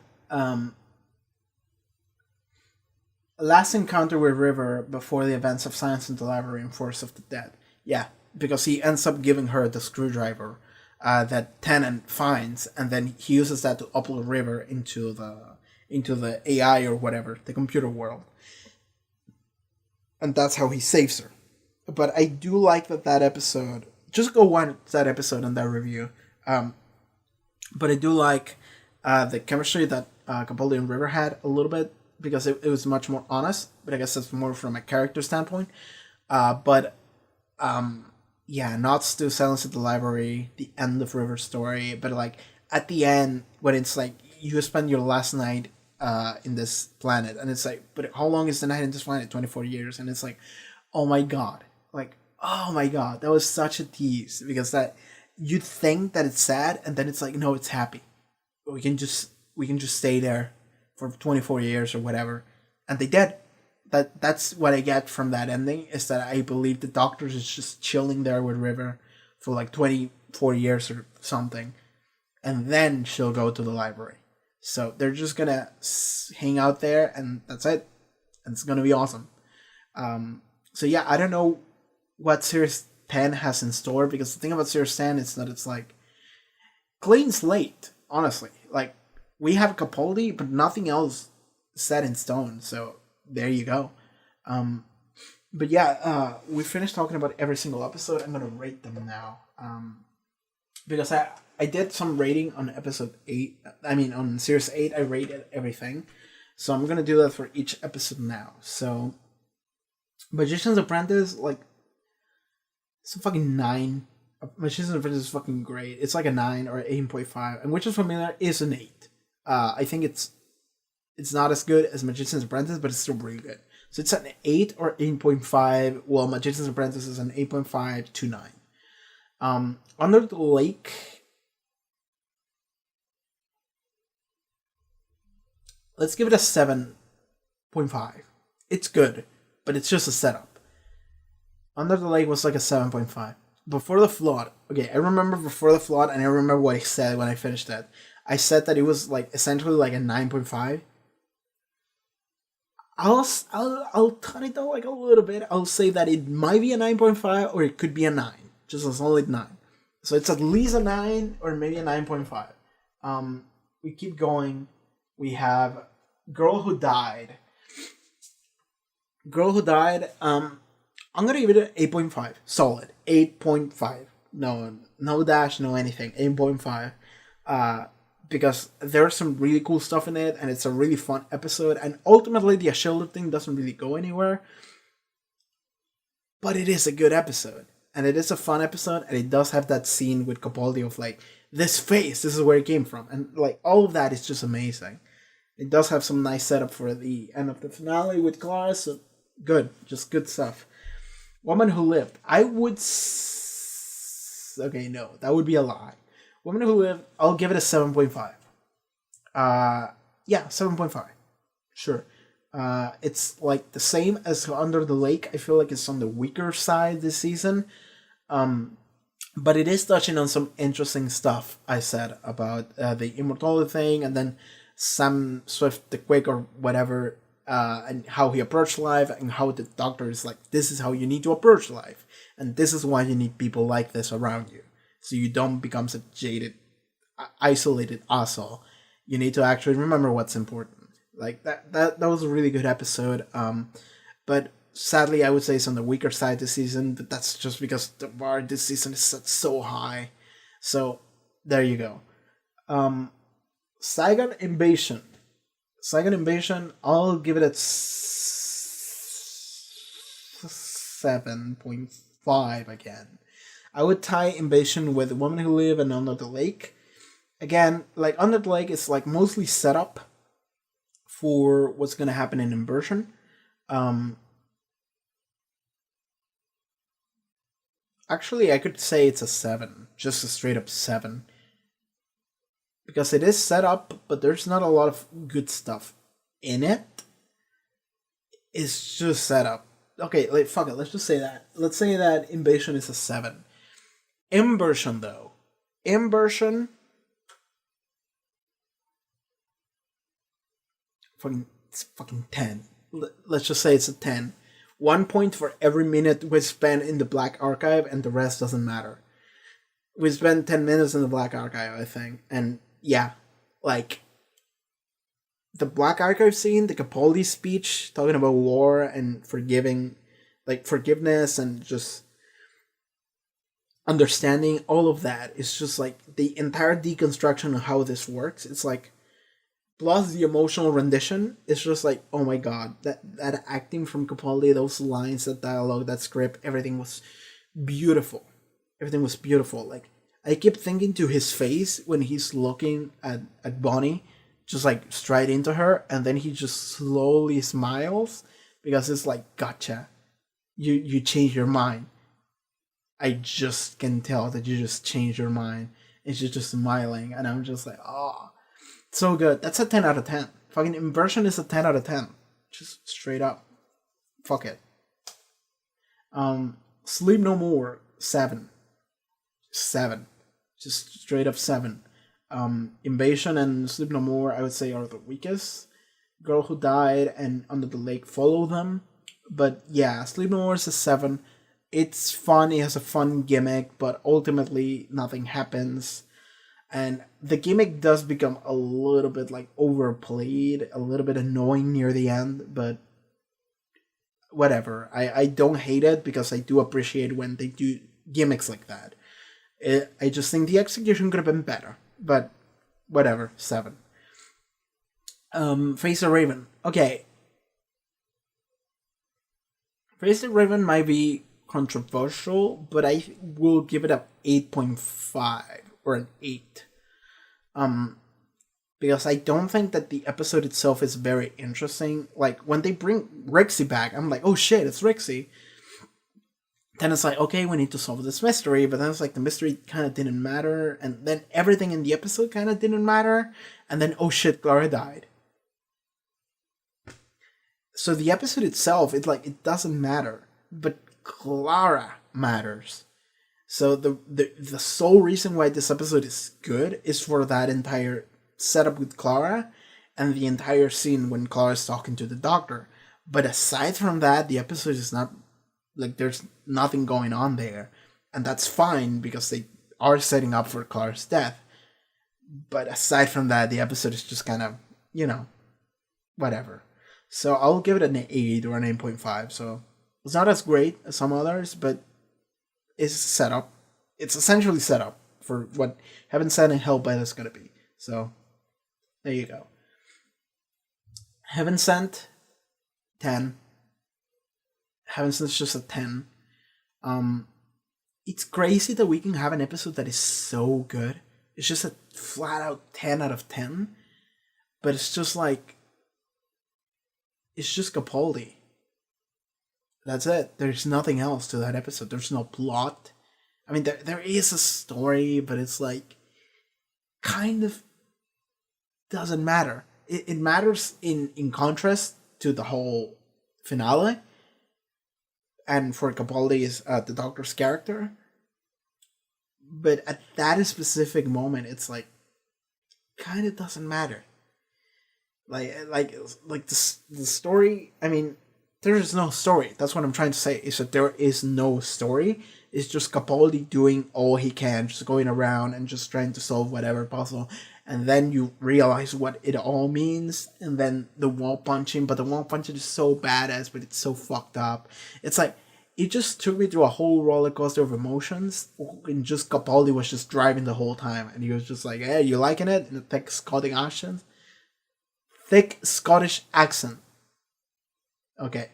Last encounter with River before the events of Silence in the Library and Force of the Dead. Yeah, because he ends up giving her the screwdriver that Tennant finds, and then he uses that to upload River into the AI or whatever, the computer world. And that's how he saves her. but I do like that episode. Just go watch that episode and that review. Um, but I do like the chemistry that Capaldi and River had a little bit because it was much more honest. But I guess that's more from a character standpoint. But yeah, Knots to Silence at the Library, the end of River's story. But like at the end, when it's like you spend your last night in this planet, and it's like, but how long is the night in this planet? 24 years, and it's like, oh my god, like oh my god, that was such a tease because that you'd think that it's sad, and then it's like no, it's happy. We can just stay there for 24 years or whatever, and they did. That's what I get from that ending is that I believe the Doctor is just chilling there with River for like 24 years or something, and then she'll go to the library. So they're just gonna hang out there, and that's it. And it's gonna be awesome. So yeah, I don't know what Series 10 has in store because the thing about Series 10 is that it's like clean slate. Honestly, like we have Capaldi, but nothing else set in stone. So there you go. But yeah, we finished talking about every single episode. I'm gonna rate them now. Because I did some rating on episode 8. I mean, on series 8, I rated everything. So I'm going to do that for each episode now. So, Magician's Apprentice, like, it's a fucking 9. Magician's Apprentice is fucking great. It's like a 9 or 8.5. And Witches Familiar is an 8. I think it's not as good as Magician's Apprentice, but it's still really good. So it's an 8 or 8.5. Well, Magician's Apprentice is an 8.5 to 9. Under the Lake, let's give it a 7.5. It's good, but it's just a setup. Under the Lake was like a 7.5. Before the Flood, okay, I remember Before the Flood, and I remember what I said when I finished that. I said that it was like essentially like a 9.5. I'll cut it down like a little bit. I'll say that it might be a 9.5 or it could be a 9. Just a solid 9. So it's at least a 9 or maybe a 9.5. We keep going. We have Girl Who Died. Girl Who Died, I'm going to give it an 8.5. Solid. 8.5. No dash, no anything. 8.5. Because there's some really cool stuff in it, and it's a really fun episode. And ultimately, the Ashildr thing doesn't really go anywhere. But it is a good episode. And it is a fun episode, and it does have that scene with Capaldi of like, this face, this is where it came from. And like, all of that is just amazing. It does have some nice setup for the end of the finale with Clara, so good. Just good stuff. Woman Who Lived. Okay, no, that would be a lie. Woman Who Lived, I'll give it a 7.5. Yeah, 7.5. Sure. It's like the same as Under the Lake. I feel like it's on the weaker side this season. But it is touching on some interesting stuff I said about the immortality thing, and then Sam Swift the Quick or whatever, and how he approached life, and how the Doctor is like, this is how you need to approach life, and this is why you need people like this around you, so you don't become such jaded, isolated asshole. You need to actually remember what's important. Like that was a really good episode. But sadly, I would say it's on the weaker side this season. But that's just because the bar this season is set so high. So there you go. Saigon Invasion. Saigon Invasion. I'll give it a 7.5 again. I would tie Invasion with Women Who Live and Under the Lake. Again, like Under the Lake is like mostly set up for what's going to happen in Inversion. Actually, I could say it's a 7. Just a straight up 7. Because it is set up, but there's not a lot of good stuff in it. It's just set up. Okay, like, fuck it, let's just say that. Let's say that Invasion is a 7. Inversion, though. Inversion... It's fucking 10. Let's just say it's a 10. 1 point for every minute we spend in the Black Archive, and the rest doesn't matter. We spent 10 minutes in the Black Archive, I think. And yeah, like, the Black Archive scene, the Capaldi speech, talking about war and forgiving like forgiveness and just understanding all of that is just like the entire deconstruction of how this works. It's like plus the emotional rendition is just like, oh my god, that acting from Capaldi, those lines, that dialogue, that script, everything was beautiful. Everything was beautiful. Like I keep thinking to his face when he's looking at Bonnie, just like straight into her, and then he just slowly smiles because it's like, gotcha. You change your mind. I just can tell that you just changed your mind. And she's just smiling, and I'm just like, oh, so good. That's a 10 out of 10. Fucking Inversion is a 10 out of 10. Just straight up. Fuck it. Sleep No More, 7. 7. Just straight up 7. Invasion and Sleep No More, I would say, are the weakest. Girl Who Died and Under the Lake follow them. But yeah, Sleep No More is a 7. It's fun, it has a fun gimmick, but ultimately nothing happens. And the gimmick does become a little bit like overplayed, a little bit annoying near the end, but whatever. I don't hate it because I do appreciate when they do gimmicks like that. I just think the execution could have been better, but whatever. 7. Face the Raven. Okay. Face the Raven might be controversial, but I will give it a 8.5 or an 8. Because I don't think that the episode itself is very interesting. Like, when they bring Rixie back, I'm like, oh shit, it's Rixie. Then it's like, okay, we need to solve this mystery, but then it's like the mystery kind of didn't matter, and then everything in the episode kind of didn't matter, and then, oh shit, Clara died. So the episode itself, it's like, it doesn't matter, but Clara matters. So the sole reason why this episode is good is for that entire setup with Clara and the entire scene when Clara's talking to the doctor. But aside from that, the episode is not like there's nothing going on there. And that's fine because they are setting up for Clara's death. But aside from that, the episode is just kind of, whatever. So I'll give it an 8 or an 8.5. So it's not as great as some others, but it's set up. It's essentially set up for what Heaven Sent and Hellbent is going to be. So there you go. Heaven Sent, 10. Heaven Sent is just a 10. It's crazy that we can have an episode that is so good. It's just a flat out 10 out of 10. But it's just like, it's just Capaldi. That's it. There's nothing else to that episode. There's no plot. I mean, there is a story, but it's like, kind of doesn't matter. It matters in contrast to the whole finale. And for Capaldi is the Doctor's character. But at that specific moment, it's like, kind of doesn't matter. Like the story, I mean, there is no story. That's what I'm trying to say, is that there is no story. It's just Capaldi doing all he can, just going around and just trying to solve whatever puzzle. And then you realize what it all means, and then the wall punching, but the wall punching is so badass, but it's so fucked up. It's like, it just took me through a whole roller coaster of emotions, and just Capaldi was just driving the whole time, and he was just like, hey, you liking it? In the thick Scottish accent. Okay.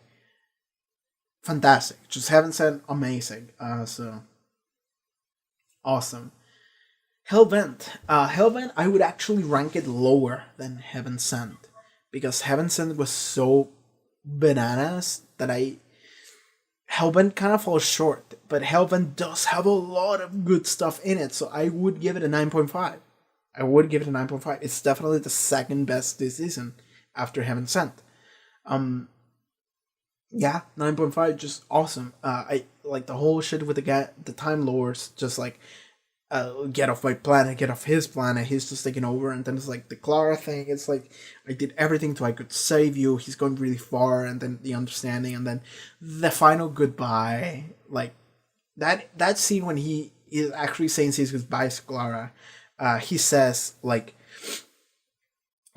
Fantastic. Just Heaven Sent, amazing. So awesome. Hellbent. Hellbent, I would actually rank it lower than Heaven Sent. Because Heaven Sent was so bananas that Hellbent kind of falls short. But Hellbent does have a lot of good stuff in it. So I would give it a 9.5. It's definitely the second best this season after Heaven Sent. Yeah, 9.5, just awesome. I like the whole shit with the Time Lords, just like, get off my planet, get off his planet, he's just taking over, and then it's like the Clara thing, it's like, I did everything so I could save you, he's going really far, and then the understanding, and then the final goodbye, like, that scene when he is actually saying his goodbyes to Clara, he says, like,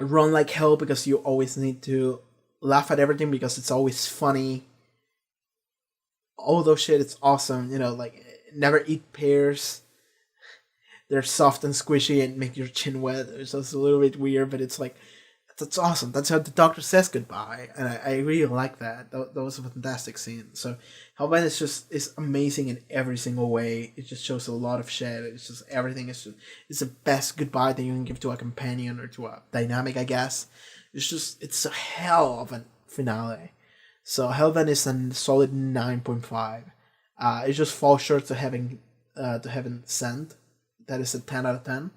run like hell because you always need to laugh at everything because it's always funny. all those shit. It's awesome. You know, like never eat pears. They're soft and squishy and make your chin wet. It's just a little bit weird, but it's like that's awesome. That's how the doctor says goodbye, and I really like that. That was a fantastic scene. So Hellbent is amazing in every single way. It just shows a lot of shit. It's just everything is just it's the best goodbye that you can give to a companion or to a dynamic, I guess. It's a hell of a finale. So Hellbent is a solid 9.5. It just falls short to Heaven Sent. That is a 10 out of 10.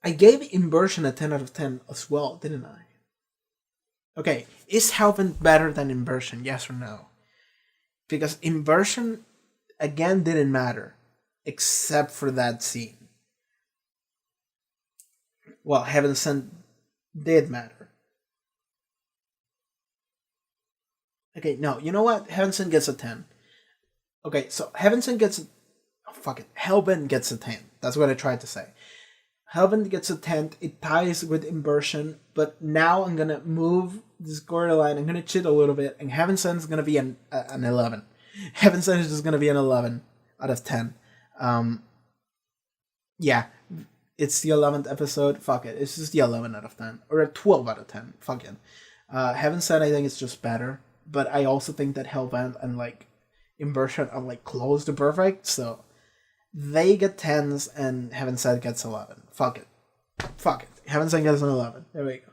I gave Inversion a 10 out of 10 as well, didn't I? Okay, is Hellbent better than Inversion? Yes or no? Because Inversion, again, didn't matter. Except for that scene. Well, Heaven Sent did matter. Okay, no, you know what? Heaven Sent gets a 10. Okay, so Heaven Sent gets a... Oh, fuck it. Hellbent gets a 10. That's what I tried to say. Hellbent gets a 10. It ties with Inversion, but now I'm gonna move this borderline. I'm gonna cheat a little bit, and Heaven Sent is gonna be an 11. Heaven Sent is just gonna be an 11 out of 10. Yeah, it's the 11th episode. Fuck it. It's just the 11 out of 10. Or a 12 out of 10. Fuck it. Heaven Sent, I think it's just better, but I also think that Hellbent and like Inversion are like close to perfect, so they get 10s and Heaven Sent gets 11. Fuck it. Heaven Sent gets an 11. There we go.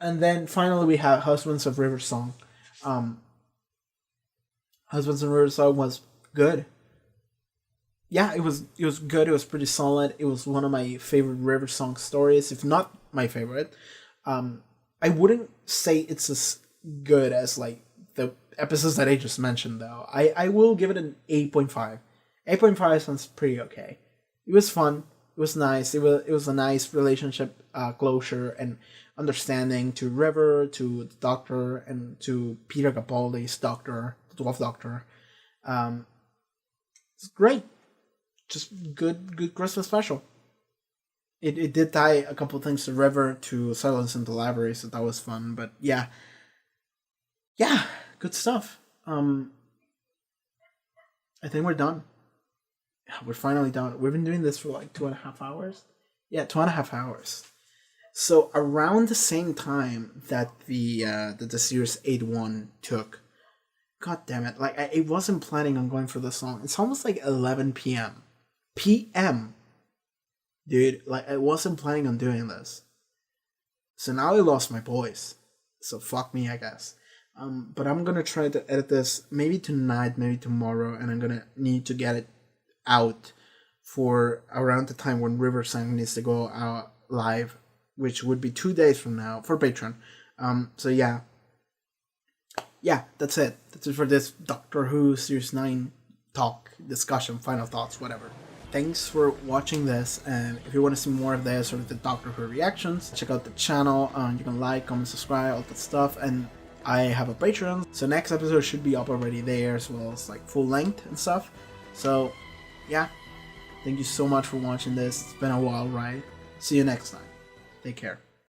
And then finally we have Husbands of River Song. Husbands of River Song was good. Yeah, it was good. It was pretty solid. It was one of my favorite River Song stories, if not my favorite. I wouldn't say it's as good as like the episodes that I just mentioned though. I will give it an 8.5. 8.5 sounds pretty okay. It was fun. It was nice. It was a nice relationship closure and understanding to River, to the Doctor, and to Peter Capaldi's Doctor, the Dwarf Doctor. It's great. Just good Christmas special. It did tie a couple things to River, to Silence in the Library, so that was fun. But yeah, good stuff. I think we're done. We're finally done. We've been doing this for like 2.5 hours. Yeah, 2.5 hours. So around the same time that the Series 8-1 took, god damn it! Like I wasn't planning on going for the song. It's almost like 11 p.m. Dude, like I wasn't planning on doing this. So now I lost my voice. So fuck me, I guess. But I'm gonna try to edit this maybe tonight, maybe tomorrow, and I'm gonna need to get it out for around the time when Riverside needs to go out live, which would be 2 days from now for Patreon. So yeah, that's it. That's it for this Doctor Who Series 9 talk, discussion, final thoughts, whatever. Thanks for watching this, and if you want to see more of this or the Doctor Who reactions, check out the channel. You can like, comment, subscribe, all that stuff, and I have a Patreon, so next episode should be up already there, as well as like full length and stuff. So yeah, thank you so much for watching this. It's been a while, right? See you next time. Take care.